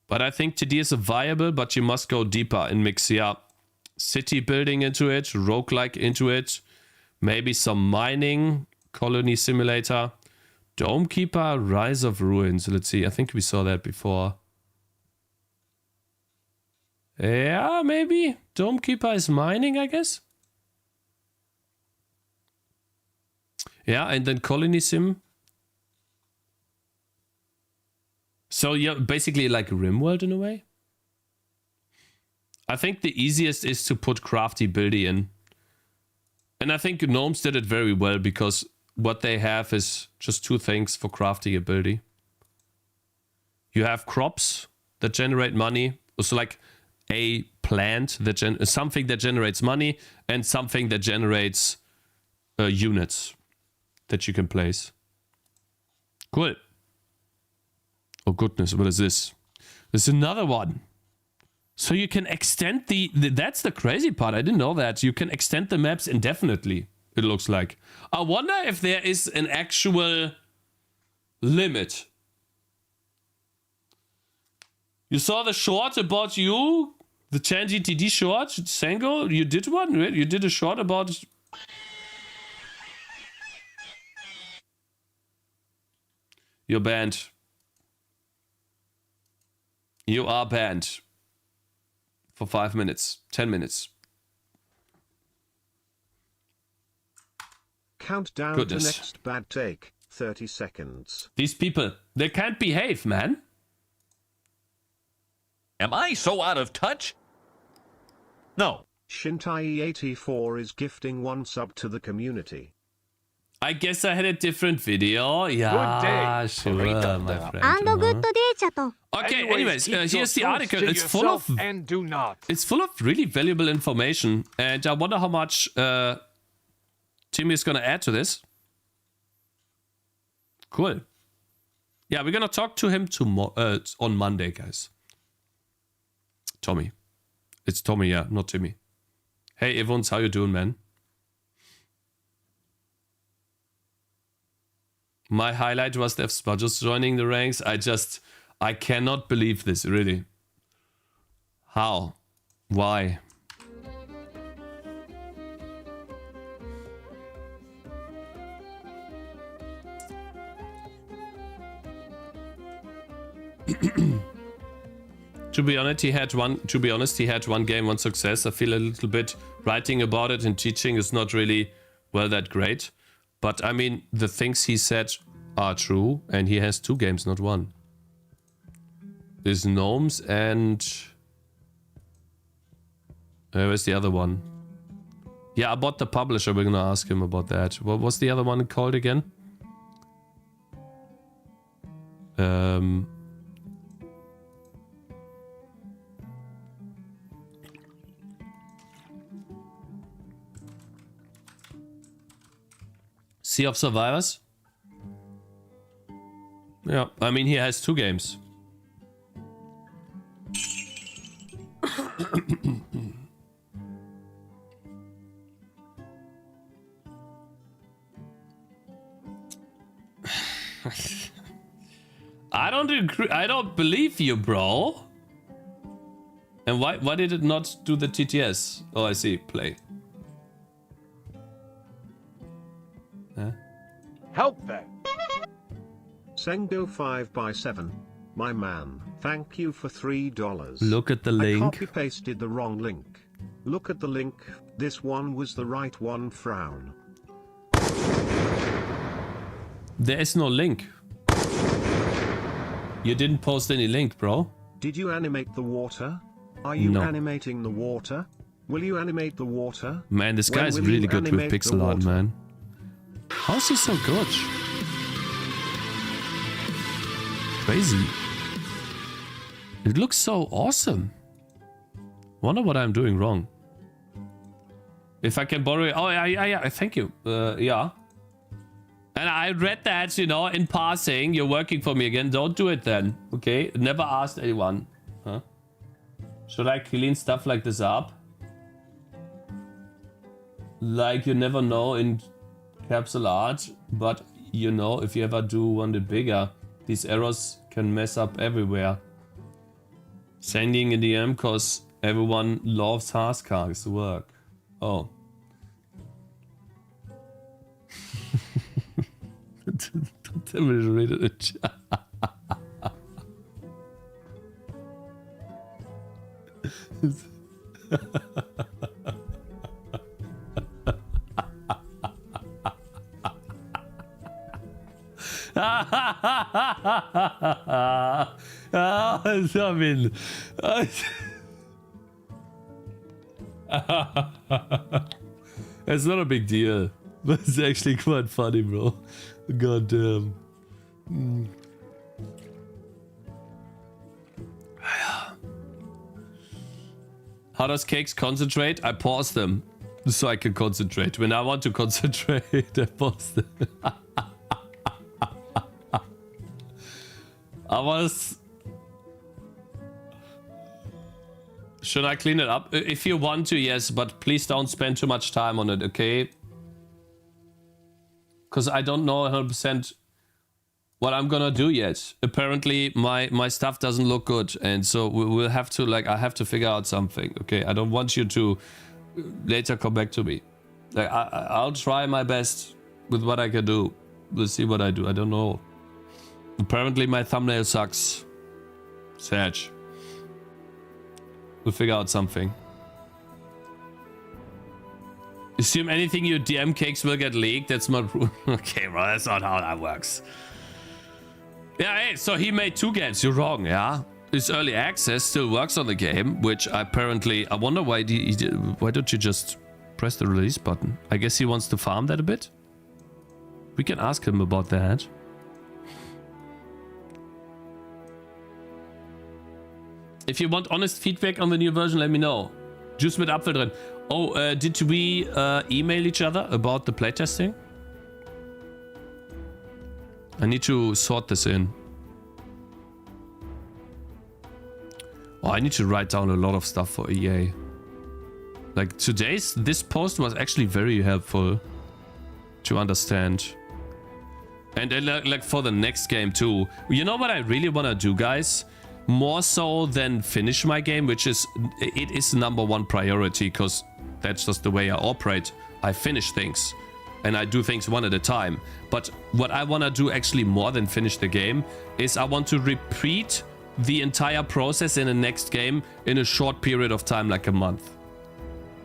But I think TD is a viable, but you must go deeper and mix, yeah, city building into it, roguelike into it, maybe some mining, colony simulator, Dome Keeper, Rise of Ruins. Let's see, I think we saw that before. Yeah, maybe. Dome Keeper is mining, I guess. Yeah, and then colony sim. So yeah, basically like RimWorld in a way. I think the easiest is to put crafty buildy in. And I think Gnomes did it very well, because what they have is just two things for crafty ability. You have crops that generate money. So like a plant, that something that generates money, and something that generates units that you can place. Cool. Oh goodness, what is this? There's another one. So you can extend that's the crazy part. I didn't know that. You can extend the maps indefinitely, it looks like. I wonder if there is an actual limit. You saw the short about you? The Tangy TD short? Sango? You did one? You did a short about... You're banned. You are banned. For 5 minutes, 10 minutes. Countdown Goodness. to next bad take. 30 seconds. These people, they can't behave, man. Am I so out of touch? No. Shintai84 is gifting 1 sub to the community. I guess I had a different video. Yeah, sure, my friend. アンドグッドデーチャと Okay, anyways, here's the article. To It's full of and do not. it's full of really valuable information, and I wonder how much Timmy is gonna add to this. Cool. Yeah, we're gonna talk to him tomorrow on Monday, guys. Tommy, it's Tommy, yeah, not Timmy. Hey, Evans, how you doing, man? My highlight was Dev Smudges joining the ranks. I cannot believe this, really. How? Why? To be honest, he had one game, one success. I feel a little bit writing about it and teaching is not really, well, that great. But I mean, the things he said are true, and he has 2 games, not 1. There's Gnomes and... where's the other one? Yeah, about the publisher, we're gonna ask him about that. What was the other one called again? Sea of Survivors? Yeah, I mean, he has 2 games. I don't agree. I don't believe you, bro. And why did it not do the TTS? Oh, I see. Play. Huh? Help them. Sengo 5x7. My man, thank you for $3. Look at the I link. copy-pasted the wrong link. Look at the link. This one was the right one. Frown. There is no link. You didn't post any link, bro. Did you animate the water? Are you No. animating the water? Will you animate the water? Man, this When guy is will really you good with animate the pixel art, water? man. How's he so good? Crazy. It looks so awesome. Wonder what I'm doing wrong. If I can borrow it. Oh, yeah. Thank you. Yeah. And I read that, you know, in passing. You're working for me again. Don't do it then. Okay? Never asked anyone. Huh? Should I clean stuff like this up? Like you never know in capsule art. But, you know, if you ever do want it bigger, these errors can mess up everywhere. Sending in DM because everyone loves Haskag's work. Oh. Don't tell me to read it in chat. I mean, it's not a big deal, but it's actually quite funny, bro. God damn. How does Cakes concentrate? I pause them so I can concentrate. When I want to concentrate, I pause them. Should I clean it up? If you want to, yes, but please don't spend too much time on it, okay? Because I don't know 100% what I'm gonna do yet. Apparently, my stuff doesn't look good, and so we'll have to, like, I have to figure out something, okay? I don't want you to later come back to me. Like, I'll try my best with what I can do. We'll see what I do. I don't know. Apparently, my thumbnail sucks. Sad. We'll figure out something. Assume anything you DM Cakes will get leaked. That's not... Okay, bro. That's not how that works. Yeah, hey, so he made 2 games. You're wrong, yeah? His early access still works on the game, which apparently... I wonder why why don't you just press the release button? I guess he wants to farm that a bit? We can ask him about that. If you want honest feedback on the new version, let me know. Juice mit Apfel drin. Oh, did we email each other about the playtesting? I need to sort this in. Oh, I need to write down a lot of stuff for EA. Like this post was actually very helpful to understand. And like for the next game too. You know what I really want to do, guys? More so than finish my game, which is, it is #1 priority, because that's just the way I operate. I finish things and I do things one at a time. But what I want to do actually more than finish the game is I want to repeat the entire process in the next game in a short period of time, like a month.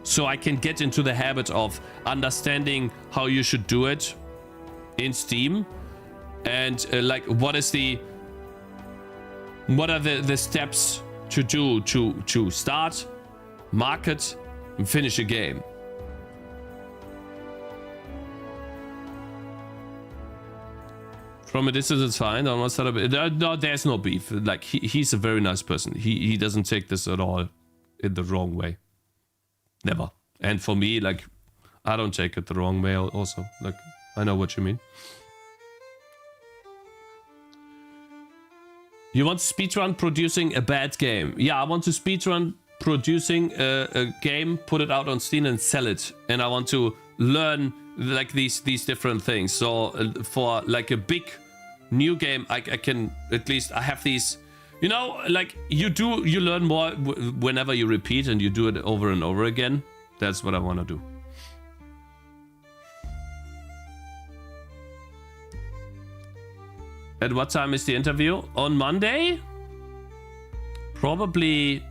So I can get into the habit of understanding how you should do it in Steam, and like what are the steps to do to start, market, and finish a game. From a distance, it's fine. I must have no, there's no beef. Like he's a very nice person. He doesn't take this at all in the wrong way. Never. And for me, like, I don't take it the wrong way also. Like, I know what you mean. You want to speedrun producing a bad game? Yeah, I want to speedrun producing a game, put it out on Steam and sell it. And I want to learn like these different things. So for like a big new game, I can at least, I have these, you know, like you learn more whenever you repeat and you do it over and over again. That's what I want to do. At what time is the interview? On Monday? Probably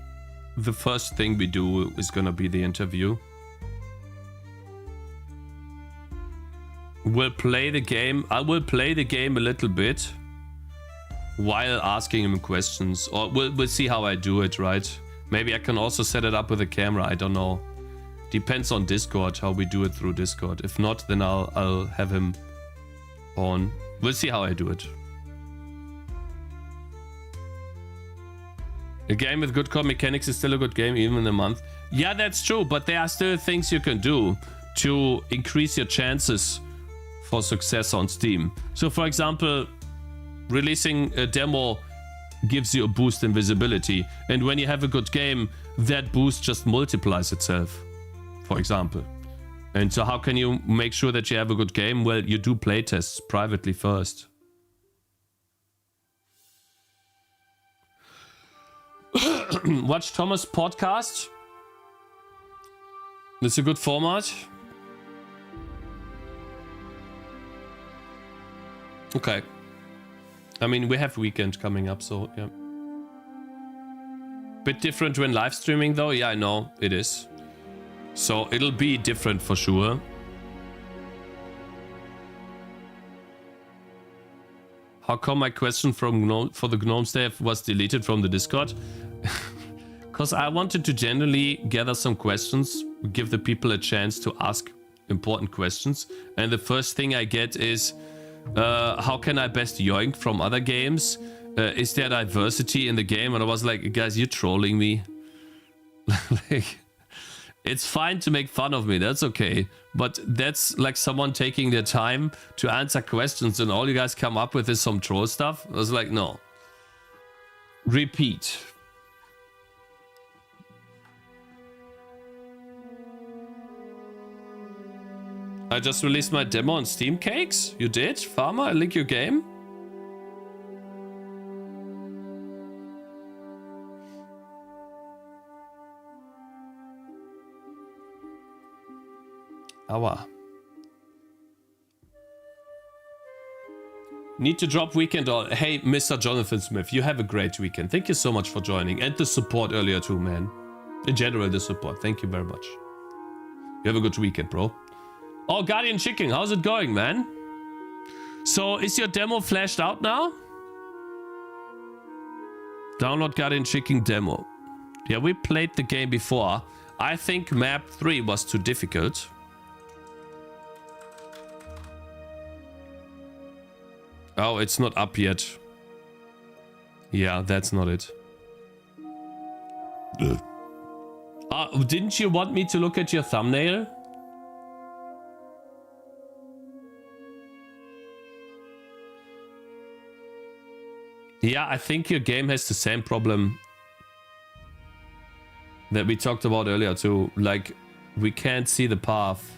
the first thing we do is gonna be the interview. We'll play the game. I will play the game a little bit while asking him questions. Or we'll see how I do it, right? Maybe I can also set it up with a camera. I don't know. Depends on Discord, how we do it through Discord. If not, then I'll have him on. We'll see how I do it. A game with good core mechanics is still a good game, even in a month. Yeah, that's true, but there are still things you can do to increase your chances for success on Steam. So, for example, releasing a demo gives you a boost in visibility. And when you have a good game, that boost just multiplies itself, for example. And so how can you make sure that you have a good game? Well, you do playtests privately first. Watch Thomas' podcast. That's a good format. Okay. I mean, we have weekend coming up, so yeah. Bit different when live streaming though. Yeah, I know it is. So it'll be different for sure. How come my question from for the Gnomes dev was deleted from the Discord? Because I wanted to generally gather some questions, give the people a chance to ask important questions. And the first thing I get is, how can I best yoink from other games? Is there diversity in the game? And I was like, guys, you're trolling me. Like, it's fine to make fun of me, that's okay. But that's like someone taking their time to answer questions and all you guys come up with is some troll stuff. I was like, no. Repeat. I just released my demo on Steam, Cakez. You did? Farmer, I link your game. Awa. Need to drop weekend all. Hey, Mr. Jonathan Smith, you have a great weekend. Thank you so much for joining. And the support earlier too, man. In general, the support. Thank you very much. You have a good weekend, bro. Oh, Guardian Chicken, how's it going, man? So, is your demo flashed out now? Download Guardian Chicken demo. Yeah, we played the game before. I think map 3 was too difficult. Oh, it's not up yet. Yeah, that's not it. Didn't you want me to look at your thumbnail? Yeah, I think your game has the same problem that we talked about earlier too. Like, we can't see the path.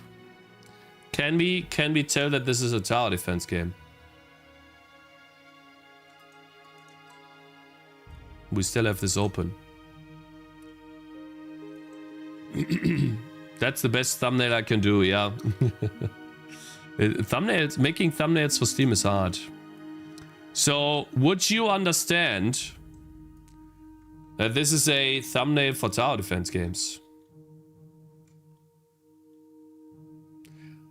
Can we tell that this is a tower defense game? We still have this open. That's the best thumbnail I can do, yeah. Making thumbnails for Steam is hard. So, would you understand that this is a thumbnail for tower defense games?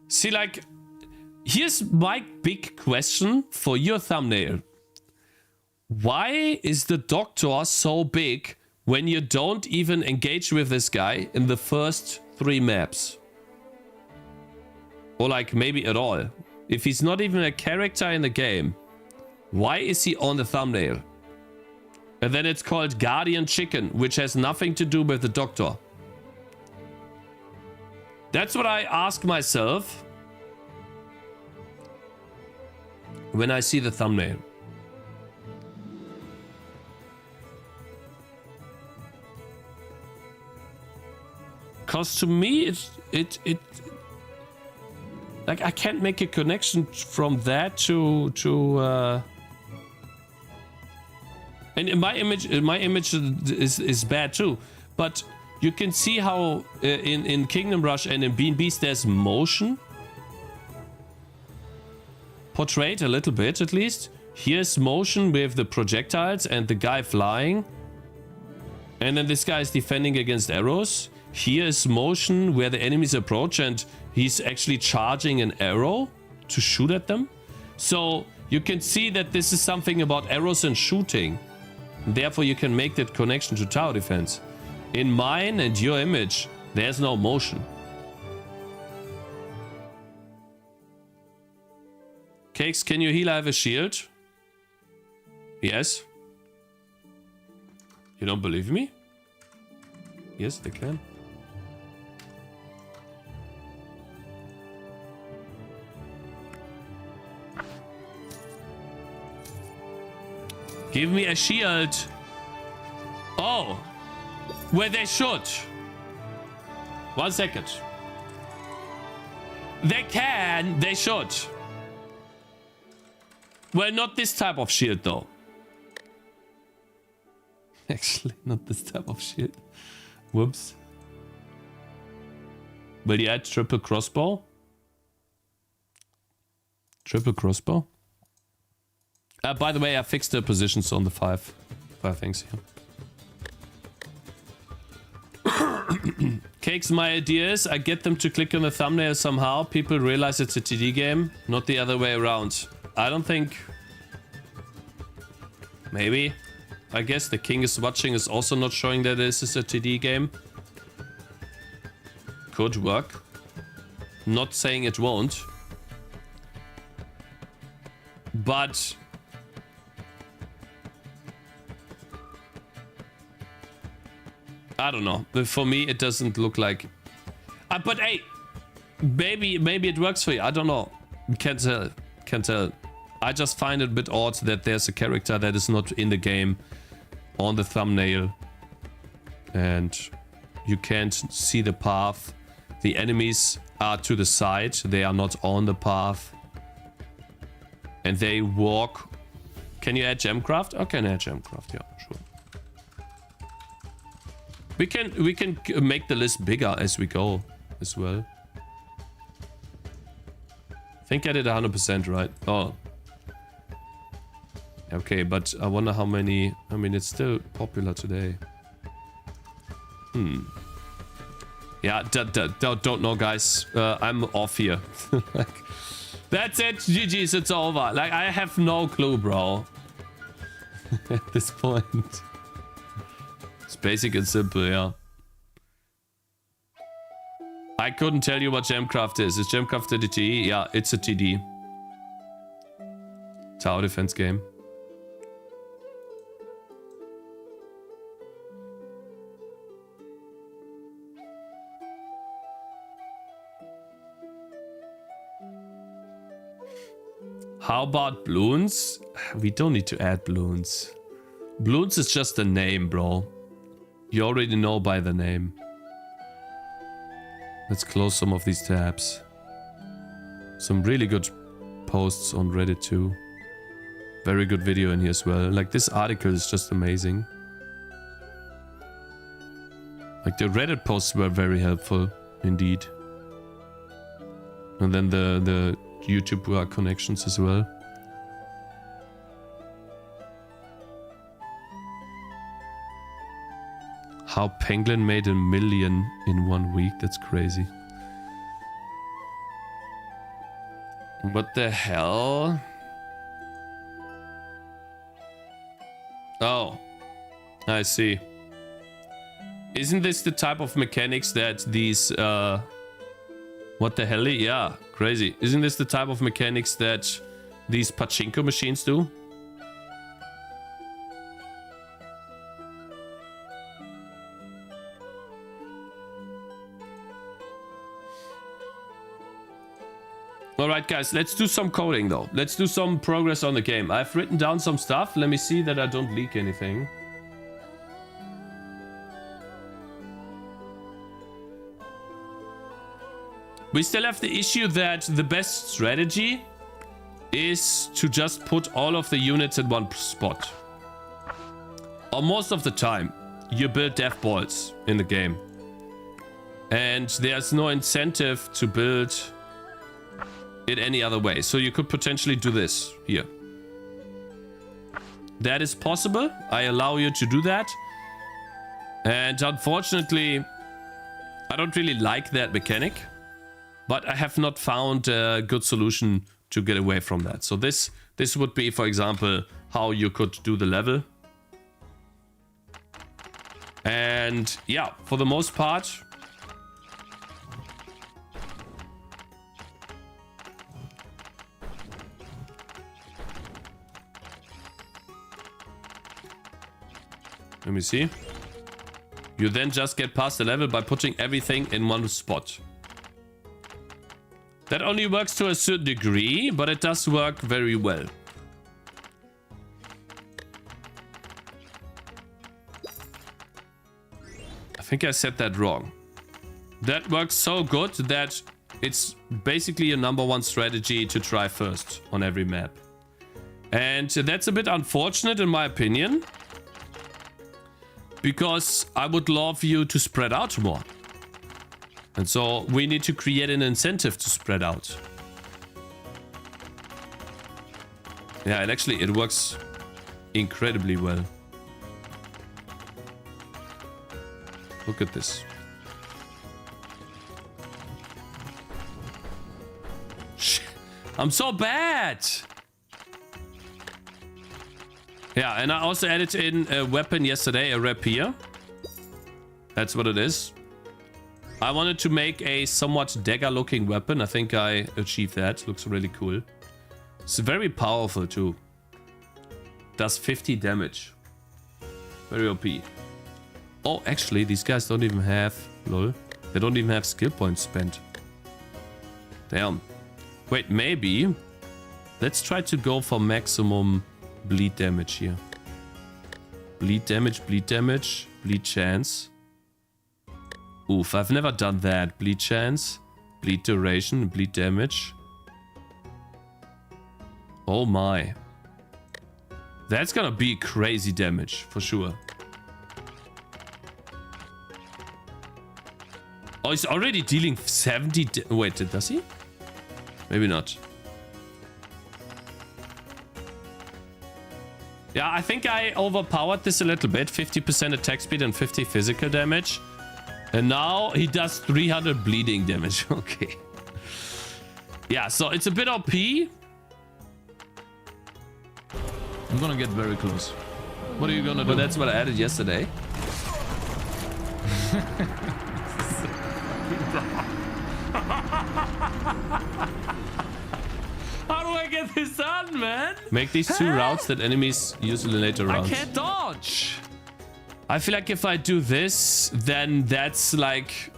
See, like, here's my big question for your thumbnail. Why is the doctor so big when you don't even engage with this guy in the first 3 maps? Or like maybe at all. If he's not even a character in the game, why is he on the thumbnail? And then it's called Guardian Chicken, which has nothing to do with the doctor. That's what I ask myself when I see the thumbnail. Cause to me, it like I can't make a connection from that to and my image is bad too, but you can see how in Kingdom Rush and in B&Bs there's motion portrayed a little bit at least. Here's motion with the projectiles and the guy flying, and then this guy is defending against arrows. Here is motion where the enemies approach and he's actually charging an arrow to shoot at them. So you can see that this is something about arrows and shooting. Therefore you can make that connection to tower defense. In mine and your image, there's no motion. Cakes, can you heal? I have a shield. Yes. You don't believe me? Yes, they can. Give me a shield. Oh, where they should. 1 second. They can, they should. Well, not this type of shield though. Actually, not this type of shield. Whoops. Will you add triple crossbow? Triple crossbow? By the way, I fixed the positions on the five things here. Cakes, my idea is I get them to click on the thumbnail somehow. People realize it's a TD game, not the other way around. I don't think... Maybe. I guess the king is watching is also not showing that this is a TD game. Could work. Not saying it won't. But... I don't know. For me, it doesn't look like... but hey! Maybe it works for you. I don't know. Can't tell. Can't tell. I just find it a bit odd that there's a character that is not in the game on the thumbnail. And you can't see the path. The enemies are to the side. They are not on the path. And they walk... Can you add Gemcraft? I can add Gemcraft, yeah, sure. We can make the list bigger as we go as well. I think I did 100% right. Oh. Okay, but I wonder how many... I mean, it's still popular today. Yeah, don't know, guys. I'm off here. Like, that's it. GG's, it's over. Like, I have no clue, bro. At this point. It's basic and simple, yeah. I couldn't tell you what Gemcraft is. Is Gemcraft a TD? Yeah, it's a TD. Tower defense game. How about balloons? We don't need to add balloons. Balloons is just a name, bro. You already know by the name. Let's close some of these tabs. Some really good posts on Reddit too. Very good video in here as well. Like, this article is just amazing. Like, the Reddit posts were very helpful indeed. And then the YouTube connections as well. How Penguin made $1 million in 1 week. That's crazy. What the hell? Oh, I see. Isn't this the type of mechanics that these what the hell? Yeah, crazy. Isn't this the type of mechanics that these pachinko machines do? Alright guys, let's do some coding though. Let's do some progress on the game. I've written down some stuff. Let me see that I don't leak anything. We still have the issue that the best strategy is to just put all of the units in one spot. Or most of the time, you build dev balls in the game. And there's no incentive to build it any other way. So you could potentially do this here. That is possible. I allow you to do that. And unfortunately, I don't really like that mechanic. But I have not found a good solution to get away from that. So this would be, for example, how you could do the level. And yeah, for the most part, let me see. You then just get past the level by putting everything in one spot. That only works to a certain degree, but it does work very well. I think I said that wrong. That works so good that it's basically a #1 strategy to try first on every map. And that's a bit unfortunate in my opinion. Because I would love you to spread out more. And so we need to create an incentive to spread out. Yeah, and actually it works incredibly well. Look at this. Shit, I'm so bad. Yeah, and I also added in a weapon yesterday, a rapier. That's what it is. I wanted to make a somewhat dagger-looking weapon. I think I achieved that. Looks really cool. It's very powerful too. Does 50 damage. Very OP. Oh, actually, these guys don't even have... Lol. They don't even have skill points spent. Damn. Wait, maybe... Let's try to go for maximum bleed damage here. Bleed damage, bleed chance. Oof, I've never done that. Bleed chance, bleed duration, bleed damage. Oh my. That's gonna be crazy damage, for sure. Oh, he's already dealing 70... Wait, does he? Maybe not. Yeah, I think I overpowered this a little bit. 50% attack speed and 50 physical damage. And now he does 300 bleeding damage. Okay. Yeah, so it's a bit OP. I'm gonna get very close. What are you gonna do? Well, that's what I added yesterday. How do I get this done, man? Make these 2 routes that enemies use in the later rounds. I can't dodge. I feel like if I do this, then that's like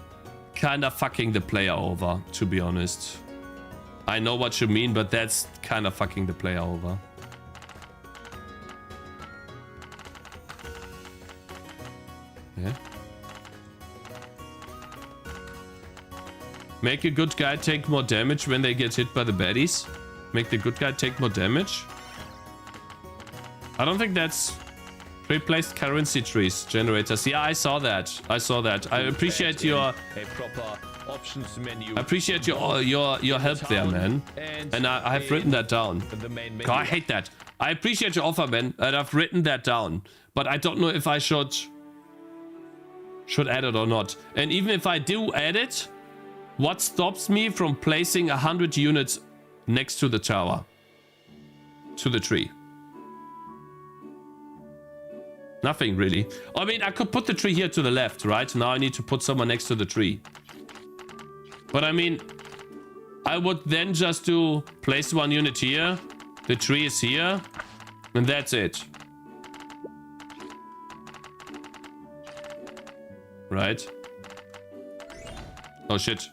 kind of fucking the player over, to be honest. I know what you mean, but that's kind of fucking the player over. Yeah. Make a good guy take more damage when they get hit by the baddies. Make the good guy take more damage. I don't think that's... Replaced currency trees generators. Yeah, I saw that. I appreciate your options menu. I appreciate your help there, man. And I have written that down. God, I hate that. I appreciate your offer, man, and I've written that down. But I don't know if I should add it or not. And even if I do add it, what stops me from placing 100 units next to the tower? To the tree? Nothing really. I mean, I could put the tree here to the left, right? Now I need to put someone next to the tree. But I mean, I would then just do place 1 unit here. The tree is here. And that's it. Right? Oh shit.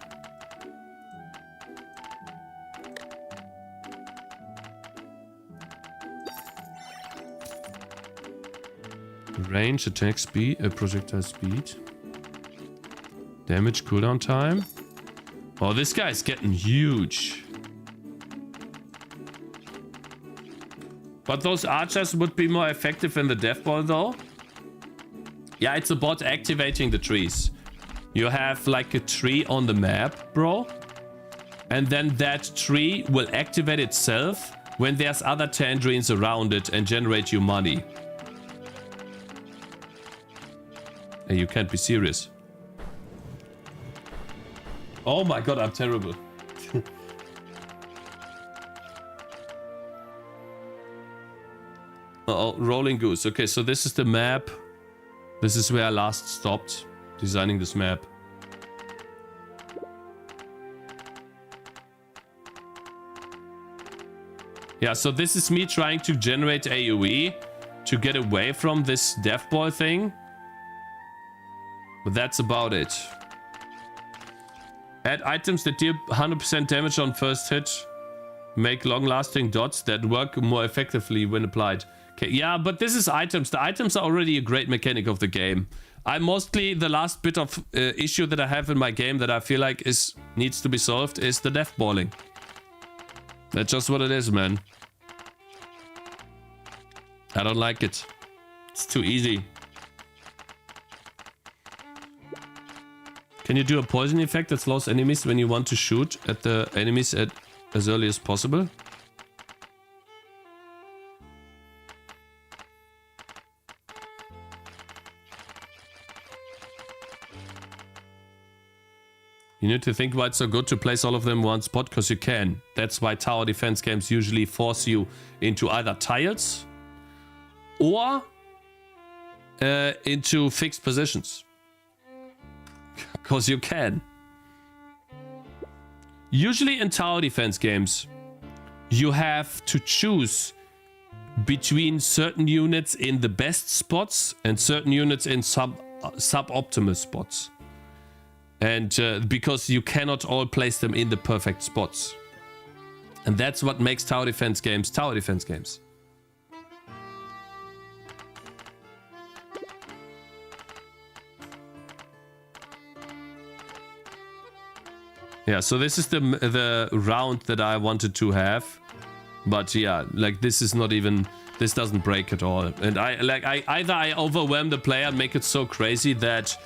Range, attack speed, projectile speed. Damage cooldown time. Oh, this guy's getting huge. But those archers would be more effective in the death ball though. Yeah, it's about activating the trees. You have like a tree on the map, bro. And then that tree will activate itself when there's other tangerines around it and generate you money. Hey, you can't be serious. Oh my god, I'm terrible. Uh-oh, rolling goose. Okay, so this is the map. This is where I last stopped designing this map. Yeah, so this is me trying to generate AoE to get away from this death ball thing. But that's about it. Add items that deal 100% damage on first hit. Make long-lasting dots that work more effectively when applied. Okay, yeah, but this is items. The items are already a great mechanic of the game. I mostly, the last bit of issue that I have in my game that I feel like needs to be solved is the death balling. That's just what it is, man. I don't like it. It's too easy. Can you do a poison effect that slows enemies when you want to shoot at the enemies as early as possible? You need to think why it's so good to place all of them in one spot, because you can. That's why tower defense games usually force you into either tiles or into fixed positions. Because you can. Usually in tower defense games, you have to choose between certain units in the best spots and certain units in suboptimal spots. And because you cannot all place them in the perfect spots. And that's what makes tower defense games tower defense games. Yeah, so this is the round that I wanted to have. But yeah, like this is not even, this doesn't break at all. And either I overwhelm the player and make it so crazy that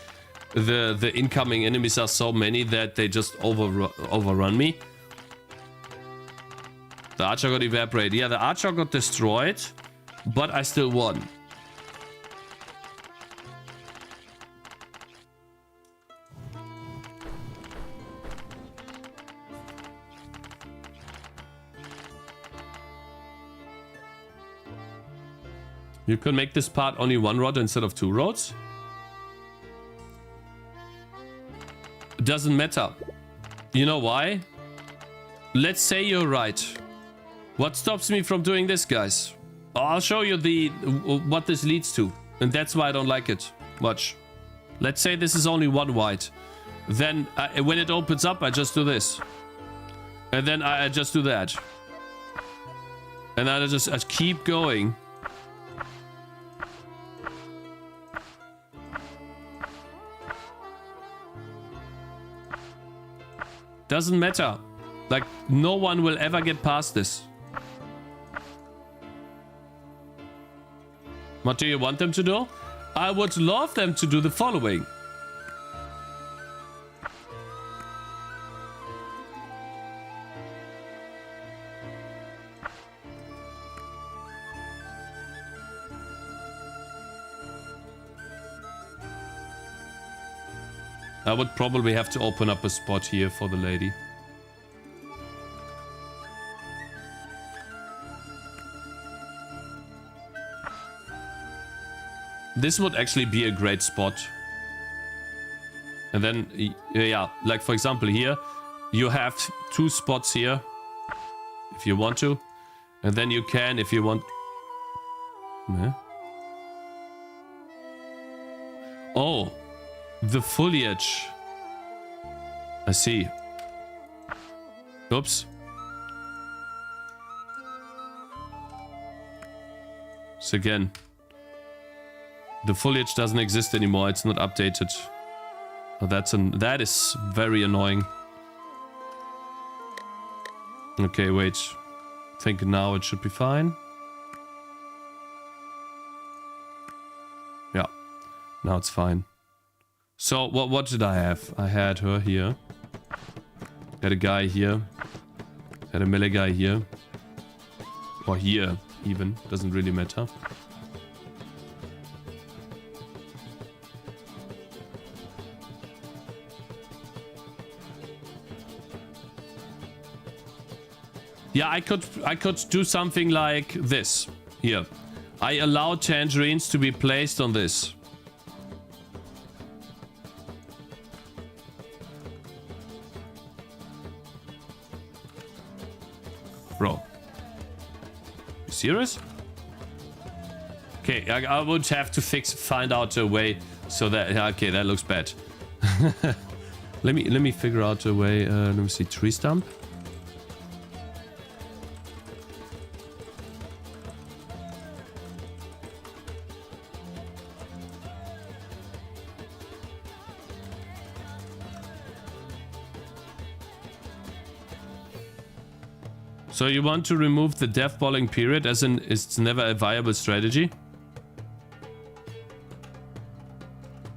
the incoming enemies are so many that they just overrun me. The archer got evaporated. Yeah, the archer got destroyed, but I still won. You can make this part only one road instead of two roads. Doesn't matter. You know why? Let's say you're right. What stops me from doing this, guys? I'll show you what this leads to. And that's why I don't like it much. Let's say this is only one white. Then when it opens up, I just do this. And then I just do that. And I just keep going. Doesn't matter. Like, no one will ever get past this. What do you want them to do? I would love them to do the following. I would probably have to open up a spot here for the lady. This would actually be a great spot. And then, yeah, like for example here, you have two spots here, if you want to. And then you can, if you want... Huh? Oh! The foliage. I see. Oops. So again, the foliage doesn't exist anymore. It's not updated. Oh, that is very annoying. Okay, wait. I think now it should be fine. Yeah, now it's fine. So, what did I have? I had her here. Had a guy here. Had a melee guy here. Or here, even. Doesn't really matter. Yeah, I could do something like this. Here. I allow tangerines to be placed on this. Bro. You serious? Okay, I would have to find out a way so that... Okay, that looks bad. let me figure out a way. Let me see. Tree stump. So you want to remove the devblog period as in it's never a viable strategy?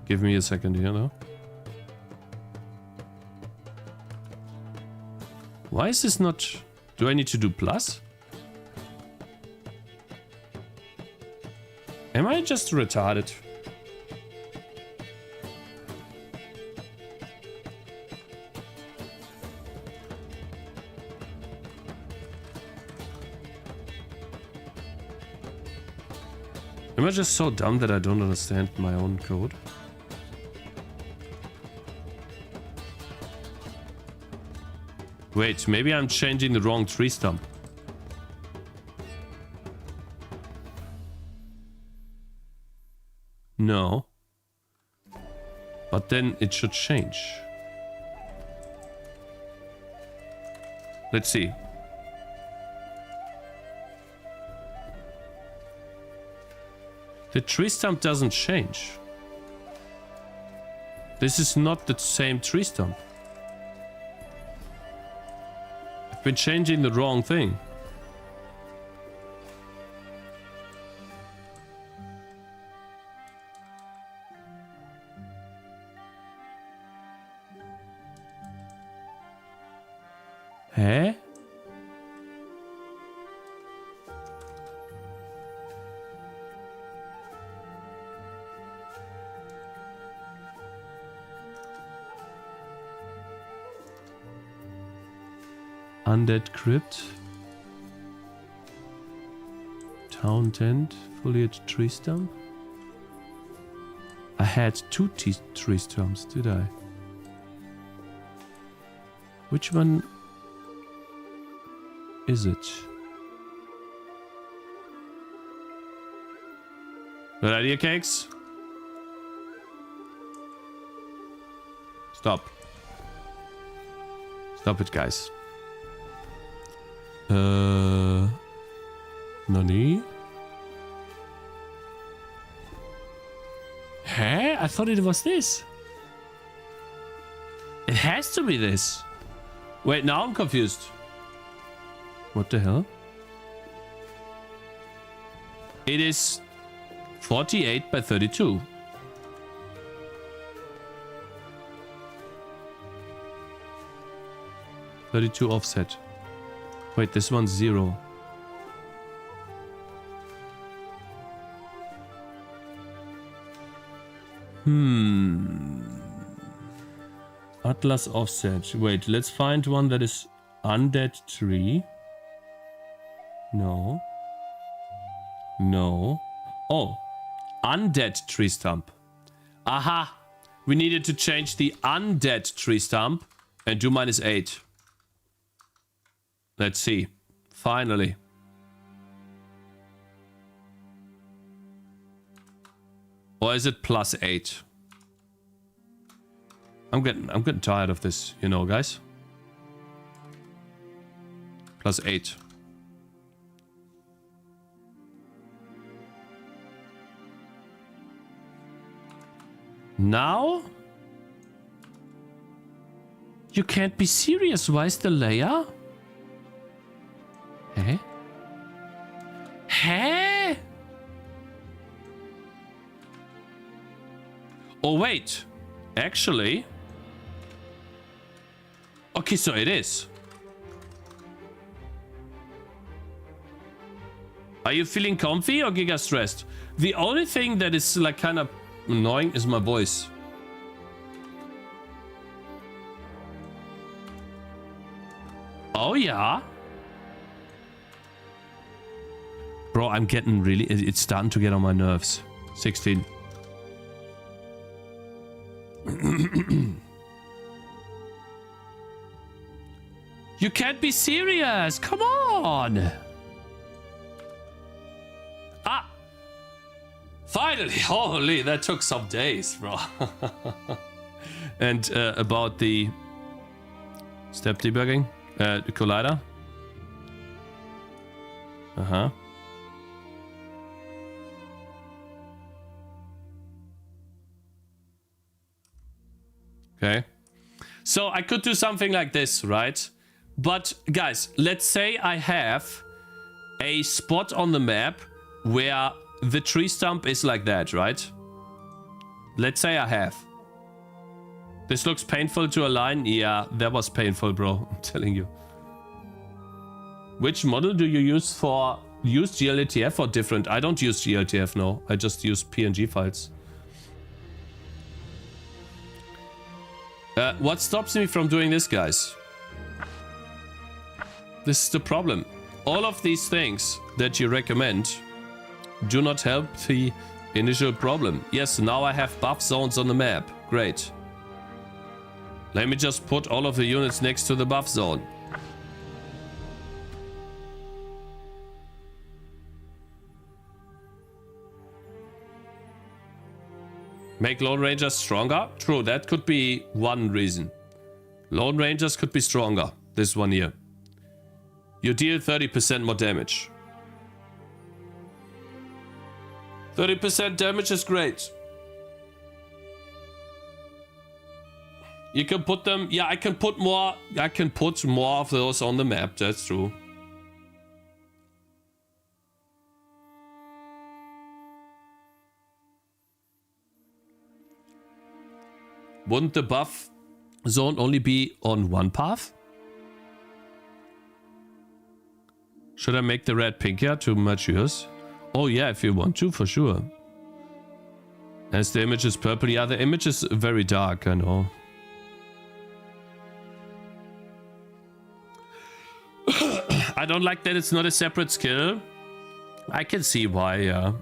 Give me a second here though. Why is this not... Do I need to do plus? Am I just retarded? Am I just so dumb that I don't understand my own code? Wait, maybe I'm changing the wrong tree stump. No. But then it should change. Let's see. The tree stump doesn't change. This is not the same tree stump. I've been changing the wrong thing. Hä? Undead Crypt. Town Tent. Foliage Tree Stump. I had two tree stumps, did I? Which one is it? Good idea, Cakez? Stop. Stop it, guys. Nani? Huh? I thought it was this. It has to be this. Wait, now I'm confused. What the hell? It is 48 by 32. (32) offset. Wait, this one's 0. Atlas offset. Wait, let's find one that is undead tree. No. No. Oh, undead tree stump. Aha! We needed to change the undead tree stump and do -8. Let's see. Finally. Or is it +8? I'm getting tired of this, you know, guys. +8. Now? You can't be serious. Why is the layer? Oh, wait. Actually... Okay, so it is. Are you feeling comfy or giga stressed? The only thing that is like kind of annoying is my voice. Oh, yeah. Bro, I'm getting really... It's starting to get on my nerves. 16. You can't be serious. Come on. Ah. Finally. Holy, that took some days, bro. And about the step debugging. The collider. Uh-huh. Okay. So I could do something like this, right? But guys, let's say I have a spot on the map where the tree stump is like that, right? Let's say I have. This looks painful to align. Yeah, that was painful, bro. I'm telling you. Which model do you use for... Use GLTF or different? I don't use GLTF, no. I just use PNG files. What stops me from doing this, guys? This is the problem. All of these things that you recommend do not help the initial problem. Yes, now I have buff zones on the map. Great. Let me just put all of the units next to the buff zone. Make Lone Rangers stronger? True, that could be one reason. Lone Rangers could be stronger. This one here. You deal 30% more damage. 30% damage is great. You can put them... Yeah, I can put more of those on the map. That's true. Wouldn't the buff zone only be on one path? Should I make the red pinkier to match yours? Oh yeah, if you want to, for sure. As the image is purple. Yeah, the image is very dark, I know. I don't like that it's not a separate skill. I can see why, yeah.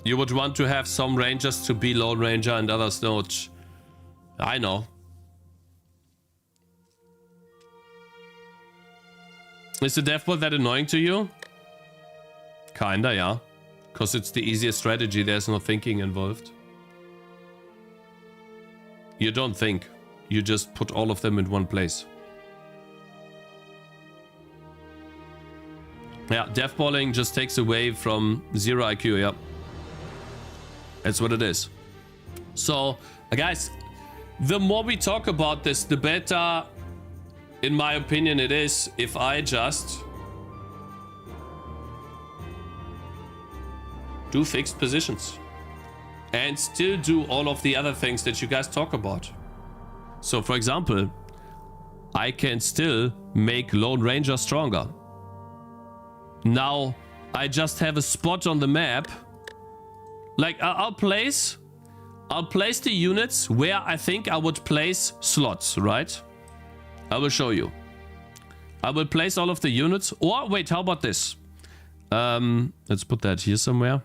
You would want to have some rangers to be Lone Ranger and others not. I know. Is the devblog that annoying to you? Kinda, yeah. Because it's the easiest strategy, there's no thinking involved. You don't think. You just put all of them in one place. Yeah, devballing just takes away from 0 IQ, yeah. That's what it is. So, guys, the more we talk about this, the better, in my opinion, it is if I just do fixed positions and still do all of the other things that you guys talk about. So, for example, I can still make Lone Ranger stronger. Now, I just have a spot on the map. Like, I'll place the units where I think I would place slots, right? I will show you. I will place all of the units. Or, wait, how about this? Let's put that here somewhere.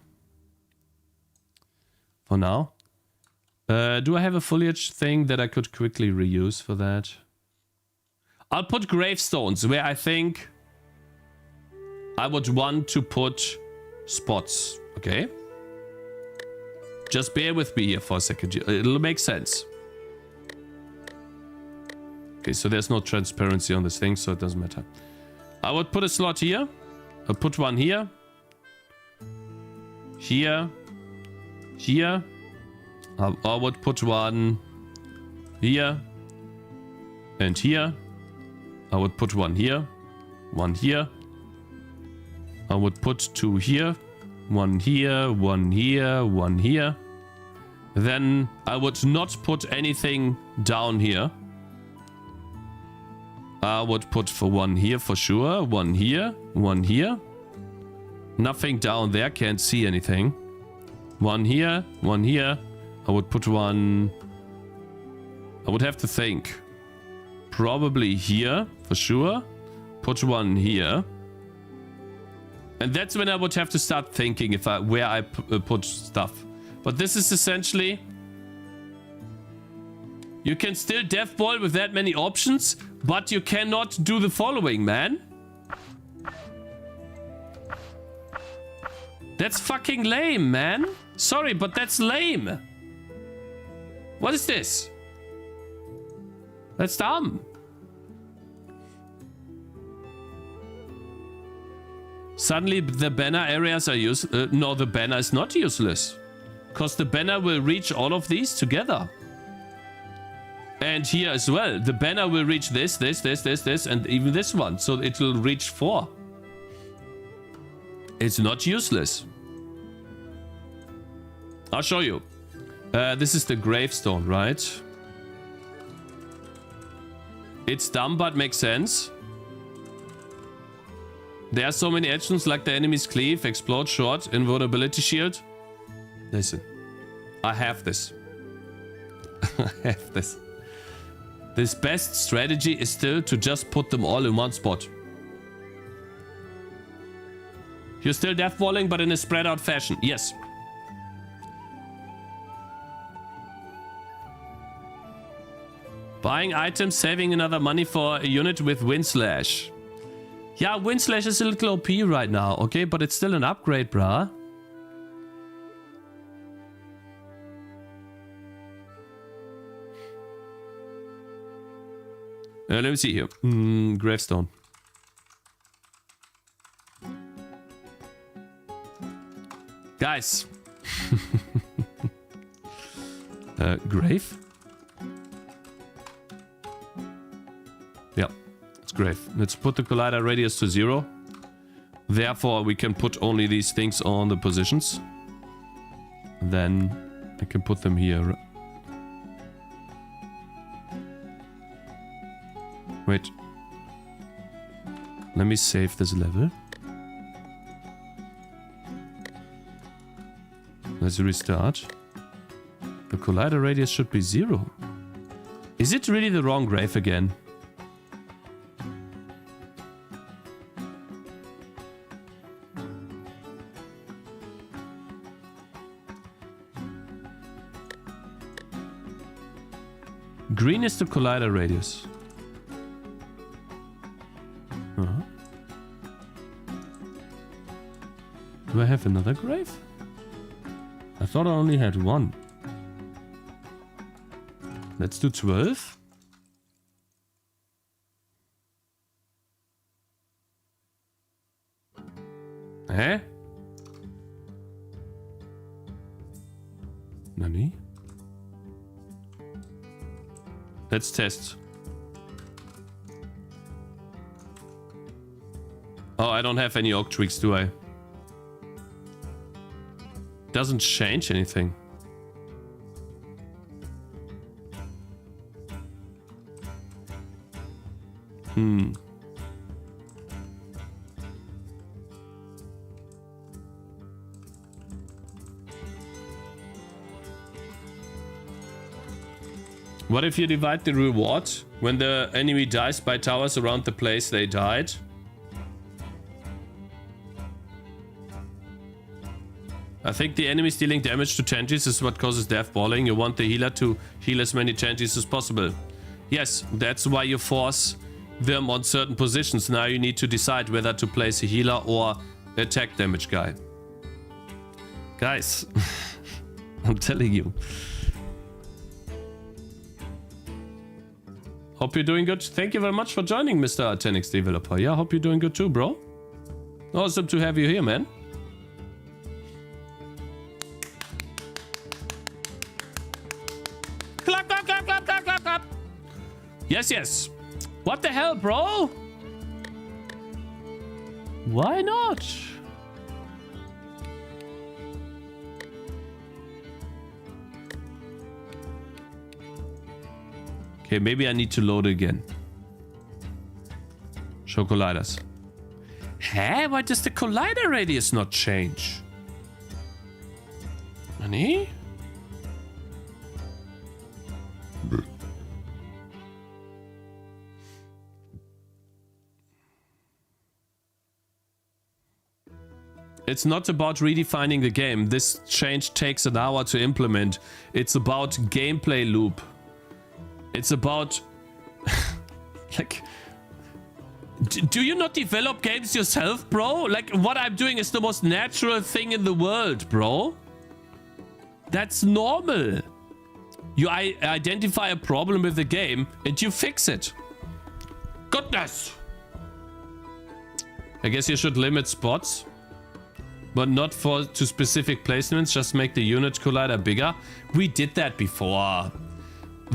For now. Do I have a foliage thing that I could quickly reuse for that? I'll put gravestones where I think I would want to put spots, okay? Just bear with me here for a second. It'll make sense. Okay, so there's no transparency on this thing, so it doesn't matter. I would put a slot here. I'll put one here. Here. Here. I would put one here. And here. I would put one here. One here. I would put two here. one here, one here, one here. Then I would not put anything down here. I would put for one here for sure. One here, one here. Nothing down there, can't see anything. One here, one here. I would put one... I would have to think. Probably here, for sure. Put one here. And that's when I would have to start thinking if where I put stuff. But this is essentially... You can still devball with that many options, but you cannot do the following, man. That's fucking lame, man. Sorry, but that's lame. What is this? That's dumb. Suddenly the banner areas are useless. No, the banner is not useless. Because the banner will reach all of these together. And here as well. The banner will reach this, and even this one. So it will reach 4. It's not useless. I'll show you. This is the gravestone, right? It's dumb, but makes sense. There are so many actions like the enemy's cleave, explode short, invulnerability shield. Listen, I have this. I have this. This best strategy is still to just put them all in one spot. You're still devballing, but in a spread out fashion. Yes. Buying items, saving another money for a unit with Windslash. Yeah, Windslash is a little OP right now, okay? But it's still an upgrade, bruh. Let me see here. Gravestone. Guys. Grave? Yeah, it's grave. Let's put the collider radius to 0. Therefore, we can put only these things on the positions. Then I can put them here. Wait. Let me save this level. Let's restart. The collider radius should be 0. Is it really the wrong grave again? Green is the collider radius. Do I have another grave? I thought I only had one. Let's do 12. Eh? Nani? Let's test. Oh, I don't have any oak twigs, do I? Doesn't change anything. What if you divide the reward when the enemy dies by towers around the place they died? I think the enemies dealing damage to Tangies is what causes devballing. You want the healer to heal as many Tangies as possible. Yes, that's why you force them on certain positions. Now you need to decide whether to place a healer or attack damage guy. Guys, I'm telling you. Hope you're doing good. Thank you very much for joining, Mr. Tenix Developer. Yeah, hope you're doing good too, bro. Awesome to have you here, man. Clap, clap, clap, clap, clap, clap, clap. Yes, yes. What the hell, bro? Why not? Okay, maybe I need to load again. Show colliders. Hey, why does the collider radius not change? Honey? It's not about redefining the game. This change takes an hour to implement. It's about gameplay loop. It's about... like... Do you not develop games yourself, bro? Like, what I'm doing is the most natural thing in the world, bro. That's normal. You identify a problem with the game and you fix it. Goodness. I guess you should limit spots. But not to specific placements, just make the unit collider bigger. We did that before.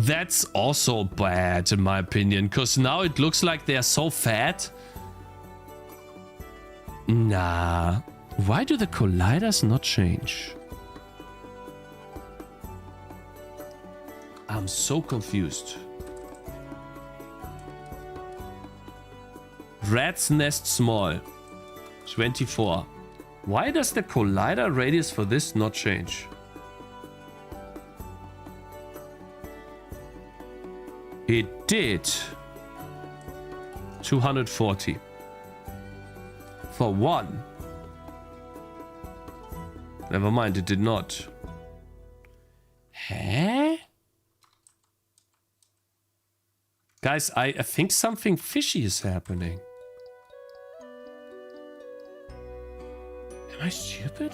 That's also bad in my opinion, because now it looks like they're so fat. Nah. Why do the colliders not change? I'm so confused. Rat's nest small. 24. Why does the collider radius for this not change? It did. 240. For one. Never mind, it did not. Huh? Guys, I think something fishy is happening. Am I stupid?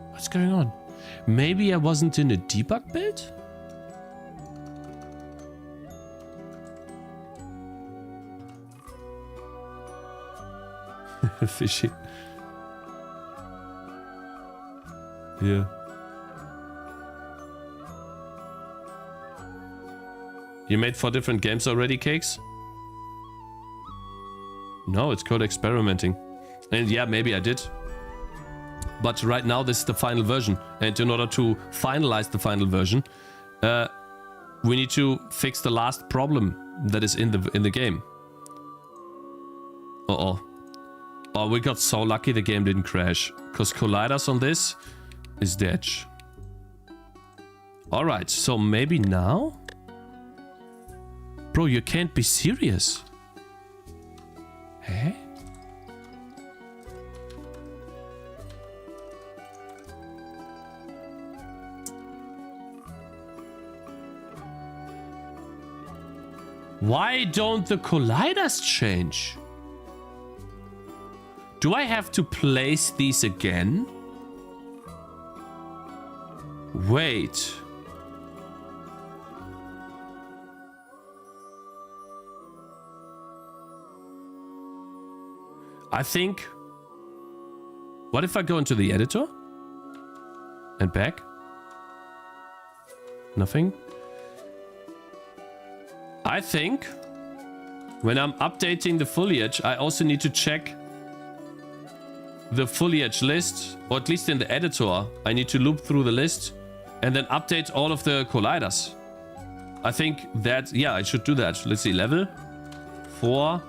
What's going on? Maybe I wasn't in a debug build? Fishy. Yeah. You made 4 different games already, Cakez? No, it's called experimenting. And yeah, maybe I did. But right now this is the final version. And in order to finalize the final version, we need to fix the last problem that is in the game. Uh-oh. Oh, we got so lucky the game didn't crash. Because colliders on this is dead. Alright, so maybe now? Bro, you can't be serious. Eh? Why don't the colliders change? Do I have to place these again? Wait. I think... What if I go into the editor? And back? Nothing? I think when I'm updating the foliage, I also need to check the foliage list, or at least in the editor. I need to loop through the list and then update all of the colliders. I think that, yeah, I should do that. Let's see, level 4.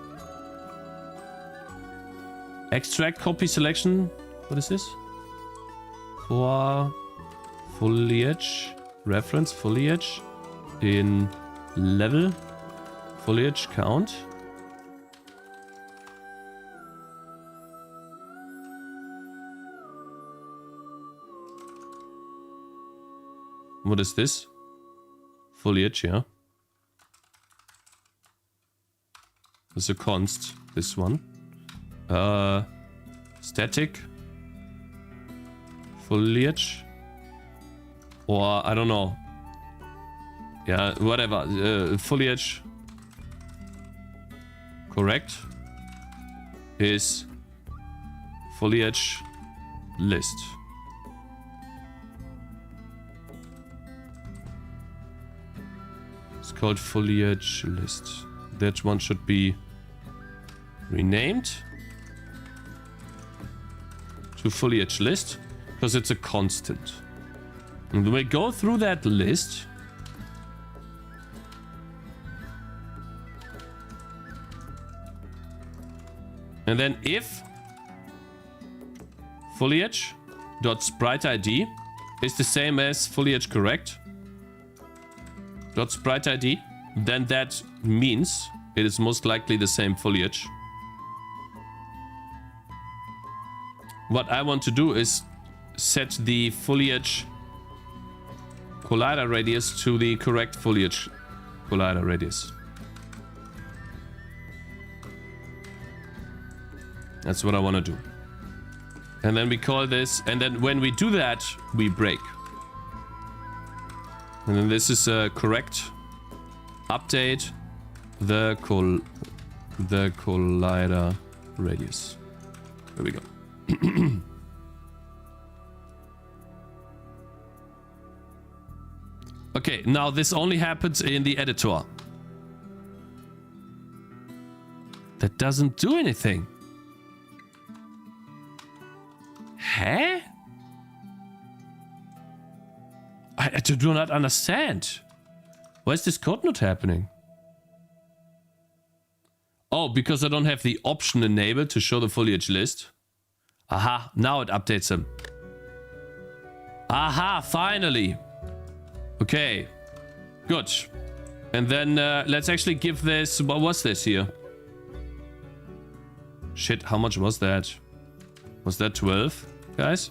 Extract copy selection. What is this? For foliage, reference foliage in level foliage count. What is this? Foliage, yeah. It's a const, this one. Static foliage, or I don't know. Yeah, whatever. Foliage correct is foliage list. It's called foliage list. That one should be renamed to foliage list because it's a constant. And when we go through that list, And then if foliage dot sprite ID is the same as foliage correct dot sprite ID, then that means it is most likely the same foliage. What I want to do is set the foliage collider radius to the correct foliage collider radius. That's what I want to do. And then we call this, and then when we do that, we break. And then this is a correct update the collider radius. There we go. Okay, now this only happens in the editor. That doesn't do anything. Huh? I do not understand. Why is this code not happening? Oh, because I don't have the option enabled to show the foliage list. Aha, now it updates them. Aha, finally. Okay, good. And then let's actually give this... What was this here? Shit, how much was that? Was that 12, guys?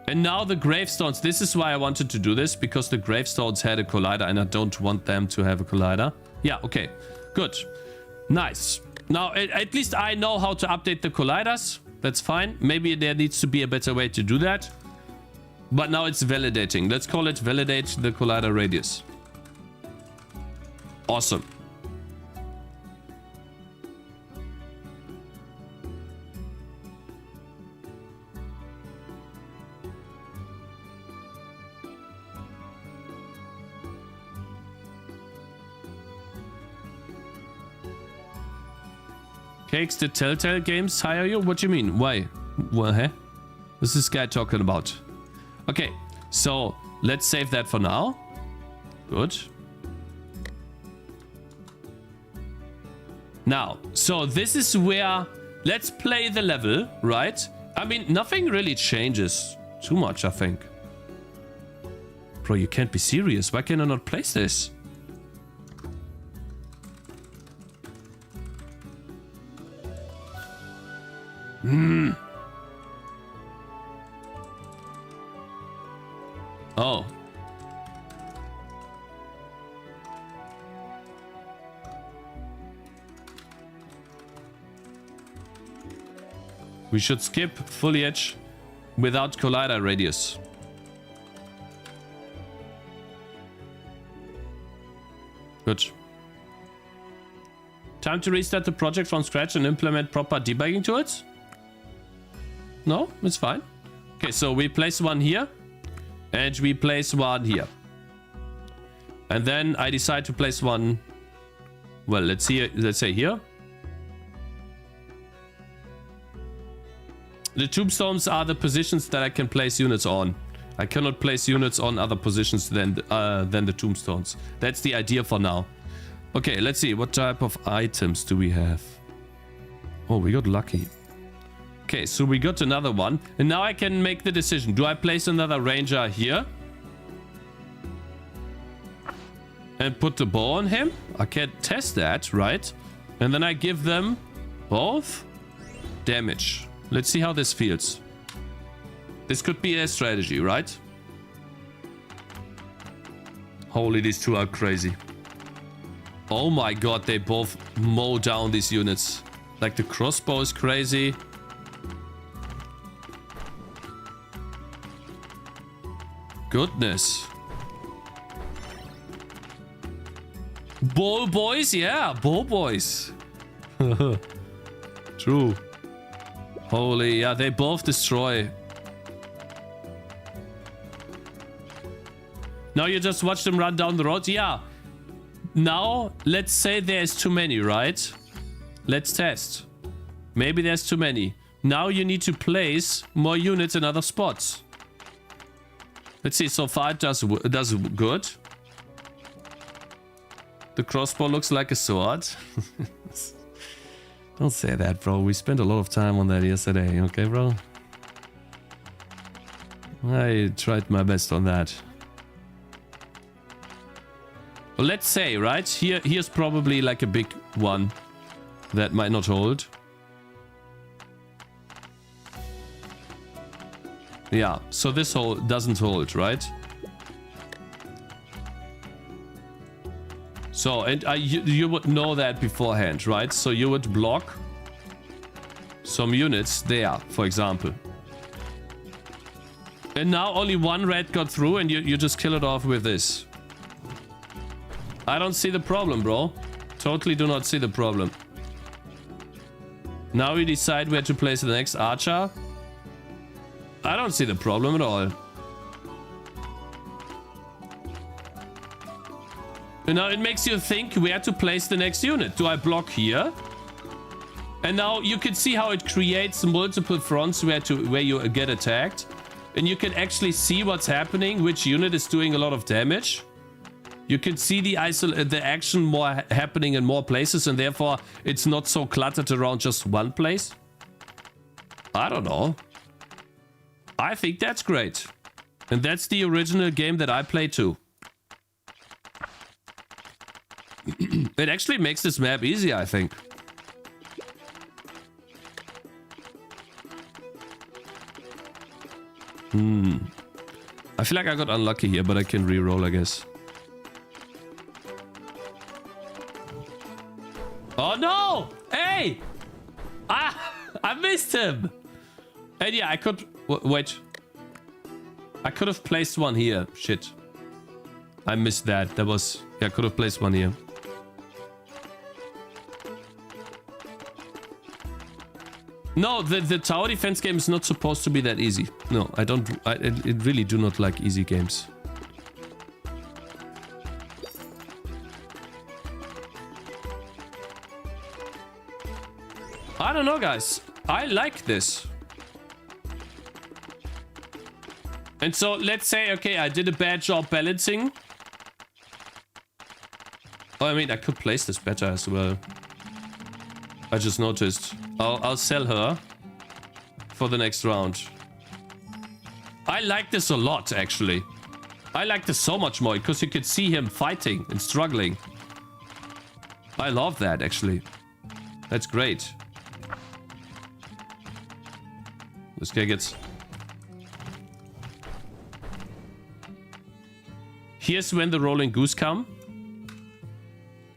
And now the gravestones. This is why I wanted to do this, because the gravestones had a collider and I don't want them to have a collider. Yeah, okay, good. Nice. Now, at least I know how to update the colliders. That's fine. Maybe there needs to be a better way to do that. But now it's validating. Let's call it validate the collider radius. Awesome. Cakez, did Telltale Games hire you? What do you mean? Why? What, huh? What's this guy talking about? Okay, so let's save that for now. Good. Now, so this is where... Let's play the level, right? I mean, nothing really changes too much, I think. Bro, you can't be serious. Why can I not place this? Oh. We should skip foliage without collider radius. Good. Time to restart the project from scratch and implement proper debugging tools? No, it's fine. Okay, so we place one here. And we place one here. And then I decide to place one... Well, let's say here. The tombstones are the positions that I can place units on. I cannot place units on other positions than the tombstones. That's the idea for now. Okay, let's see. What type of items do we have? Oh, we got lucky. Okay, so we got another one. And now I can make the decision. Do I place another ranger here? And put the bow on him? I can test that, right? And then I give them both damage. Let's see how this feels. This could be a strategy, right? Holy, these two are crazy. Oh my god, they both mow down these units. Like the crossbow is crazy. Goodness. Bow boys? Yeah, bow boys. True. Holy, yeah, they both destroy. Now you just watch them run down the road? Yeah. Now, let's say there's too many, right? Let's test. Maybe there's too many. Now you need to place more units in other spots. Let's see, so far it does good. The crossbow looks like a sword. Don't say that, bro. We spent a lot of time on that yesterday, okay, bro? I tried my best on that. Well, let's say, right? Here's probably like a big one that might not hold. Yeah, so this hole doesn't hold, right? So, and you would know that beforehand, right? So you would block some units there, for example. And now only one red got through and you just kill it off with this. I don't see the problem, bro. Totally do not see the problem. Now we decide where to place the next archer. I don't see the problem at all. And now it makes you think where to place the next unit. Do I block here? And now you can see how it creates multiple fronts where you get attacked. And you can actually see what's happening, which unit is doing a lot of damage. You can see the action more happening in more places, and therefore it's not so cluttered around just one place. I don't know. I think that's great. And that's the original game that I played too. It actually makes this map easy, I think. I feel like I got unlucky here, but I can re-roll, I guess. Oh no! Hey! Ah! I missed him! And yeah, I could... Wait. I could have placed one here. Shit. I missed that. That was... Yeah, I could have placed one here. No, the tower defense game is not supposed to be that easy. No, I don't... I really do not like easy games. I don't know, guys. I like this. And so, let's say, okay, I did a bad job balancing. Oh, I mean, I could place this better as well. I just noticed. I'll sell her for the next round. I like this a lot, actually. I like this so much more because you could see him fighting and struggling. I love that, actually. That's great. This guy gets... Here's when the rolling goose come.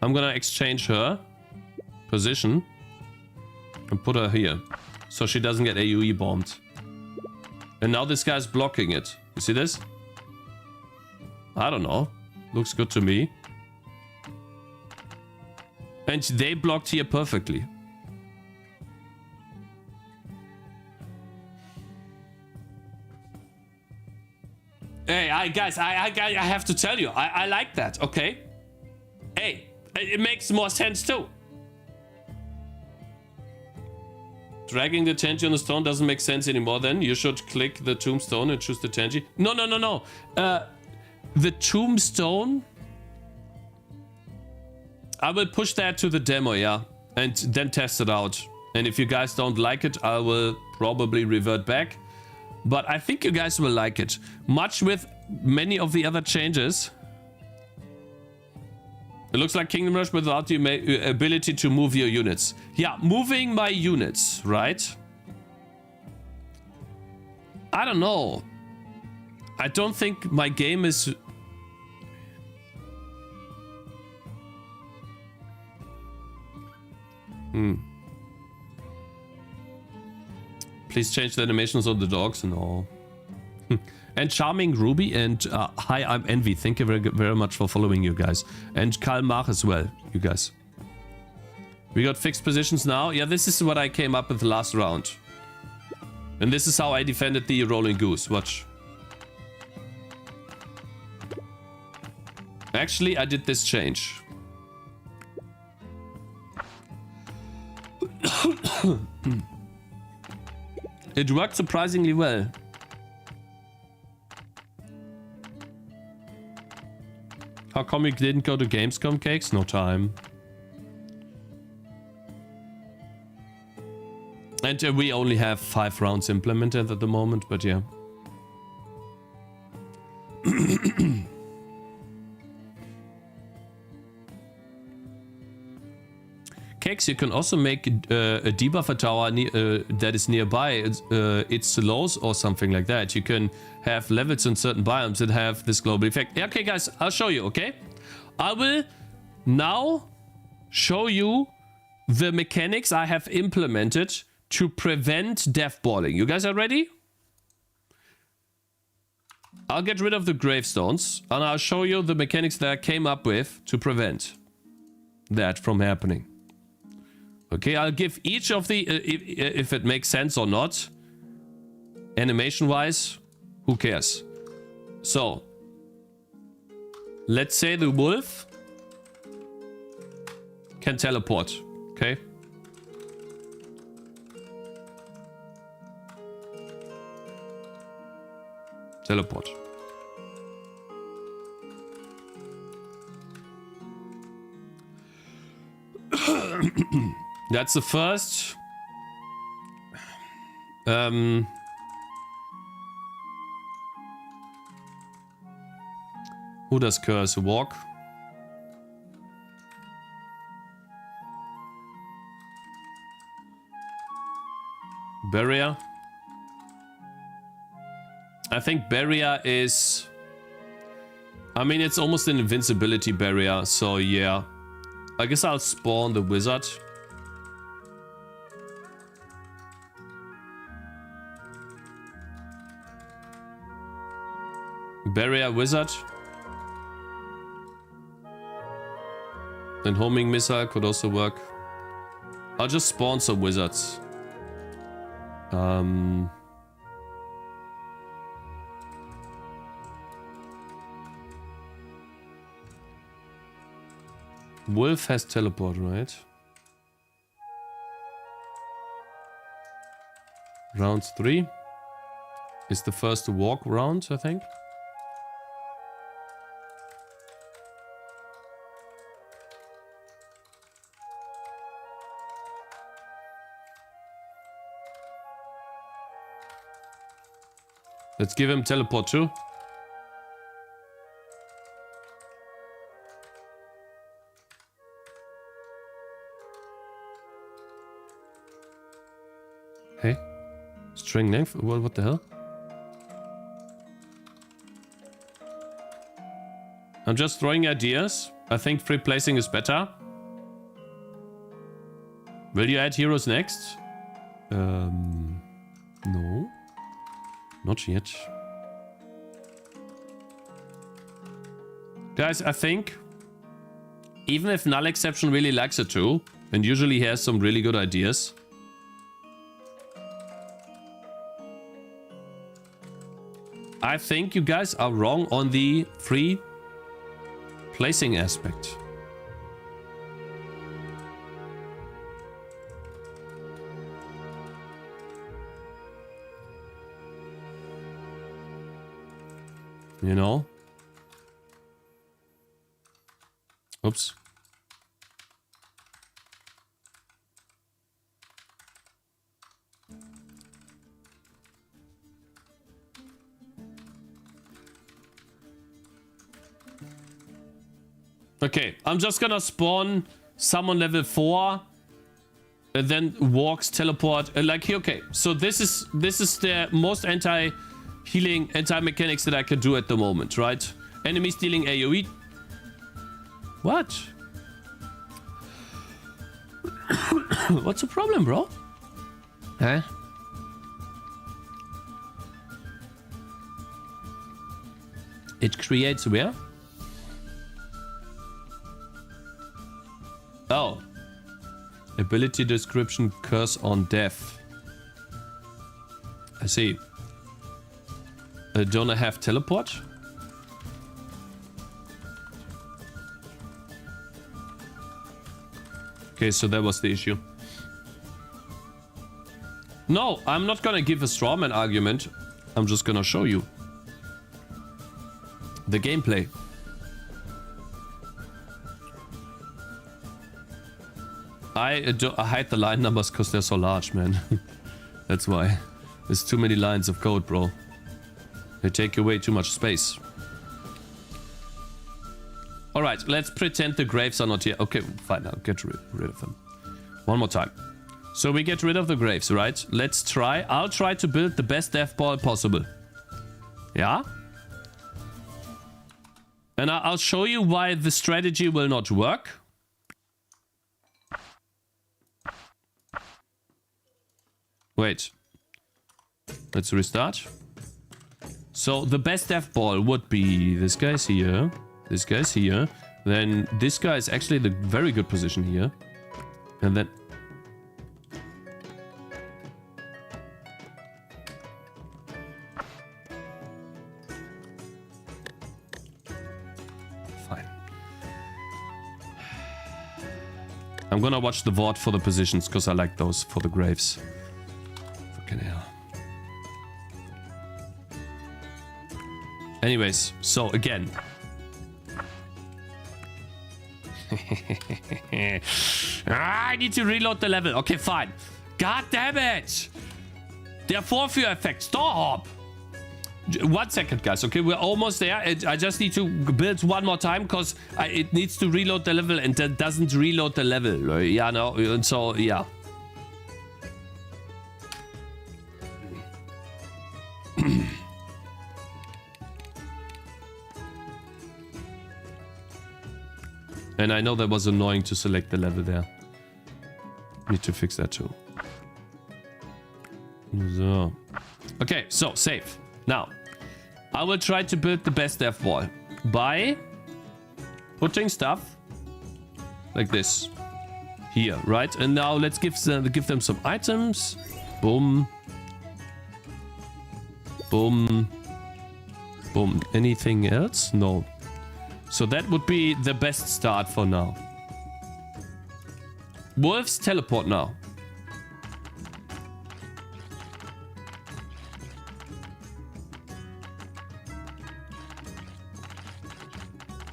I'm gonna exchange her position and put her here so she doesn't get AoE bombed. And now this guy's blocking it. You see this? I don't know. Looks good to me. And they blocked here perfectly. Hey, guys, I have to tell you, I like that, okay? Hey, it makes more sense too. Dragging the Tangy on the stone doesn't make sense anymore then. You should click the tombstone and choose the Tangy. No. The tombstone... I will push that to the demo, yeah. And then test it out. And if you guys don't like it, I will probably revert back. But I think you guys will like it. Much with many of the other changes. It looks like Kingdom Rush without the ability to move your units. Yeah, moving my units, right? I don't know. I don't think my game is... Please change the animations on the dogs. No. And Charming Ruby and hi, I'm Envy. Thank you very much for following, you guys. And Karl Mach as well, you guys. We got fixed positions now. Yeah, this is what I came up with last round. And this is how I defended the rolling goose. Watch. Actually, I did this change. It worked surprisingly well. How come you didn't go to Gamescom, Cakes? No time. And we only have 5 rounds implemented at the moment, but yeah. Cakez, you can also make a debuffer tower that is nearby its slows or something like that. You can have levels in certain biomes that have this global effect. Yeah, okay, guys, I'll show you, okay? I will now show you the mechanics I have implemented to prevent devballing. You guys are ready? I'll get rid of the gravestones and I'll show you the mechanics that I came up with to prevent that from happening. Okay, I'll give each of the, if it makes sense or not, animation-wise, who cares? So, let's say the wolf can teleport, okay? Teleport. That's the first. Who does curse? Walk? Barrier? I think barrier is... I mean, it's almost an invincibility barrier, so yeah. I guess I'll spawn the wizard. Barrier wizard. And homing missile could also work. I'll just spawn some wizards. Wolf has teleport, right? Round 3 is the first walk round, I think. Let's give him teleport too. Hey, string length? What the hell? I'm just throwing ideas. I think free placing is better. Will you add heroes next? No. Not yet. Guys, I think even if Null Exception really likes it too, and usually he has some really good ideas, I think you guys are wrong on the free placing aspect. You know? Oops. Okay, I'm just gonna spawn someone level 4 and then walks, teleport, like here. Okay, so this is the most anti-healing, anti-mechanics that I can do at the moment, right? Enemies dealing AoE. What? What's the problem, bro? Huh? It creates where? Oh. Ability description, curse on death. I see. Don't I have teleport? Okay, so that was the issue. No, I'm not gonna give a strawman argument. I'm just gonna show you the gameplay. I hide the line numbers because they're so large, man. That's why. There's too many lines of code, bro. They take away too much space. Alright, let's pretend the graves are not here. Okay, fine, I'll get rid of them. One more time. So we get rid of the graves, right? Let's try. I'll try to build the best death ball possible. Yeah? And I'll show you why the strategy will not work. Wait. Let's restart. So the best death ball would be this guy's here. This guy's here. Then this guy is actually the very good position here. And then... Fine. I'm gonna watch the VOD for the positions, because I like those for the graves. Fucking hell. Anyways, so again... I need to reload the level. Okay, fine. God damn it! Der Vorführeffekt. Stop! 1 second, guys. Okay, we're almost there. I just need to build one more time because it needs to reload the level and that doesn't reload the level. Yeah, no. And so, yeah. And I know that was annoying to select the level there. Need to fix that too. So. Okay, so save. Now, I will try to build the best death ball by putting stuff like this here, right? And now let's give them some items. Boom. Boom. Boom. Anything else? No. So that would be the best start for now. Wolves teleport now.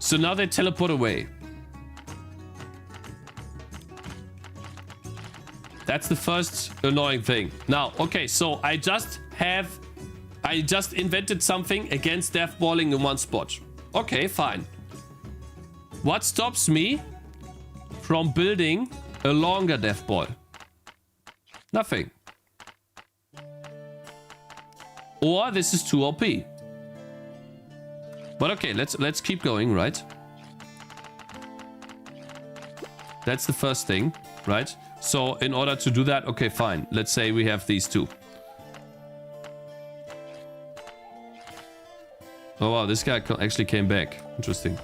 So now they teleport away. That's the first annoying thing. Now, okay, so I just invented something against death balling in one spot. Okay, fine. What stops me from building a longer death ball? Nothing. Or this is too OP. But okay, let's keep going, right? That's the first thing, right? So in order to do that, okay, fine. Let's say we have these two. Oh wow, this guy actually came back. Interesting.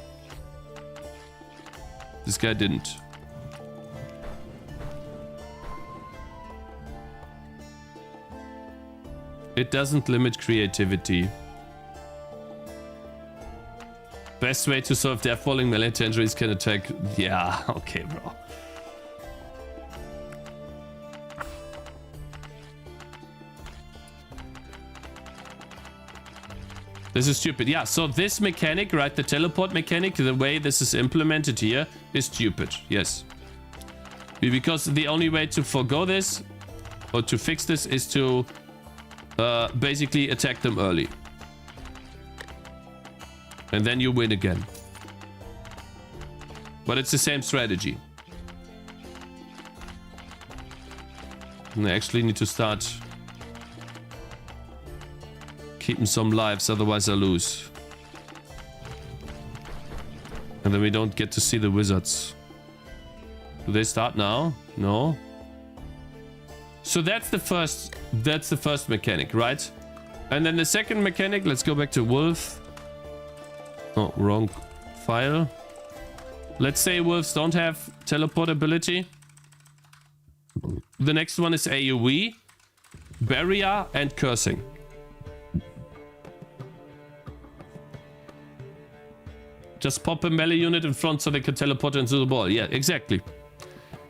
This guy didn't. It doesn't limit creativity. Best way to solve death balling, melee tangerines can attack. Yeah, okay, bro. This is stupid. Yeah, so this mechanic, right, the teleport mechanic, the way this is implemented here is stupid. Yes. Because the only way to forgo this or to fix this is to basically attack them early. And then you win again. But it's the same strategy. And I actually need to start keeping some lives, otherwise I lose. And then we don't get to see the wizards. Do they start now? No. So that's the first mechanic, right? And then the second mechanic, let's go back to wolf. Oh, wrong file. Let's say wolves don't have teleport ability. The next one is AoE, barrier, and cursing. Just pop a melee unit in front so they can teleport into the ball. Yeah, exactly.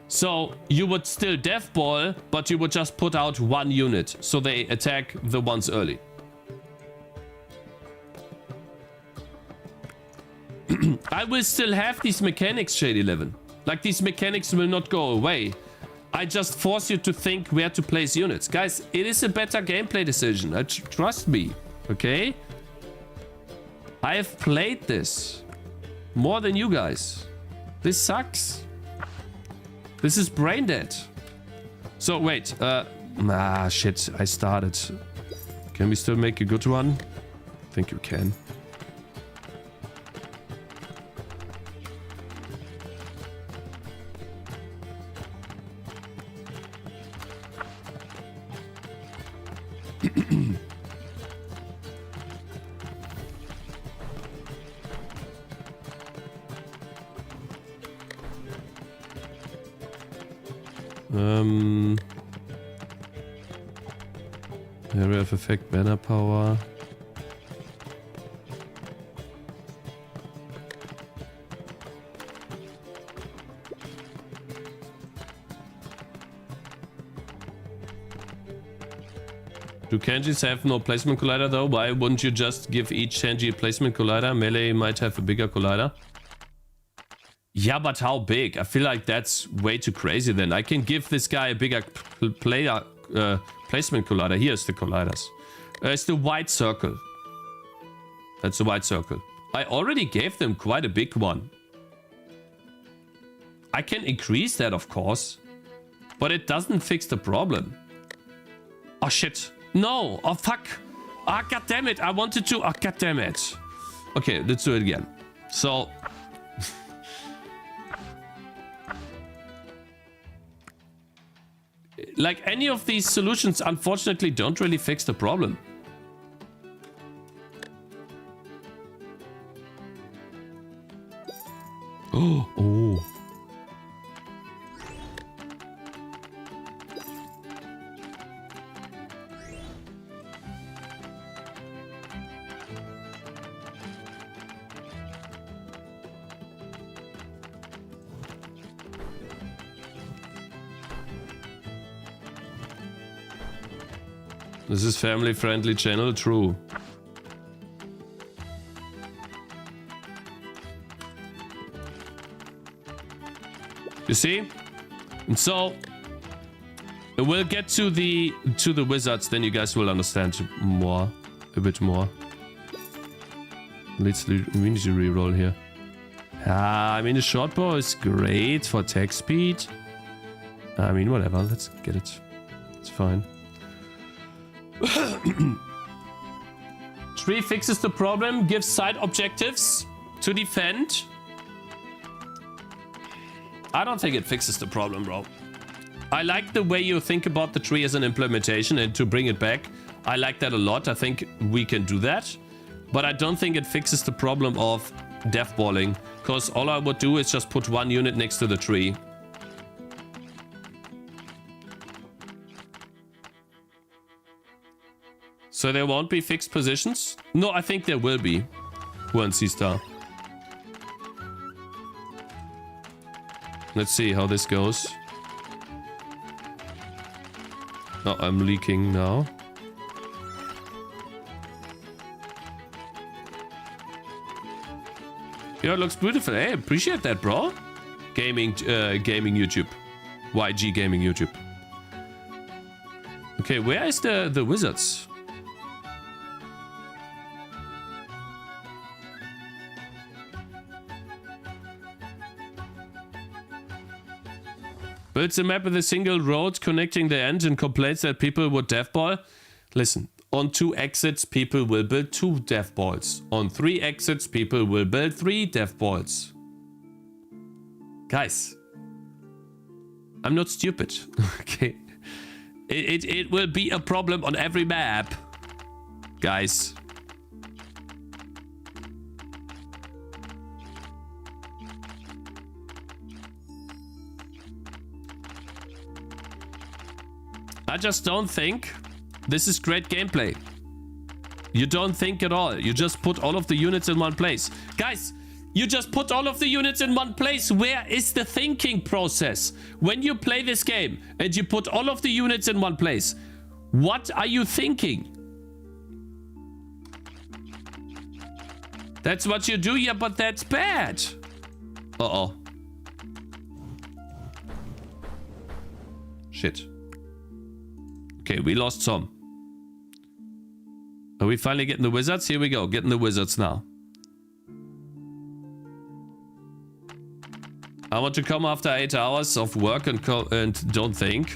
So you would still death ball, but you would just put out one unit so they attack the ones early. I will still have these mechanics, Shade 11. Like, these mechanics will not go away. I just force you to think where to place units. Guys, it is a better gameplay decision. Trust me, okay? I have played this more than you guys. This sucks. This is brain dead. So wait, shit, I started. Can we still make a good one? I think you can. Area of effect, banner power. Do Kanjis have no placement collider though? Why wouldn't you just give each Kanji a placement collider? Melee might have a bigger collider. Yeah, but how big? I feel like that's way too crazy then. I can give this guy a bigger placement collider. Here's the colliders. It's the white circle. That's the white circle. I already gave them quite a big one. I can increase that, of course. But it doesn't fix the problem. Oh, shit. No. Oh, fuck. Ah, oh, goddammit. I wanted to... Oh, goddammit. Okay, let's do it again. So... like, any of these solutions, unfortunately, don't really fix the problem. Oh, oh. This is family-friendly channel, true. You see? And so we'll get to the wizards, then you guys will understand more, a bit more. We need to reroll here. I mean, the short bow is great for attack speed. I mean, whatever, let's get it. It's fine. Tree fixes the problem, gives side objectives to defend. I don't think it fixes the problem, bro. I like the way you think about the tree as an implementation and to bring it back. I like that a lot. I think we can do that. But I don't think it fixes the problem of devballing, because all I would do is just put one unit next to the tree. So there won't be fixed positions? No, I think there will be. One C-star. Let's see how this goes. Oh, I'm leaking now. Yeah, it looks beautiful. Hey, appreciate that, bro. Gaming YouTube. YG Gaming YouTube. Okay, where is the wizards? Builds a map with a single road connecting the end and complains that people would devball. Listen, on 2 exits, people will build 2 devballs. On 3 exits, people will build 3 devballs. Guys, I'm not stupid, okay? It will be a problem on every map, guys. I just don't think this is great gameplay. You don't think at all. You just put all of the units in one place. Guys, you just put all of the units in one place. Where is the thinking process? When you play this game and you put all of the units in one place, what are you thinking? That's what you do, yeah, but that's bad. Uh-oh. Shit. Okay, we lost some. Are we finally getting the wizards? Here we go. Getting the wizards now. I want to come after 8 hours of work and don't think.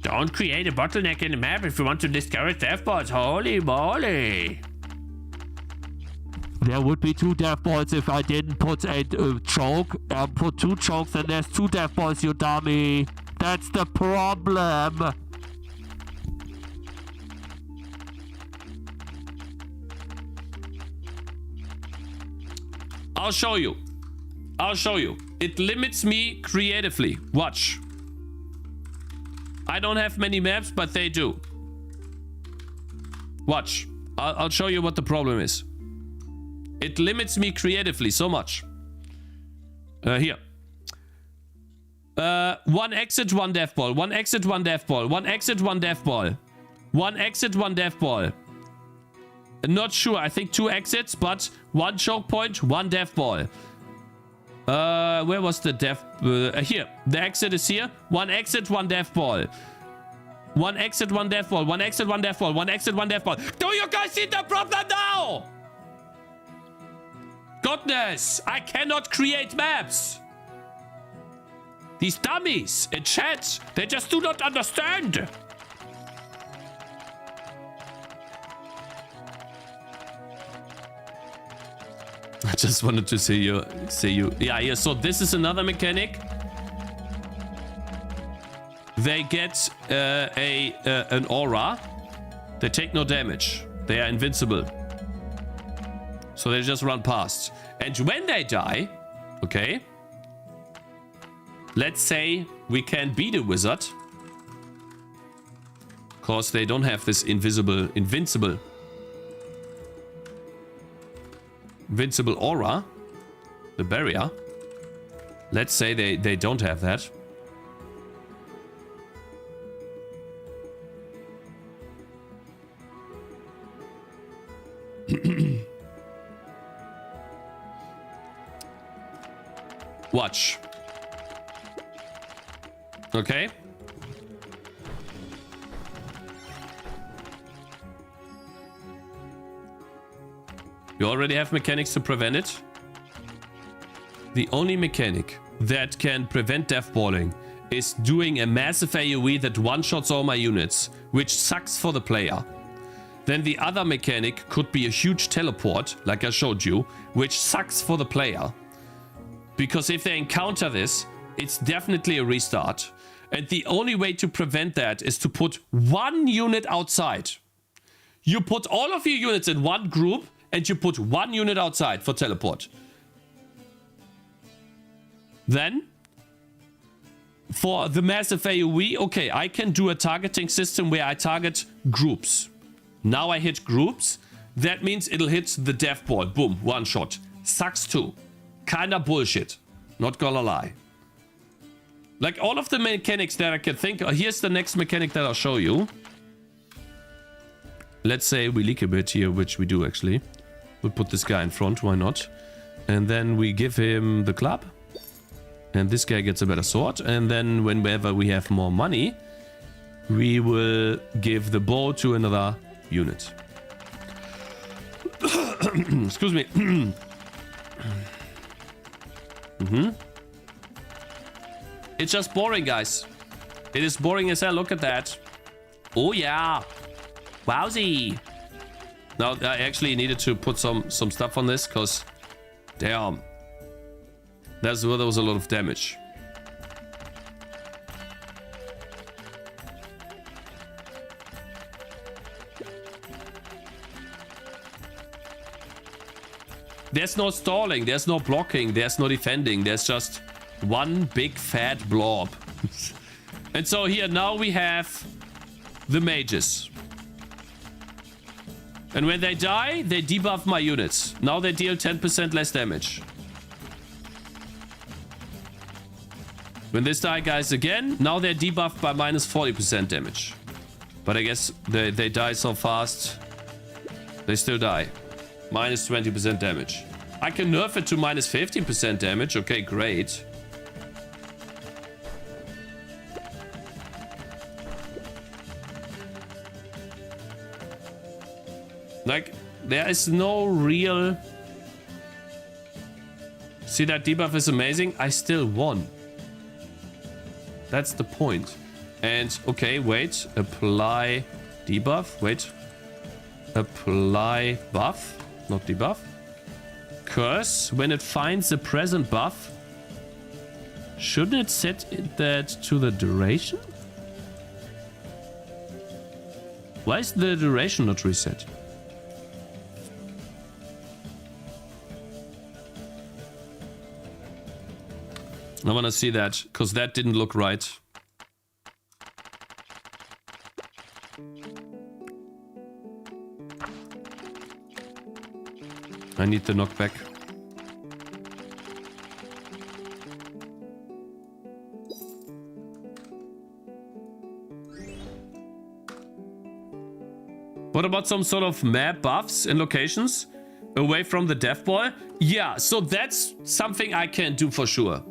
Don't create a bottleneck in the map if you want to discourage death balls. Holy moly. There would be 2 death balls if I didn't put a choke. Put 2 chokes and there's 2 death balls, you dummy. That's the problem. I'll show you. I'll show you. It limits me creatively. Watch. I don't have many maps, but they do. Watch. I'll show you what the problem is. It limits me creatively so much. Here. 1 exit, 1 death ball. 1 exit, 1 death ball. 1 exit, 1 death ball. 1 exit, 1 death ball. Not sure. I think 2 exits, but 1 choke point, 1 death ball. Where was the death? Here. The exit is here. 1 exit, 1 death ball. 1 exit, 1 death ball. 1 exit, 1 death ball. 1 exit, 1 death ball. Do you guys see the problem now? Goodness, I cannot create maps. These dummies in chat, they just do not understand. I just wanted to see you. Yeah, so this is another mechanic. They get an aura. They take no damage. They are invincible. So they just run past. And when they die, okay, let's say we can beat a wizard. Because they don't have this invincible aura, the barrier. Let's say they don't have that. Watch. Okay. You already have mechanics to prevent it. The only mechanic that can prevent deathballing is doing a massive AoE that one-shots all my units, which sucks for the player. Then the other mechanic could be a huge teleport, like I showed you, which sucks for the player. Because if they encounter this, it's definitely a restart. And the only way to prevent that is to put 1 unit outside. You put all of your units in 1 group, and you put 1 unit outside for teleport. Then, for the massive AoE, okay, I can do a targeting system where I target groups. Now I hit groups. That means it'll hit the death ball. Boom, 1 shot. Sucks too. Kinda bullshit. Not gonna lie. Like all of the mechanics that I can think of. Here's the next mechanic that I'll show you. Let's say we leak a bit here, which we do actually. We'll put this guy in front, why not? And then we give him the club. And this guy gets a better sword. And then whenever we have more money, we will give the bow to another unit. Excuse me. It's just boring, guys. It is boring as hell. Look at that. Oh, yeah. Wowzy. Now, I actually needed to put some stuff on this because, damn, that's where there was a lot of damage. There's no stalling, there's no blocking, there's no defending. There's just one big fat blob. And so here now we have the mages. And when they die, they debuff my units. Now they deal 10% less damage. When this die guys again, now they're debuffed by minus 40% damage. But I guess they die so fast, they still die. Minus 20% damage. I can nerf it to minus 15% damage. Okay, great. Like, there is no real... See, that debuff is amazing. I still won. That's the point. And, okay, wait. Apply debuff. Wait. Apply buff. Not debuff. Curse. When it finds the present buff, shouldn't it set that to the duration? Why is the duration not reset? I want to see that, because that didn't look right. I need the knockback. What about some sort of map buffs and locations away from the death ball? Yeah, so that's something I can do for sure.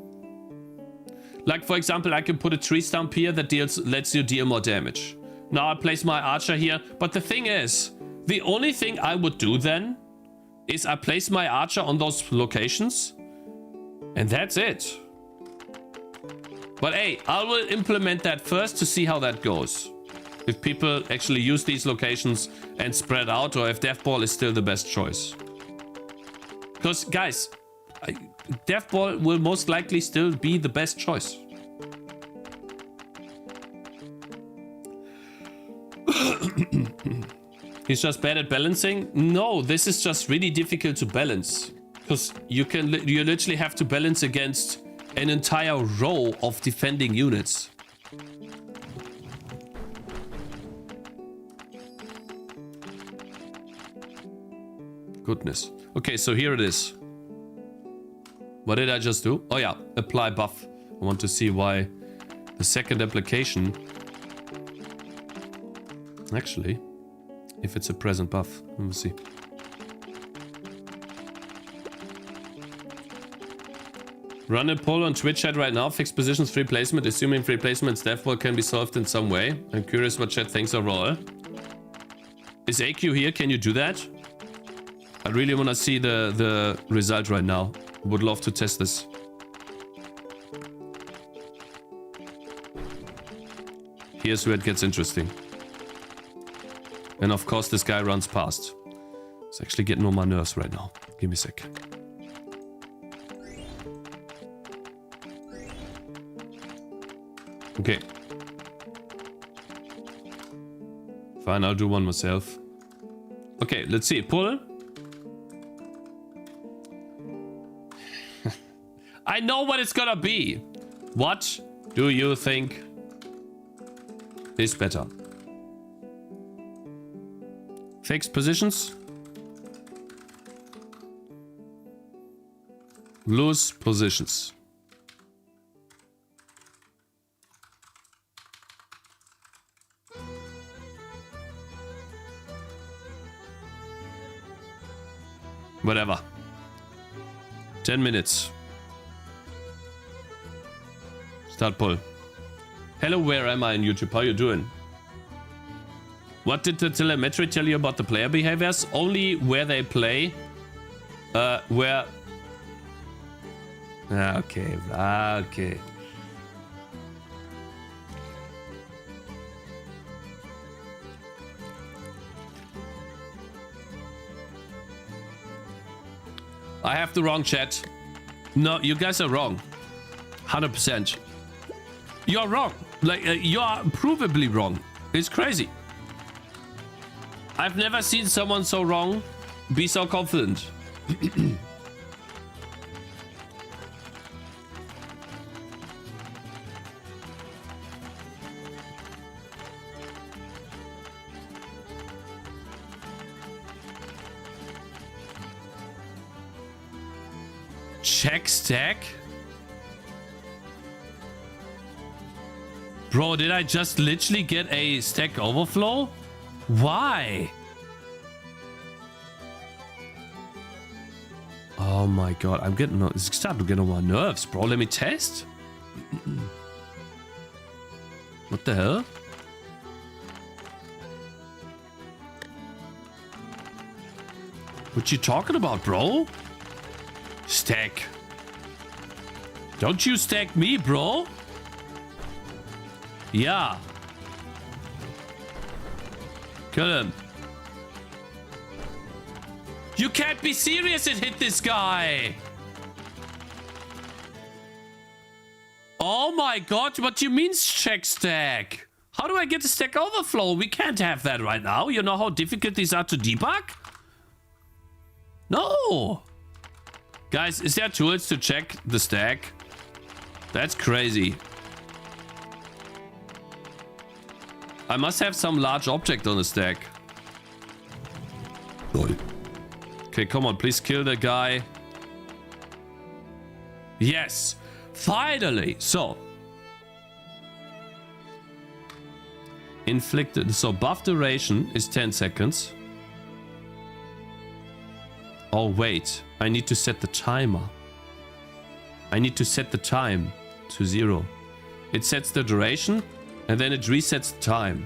Like, for example, I can put a tree stump here that lets you deal more damage. Now I place my archer here. But the thing is, the only thing I would do then is I place my archer on those locations. And that's it. But hey, I will implement that first to see how that goes. If people actually use these locations and spread out, or if death ball is still the best choice. Because, guys, death ball will most likely still be the best choice. He's just bad at balancing? No, this is just really difficult to balance. Because you literally have to balance against an entire row of defending units. Goodness. Okay, so here it is. What did I just do? Oh yeah, apply buff. I want to see why the second application... Actually, if it's a present buff, let me see. Run a poll on Twitch chat right now. Fixed positions, free placement. Assuming free placements, death ball can be solved in some way. I'm curious what chat thinks overall. Is AQ here? Can you do that? I really want to see the result right now. Would love to test this. Here's where it gets interesting. And of course this guy runs past. It's actually getting on my nerves right now. Give me a sec. Okay. Fine, I'll do one myself. Okay, let's see. Pull. I know what it's gonna be. What do you think is better? Fixed positions? Loose positions. Whatever. 10 minutes. Start pull. Hello, where am I in YouTube? How you doing? What did the telemetry tell you about the player behaviors? Only where they play. Where... Okay, okay. I have the wrong chat. No, you guys are wrong. 100%. You're wrong. Like, you are provably wrong. It's crazy. I've never seen someone so wrong be so confident. Check stack? Bro, did I just literally get a stack overflow? Why? Oh my god, I'm getting... It's starting to get on my nerves, bro. Let me test. What the hell? What you talking about, bro? Stack. Don't you stack me, bro? Yeah. Kill him. You can't be serious, it hit this guy. Oh my god, what do you mean check stack? How do I get a stack overflow? We can't have that right now. You know how difficult these are to debug? No. Guys, is there tools to check the stack? That's crazy. I must have some large object on the stack. Okay, come on, please kill the guy. Yes, finally. So, inflicted. So buff duration is 10 seconds. Oh wait, I need to set the timer. I need to set the time to 0. It sets the duration and then it resets the time.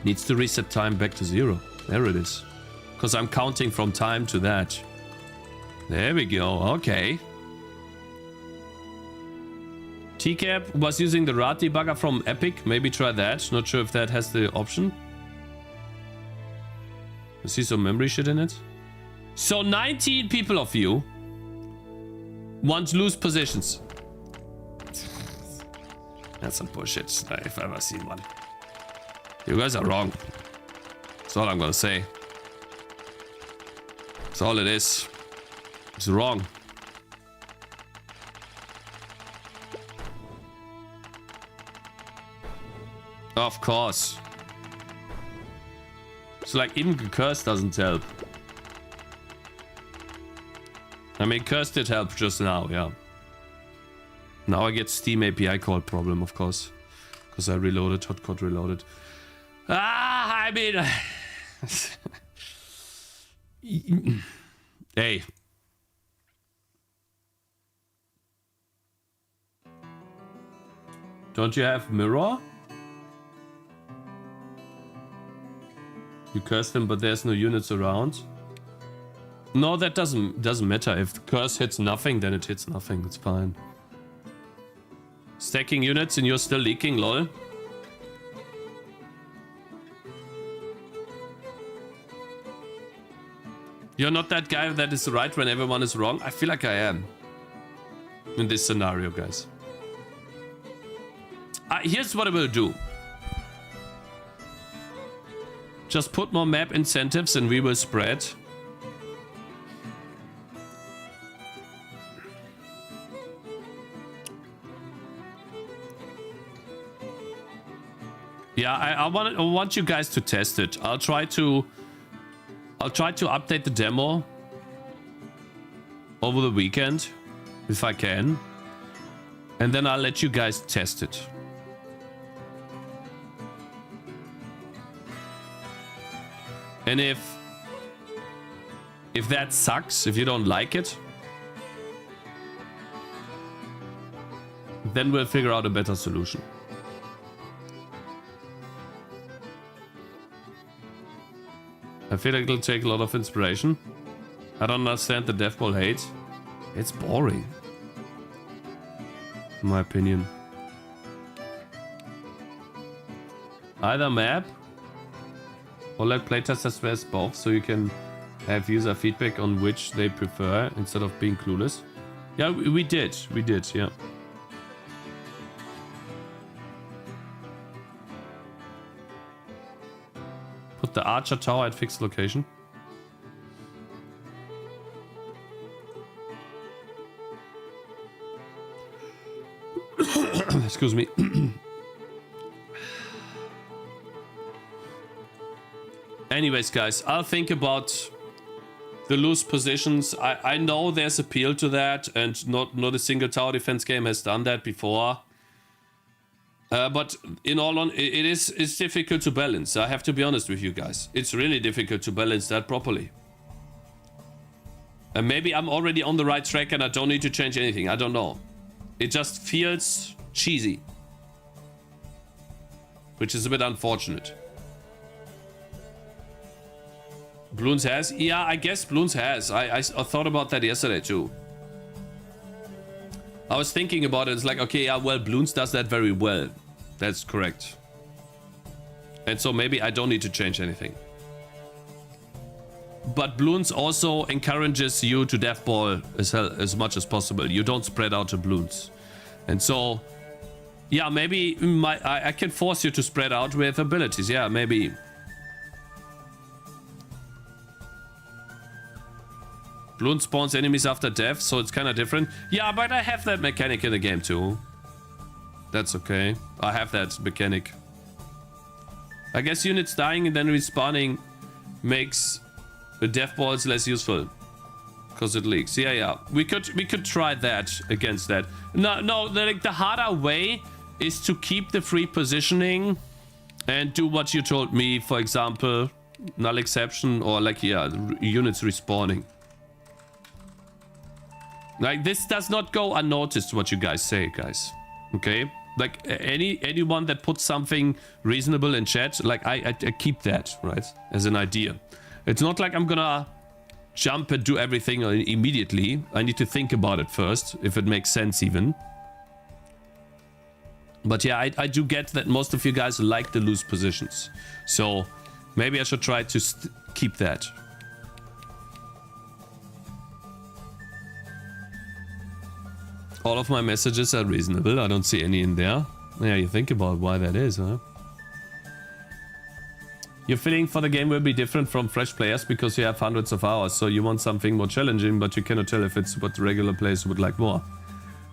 Needs to reset time back to 0. There it is. Because I'm counting from time to that. There we go. Okay. TCAP was using the RAR debugger from Epic. Maybe try that. Not sure if that has the option. I see some memory shit in it. So 19 people of you want to lose positions. That's some bullshit if I've ever seen one. You guys are wrong. That's all I'm gonna say. That's all it is. It's wrong. Of course. It's like even curse doesn't help. I mean, curse did help just now, yeah. Now I get Steam API call problem, of course. Because I reloaded, hotcode reloaded. Ah, I mean... Hey. Don't you have mirror? You curse them, but there's no units around. No, that doesn't matter. If the curse hits nothing, then it hits nothing. It's fine. Stacking units and you're still leaking, lol. You're not that guy that is right when everyone is wrong. I feel like I am. In this scenario, guys. Here's what I will do. Just put more map incentives and we will spread. Yeah, I want you guys to test it. I'll try to update the demo over the weekend if I can. And then I'll let you guys test it. And if that sucks, if you don't like it, then we'll figure out a better solution. I feel like it'll take a lot of inspiration. I don't understand the dev ball hate. It's boring. In my opinion. Either map or let playtesters test both so you can have user feedback on which they prefer instead of being clueless. Yeah, we did, yeah. Put the archer tower at fixed location. Excuse me. Anyways, guys, I'll think about the loose positions. I know there's appeal to that, and not a single tower defense game has done that before. But in all it's difficult to balance. I have to be honest with you guys. It's really difficult to balance that properly. And maybe I'm already on the right track and I don't need to change anything. I don't know. It just feels cheesy. Which is a bit unfortunate. Bloons has? Yeah, I guess Bloons has. I thought about that yesterday too. I was thinking about it. It's like, okay, yeah, well, Bloons does that very well. That's correct. And so maybe I don't need to change anything. But Bloons also encourages you to devball as much as possible. You don't spread out to Bloons. And so, yeah, maybe I can force you to spread out with abilities. Yeah, maybe. Bloon spawns enemies after death, so it's kind of different. Yeah, but I have that mechanic in the game too. That's okay. I have that mechanic. I guess units dying and then respawning makes the death balls less useful because it leaks. Yeah. We could try that against that. No. The harder way is to keep the free positioning and do what you told me. For example, null exception or like units respawning. Like, this does not go unnoticed, what you guys say, guys. Okay? Like, anyone that puts something reasonable in chat, like, I keep that, right? As an idea. It's not like I'm gonna jump and do everything immediately. I need to think about it first, if it makes sense even. But yeah, I do get that most of you guys like the loose positions. So, maybe I should try to keep that. All of my messages are reasonable. I don't see any in there. Yeah, you think about why that is, huh? Your feeling for the game will be different from fresh players because you have hundreds of hours. So you want something more challenging, but you cannot tell if it's what regular players would like more.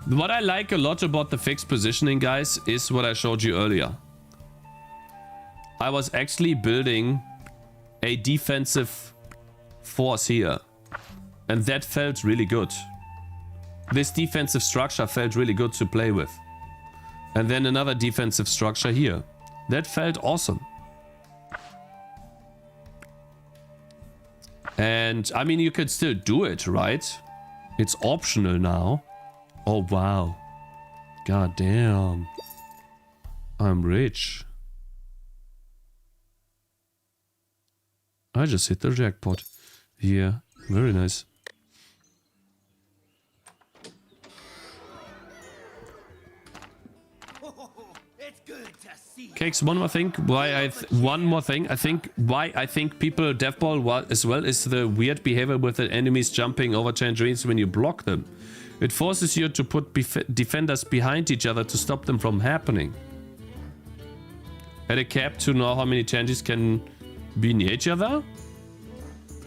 What I like a lot about the fixed positioning, guys, is what I showed you earlier. I was actually building a defensive force here. And that felt really good. This defensive structure felt really good to play with. And then another defensive structure here. That felt awesome. And, I mean, you could still do it, right? It's optional now. Oh, wow. God damn. I'm rich. I just hit the jackpot. Yeah, very nice. Cakes, one more thing. Why I think people devball as well is the weird behavior with the enemies jumping over tangerines when you block them. It forces you to put defenders behind each other to stop them from happening. Add a cap to know how many tangies can be near each other.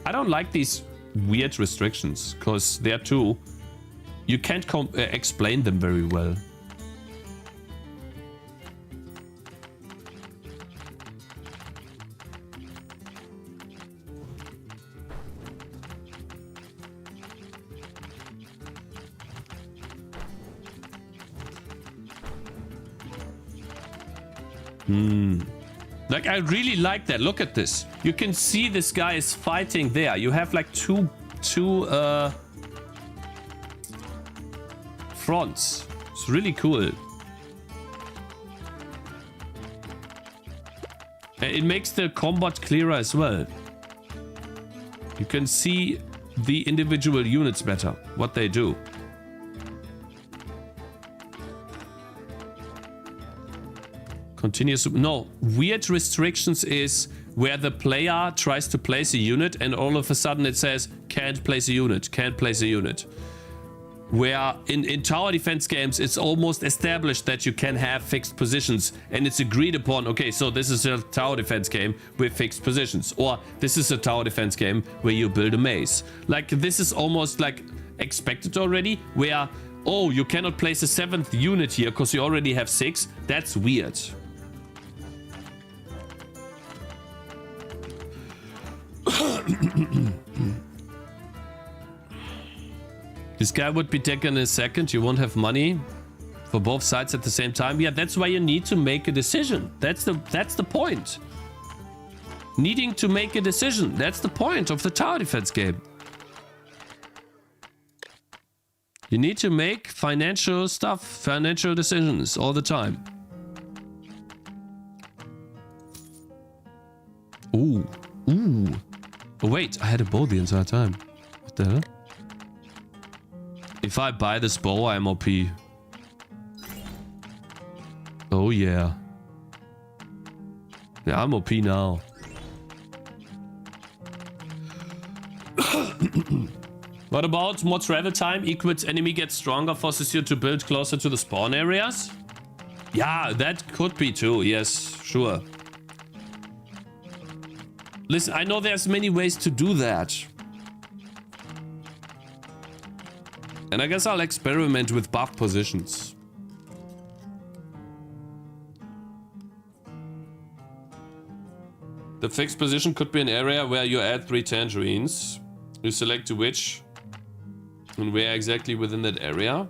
I don't like these weird restrictions because they're too. You can't explain them very well. Like, I really like that. Look at this. You can see this guy is fighting there. You have like two fronts. It's really cool. It makes the combat clearer as well. You can see the individual units better, what they do. Continuous. No, weird restrictions is where the player tries to place a unit and all of a sudden it says can't place a unit, can't place a unit. Where in tower defense games it's almost established that you can have fixed positions and it's agreed upon, okay, so this is a tower defense game with fixed positions, or this is a tower defense game where you build a maze. Like, this is almost like expected already, where, oh, you cannot place a 7th unit here because you already have 6. That's weird. This guy would be taken in a second. You won't have money for both sides at the same time. Yeah, that's why you need to make a decision. That's the point. Needing to make a decision. That's the point of the tower defense game. You need to make financial decisions all the time. Ooh. Ooh. wait, I had a bow the entire time. What the hell? If I buy this bow, I'm OP. Oh yeah. Yeah, I'm OP now. What about more travel time equals enemy gets stronger, forces you to build closer to the spawn areas? Yeah, that could be too. Yes, sure. Listen, I know there's many ways to do that. And I guess I'll experiment with buff positions. The fixed position could be an area where you add 3 tangerines. You select which and where exactly within that area.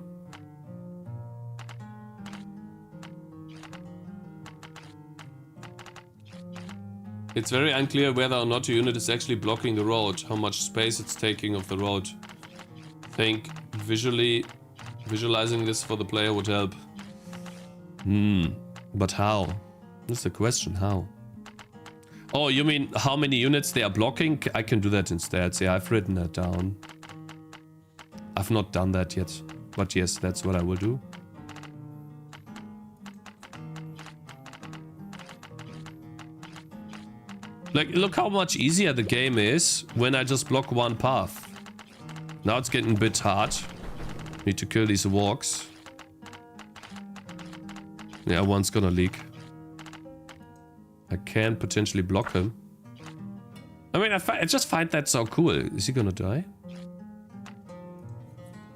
It's very unclear whether or not your unit is actually blocking the road, how much space it's taking of the road. Think visualizing this for the player would help. But how? That's the question, how? Oh, you mean how many units they are blocking? I can do that instead. Yeah, I've written that down. I've not done that yet, but yes, that's what I will do. Like, look how much easier the game is when I just block one path. Now it's getting a bit hard. Need to kill these walks. Yeah, one's gonna leak. I can potentially block him. I mean, I just find that so cool. Is he gonna die?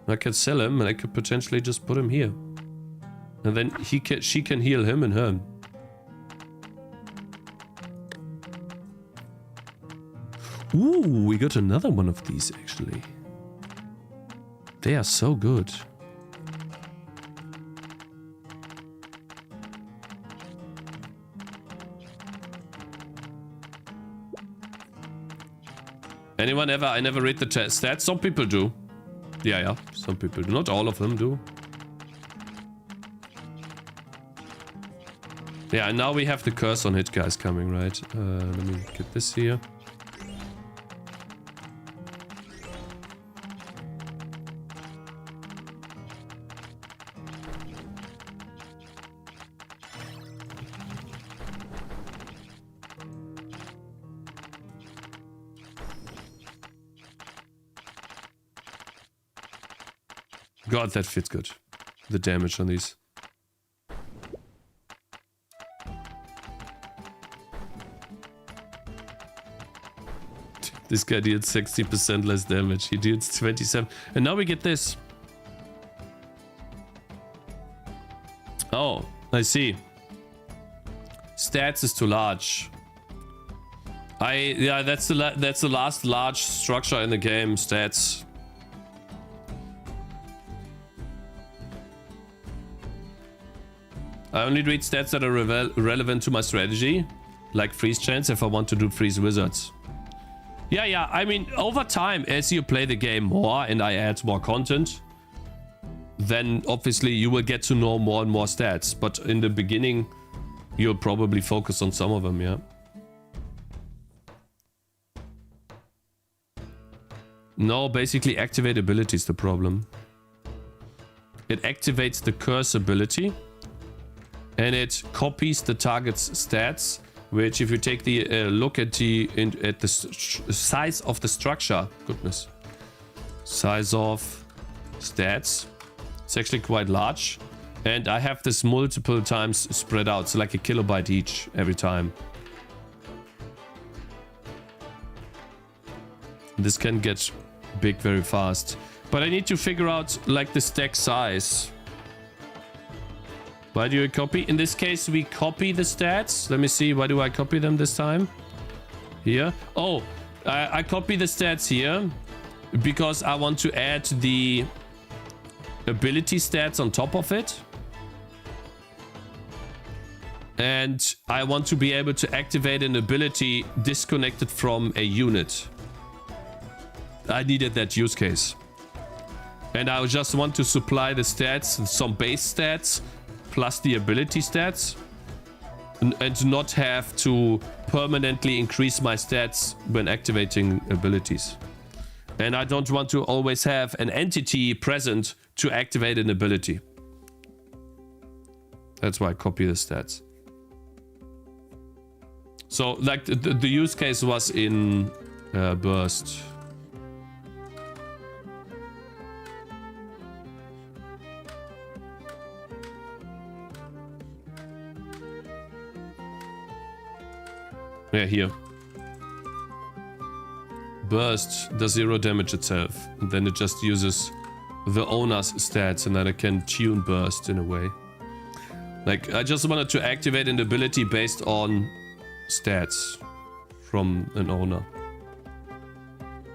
I can sell him and I could potentially just put him here. And then she can heal him and her. Ooh, we got another one of these actually. They are so good. Anyone ever? I never read the stats. Some people do. Yeah, some people do. Not all of them do. Yeah, and now we have the curse on hit guys coming, right? Let me get this here. God, that fits good. The damage on these. This guy deals 60% less damage. He deals 27. And now we get this. Oh, I see. Stats is too large. Yeah, that's the last large structure in the game. Stats. I only read stats that are relevant to my strategy, like freeze chance if I want to do freeze wizards. Yeah, I mean, over time, as you play the game more and I add more content, then obviously you will get to know more and more stats. But in the beginning, you'll probably focus on some of them, yeah. No, basically activate ability is the problem. It activates the curse ability. And it copies the target's stats, which if you take the look at the size of the structure, goodness, size of stats, it's actually quite large. And I have this multiple times spread out, so like a kilobyte each every time. This can get big very fast, but I need to figure out like the stack size. Why do you copy? In this case, we copy the stats. Let me see. Why do I copy them this time? Here. Oh, I copy the stats here because I want to add the ability stats on top of it. And I want to be able to activate an ability disconnected from a unit. I needed that use case. And I just want to supply the stats, some base stats, plus the ability stats. and not have to permanently increase my stats when activating abilities. And I don't want to always have an entity present to activate an ability. That's why I copy the stats. So, like, the use case was in Burst. Yeah, here. Burst does 0 damage itself, and then it just uses the owner's stats, and then I can tune Burst in a way. Like, I just wanted to activate an ability based on stats from an owner.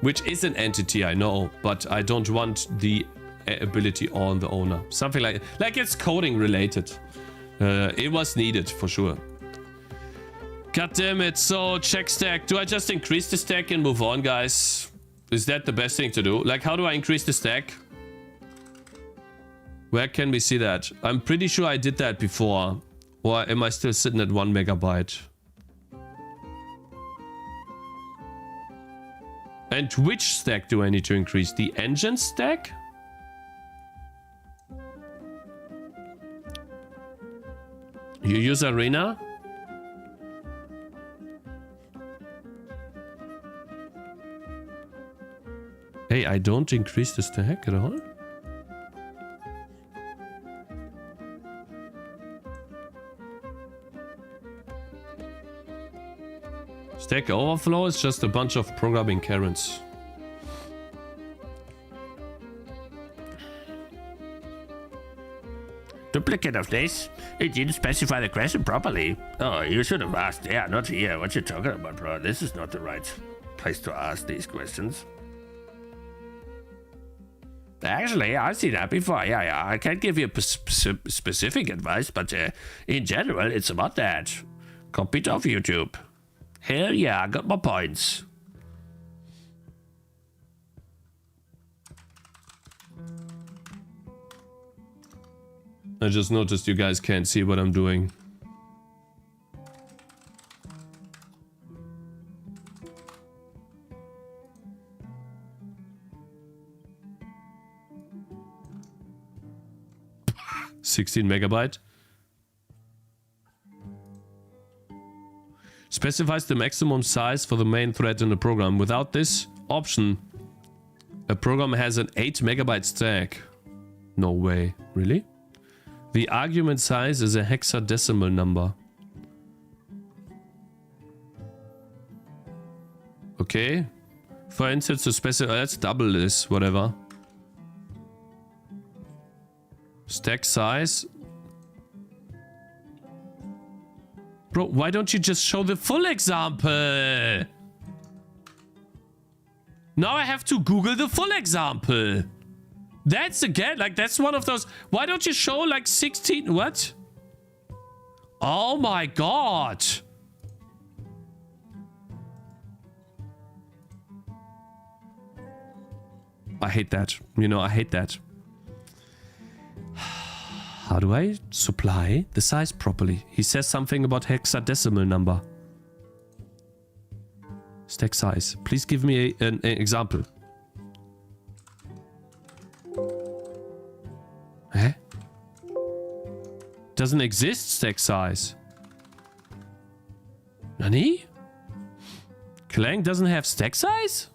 Which is an entity, I know, but I don't want the ability on the owner. Something like it's coding related. It was needed, for sure. God damn it, so check stack. Do I just increase the stack and move on, guys? Is that the best thing to do? Like, how do I increase the stack? Where can we see that? I'm pretty sure I did that before. Or am I still sitting at 1 megabyte? And which stack do I need to increase? The engine stack? You use Arena? Hey, I don't increase the stack at all? Stack Overflow is just a bunch of programming Karens. Duplicate of this? It didn't specify the question properly. Oh, you should have asked. Yeah, not here. What you talking about, bro? This is not the right place to ask these questions. Actually, I've seen that before. Yeah. I can't give you specific advice, but in general, it's about that. Copied off YouTube. Hell yeah, I got my points. I just noticed you guys can't see what I'm doing. $16 megabyte. Specifies the maximum size for the main thread in the program. Without this option, a program has an 8 megabyte stack. No way. Really? The argument size is a hexadecimal number. Okay. For instance, to specify, let's double this, whatever. Stack size. Bro, why don't you just show the full example? Now I have to Google the full example. That's again, like, that's one of those. Why don't you show like 16? What? Oh my god. I hate that. You know, I hate that. How do I supply the size properly? He says something about hexadecimal number. Stack size. Please give me an example. Eh? Doesn't exist stack size. Nani? Clang doesn't have stack size?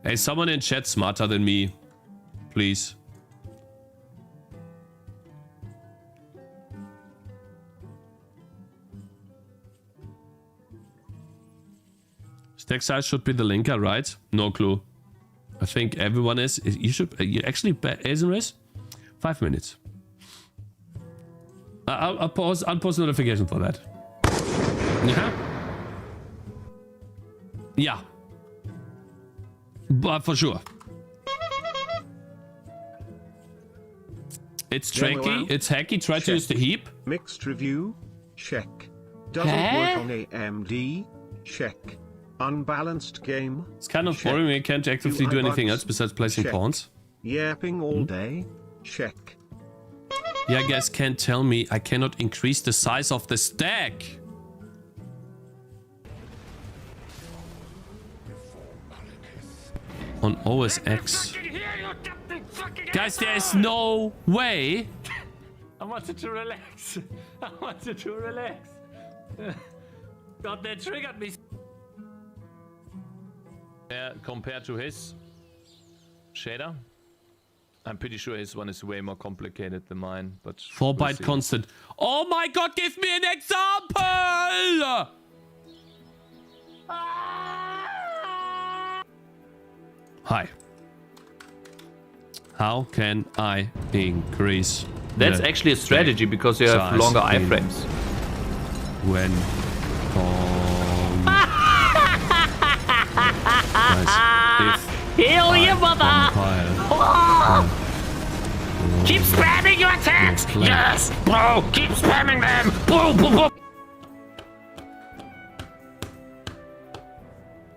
Hey, someone in chat smarter than me. Please. Stack size should be the linker, right? No clue. I think everyone is. You should. You actually, Asenris? 5 minutes. I'll post notification for that. Yeah. Yeah. But for sure. It's tricky, it's hacky, try to use the heap. Mixed review? Check. Doesn't work on AMD? Check. Unbalanced game? It's kind of boring when you can't actively do anything else besides placing pawns. Yapping all day? Check. Yeah, you guys can't tell me I cannot increase the size of the stack. On OS X. Guys, there is no way. I wanted to relax. I wanted to relax. God, that triggered me. Compared to his shader, I'm pretty sure his one is way more complicated than mine, but 4-byte constant. Oh my god, give me an example! Hi. How can I increase? That's the actually a strategy because you have size longer in iframes. When Guys, if Hell yeah, mother! compile, Keep spamming your attacks! Yes! Bro, keep spamming them! Boom, boom, boom!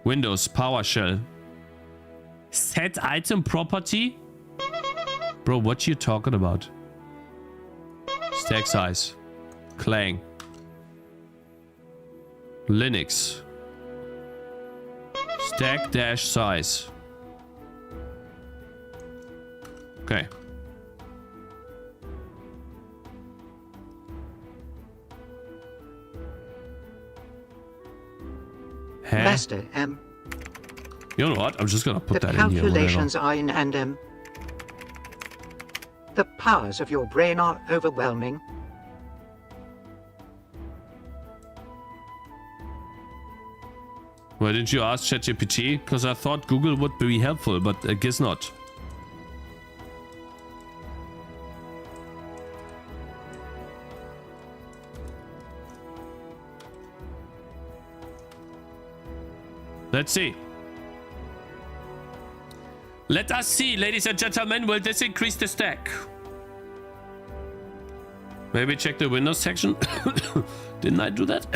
Windows PowerShell. Set item property? Bro, what you talking about? Stack size. Clang. Linux. Stack dash size. Okay. Huh? Master, You know what? I'm just gonna put the that in here. calculations are in and the powers of your brain are overwhelming. Why didn't you ask ChatGPT? Because I thought Google would be helpful, but I guess not. Let's see. Let us see, ladies and gentlemen, will this increase the stack? Maybe check the Windows section. Didn't I do that?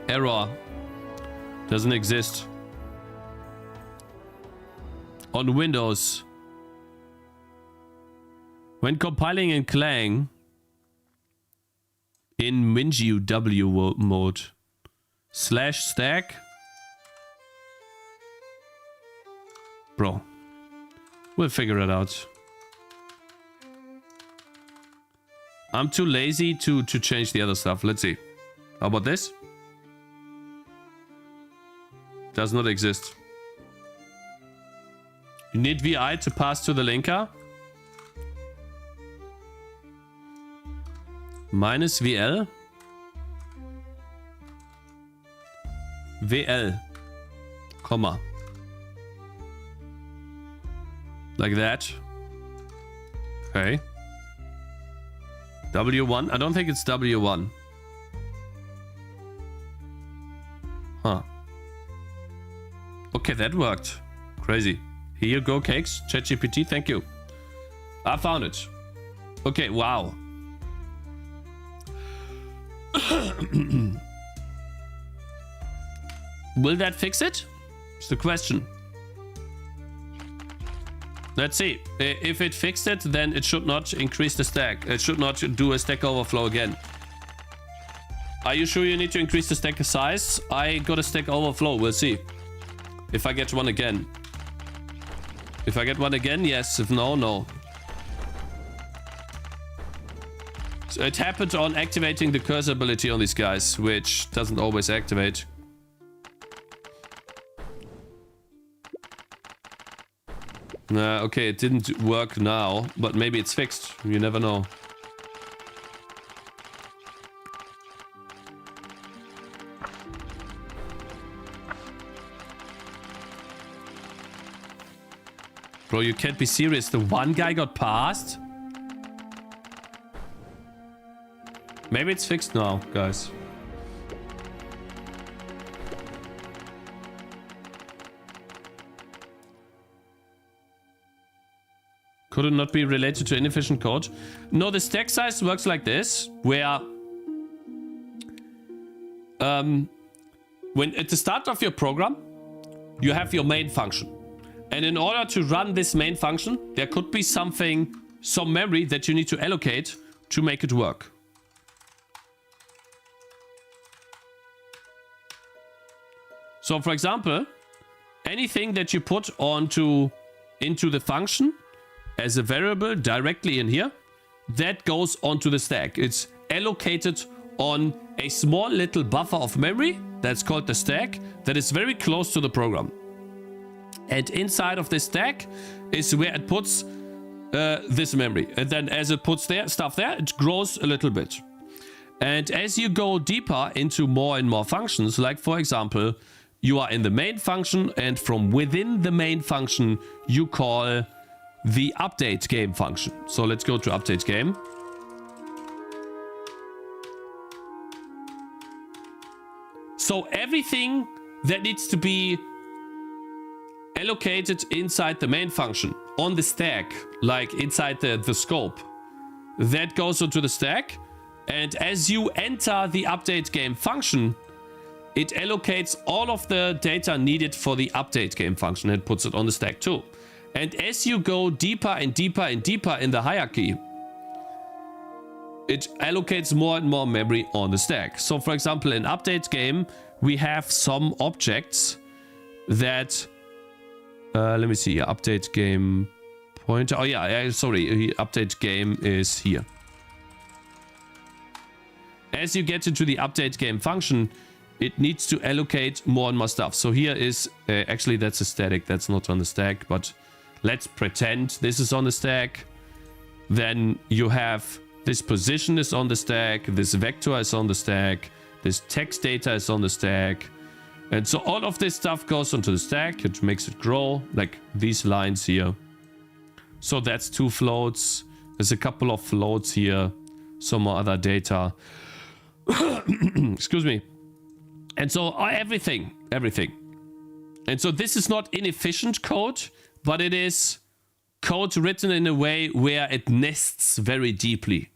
Error. Doesn't exist. On Windows. When compiling in Clang. In WinGUW mode. /stack. Bro. We'll figure it out. I'm too lazy to change the other stuff. Let's see. How about this? Does not exist. You need VI to pass to the linker. Minus VL. VL. Comma. Like that. Okay. W1? I don't think it's W1. Huh. Okay, that worked. Crazy. Here you go, Cakez. ChatGPT, thank you. I found it. Okay, wow. Will that fix it? It's the question. Let's see. If it fixed it, then it should not increase the stack. It should not do a stack overflow again. Are you sure you need to increase the stack size? I got a stack overflow. We'll see. If I get one again. If I get one again, yes. If no, no. So it happened on activating the cursor ability on these guys, which doesn't always activate. Okay, it didn't work now, but maybe it's fixed. You never know. Bro, you can't be serious. The one guy got passed? Maybe it's fixed now, guys. Could it not be related to inefficient code? No, the stack size works like this, where when at the start of your program, you have your main function. And in order to run this main function, there could be some memory that you need to allocate to make it work. So for example, anything that you put into the function as a variable directly in here, that goes onto the stack. It's allocated on a small little buffer of memory that's called the stack that is very close to the program. And inside of this stack is where it puts this memory. And then as it puts stuff there, it grows a little bit. And as you go deeper into more and more functions, like for example, you are in the main function, and from within the main function, you call the update game function. So let's go to update game. So everything that needs to be allocated inside the main function on the stack, like inside the scope, that goes onto the stack. And as you enter the update game function, it allocates all of the data needed for the update game function and puts it on the stack too. And as you go deeper and deeper and deeper in the hierarchy, it allocates more and more memory on the stack. So for example, in update game, we have some objects that, let me see, update game pointer. Oh yeah, sorry, update game is here. As you get into the update game function, it needs to allocate more and more stuff. So here is, actually that's a static, that's not on the stack, but let's pretend this is on the stack. Then you have this position is on the stack, this vector is on the stack, this text data is on the stack. And so all of this stuff goes onto the stack. It makes it grow, like these lines here. So that's 2 floats. There's a couple of floats here. Some more other data. Excuse me. And so everything. And so this is not inefficient code, but it is code written in a way where it nests very deeply.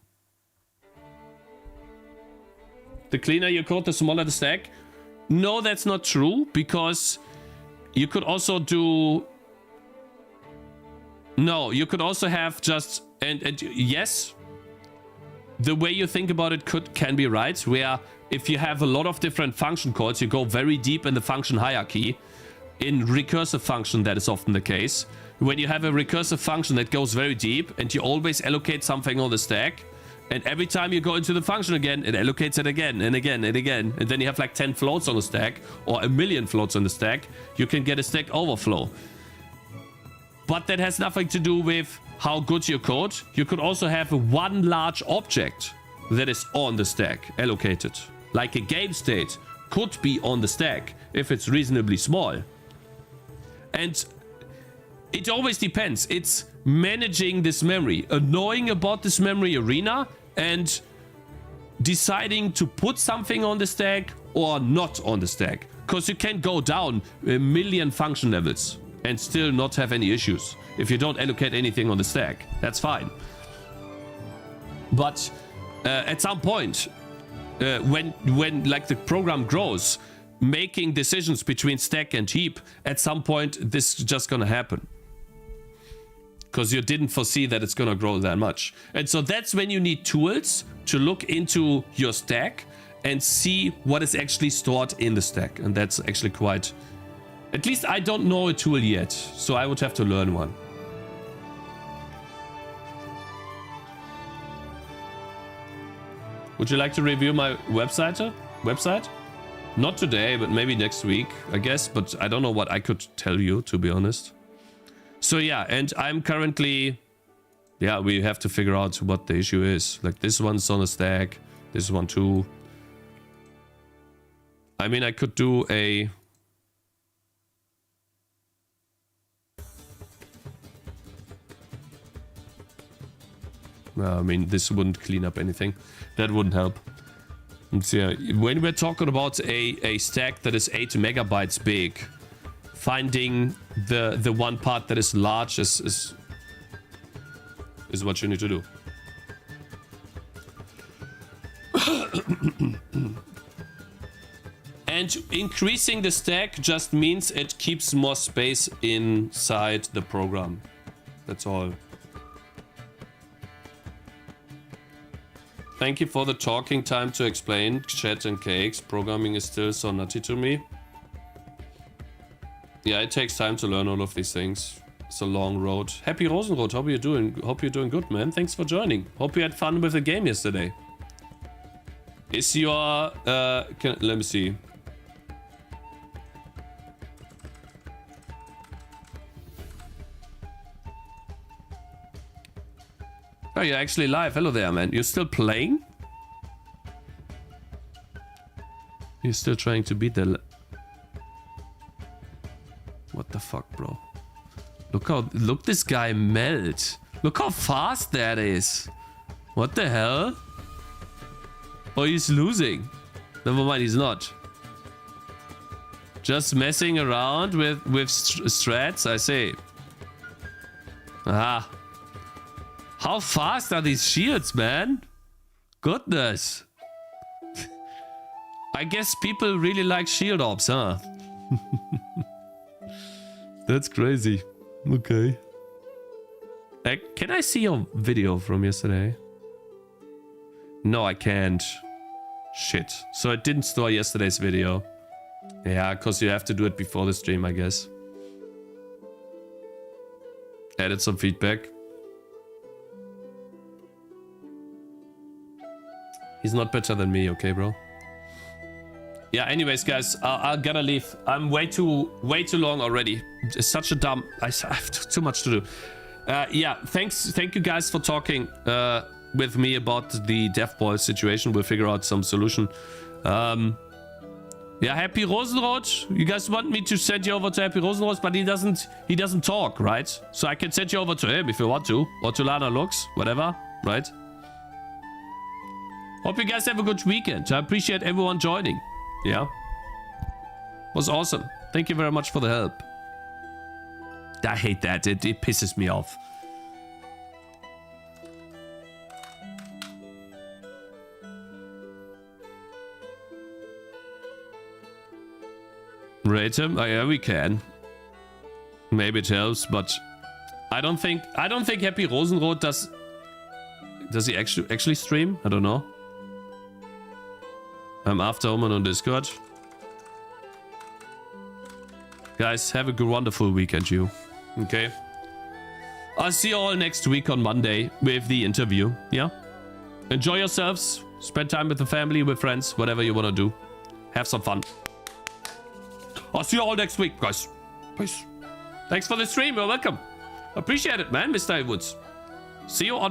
The cleaner your code, the smaller the stack. No, that's not true, because you could also do... No, you could also have just... And yes, the way you think about it can be right, where if you have a lot of different function calls, you go very deep in the function hierarchy. In recursive function, that is often the case. When you have a recursive function that goes very deep, and you always allocate something on the stack, and every time you go into the function again, it allocates it again and again and again. And then you have like 10 floats on the stack or 1,000,000 floats on the stack. You can get a stack overflow. But that has nothing to do with how good you code. You could also have one large object that is on the stack allocated. Like a game state could be on the stack if it's reasonably small. And it always depends. It's managing this memory, knowing about this memory arena, and deciding to put something on the stack or not on the stack. Because you can go down 1,000,000 function levels and still not have any issues. If you don't allocate anything on the stack, that's fine. But at some point, when like the program grows, making decisions between stack and heap, at some point this is just gonna happen. Because you didn't foresee that it's gonna grow that much. And so that's when you need tools to look into your stack and see what is actually stored in the stack. And that's actually quite... At least I don't know a tool yet, so I would have to learn one. Would you like to review my website? Not today, but maybe next week, I guess. But I don't know what I could tell you, to be honest. So yeah, and I'm currently... Yeah, we have to figure out what the issue is. Like this one's on a stack, this one too. I mean, I could do a... I mean, this wouldn't clean up anything. That wouldn't help. So yeah, when we're talking about a stack that is 8 megabytes big, finding the one part that is large is what you need to do. And increasing the stack just means it keeps more space inside the program. That's all. Thank you for the talking time to explain chat and cakes. Programming is still so nutty to me. Yeah, it takes time to learn all of these things. It's a long road. Happy Rosenrot, hope you're doing good, man. Thanks for joining. Hope you had fun with the game yesterday. Is your let me see. Oh, you're actually live. Hello there, man. You're still playing? You're still trying to beat the... What the fuck, bro? Look this guy melt. Look how fast that is. What the hell? Oh, he's losing. Never mind, he's not. Just messing around with strats, I say. Aha. How fast are these shields, man? Goodness. I guess people really like shield ops, huh? That's crazy. Okay. Can I see your video from yesterday? No, I can't. Shit. So it didn't store yesterday's video. Yeah, because you have to do it before the stream, I guess. Added some feedback. He's not better than me, okay, bro? Yeah, anyways, guys, I gotta leave. I'm way too long already. It's such a dumb... I have too much to do. Yeah, thank you guys for talking with me about the devball situation. We'll figure out some solution. Yeah, Happy Rosenrot. You guys want me to send you over to Happy Rosenrot, but he doesn't talk, right? So I can send you over to him if you want to, or to Lana Lux, whatever, right? Hope you guys have a good weekend. I appreciate everyone joining. Yeah, was awesome. Thank you very much for the help. I hate that. It pisses me off. Rate him? Oh, yeah, we can. Maybe it helps, but I don't think Happy Rosenrot does he actually stream? I don't know. I'm after him on Discord. Guys, have a good, wonderful weekend, you. Okay. I'll see you all next week on Monday with the interview. Yeah. Enjoy yourselves. Spend time with the family, with friends, whatever you want to do. Have some fun. I'll see you all next week, guys. Peace. Thanks for the stream. You're welcome. Appreciate it, man, Mr. Woods. See you on Monday.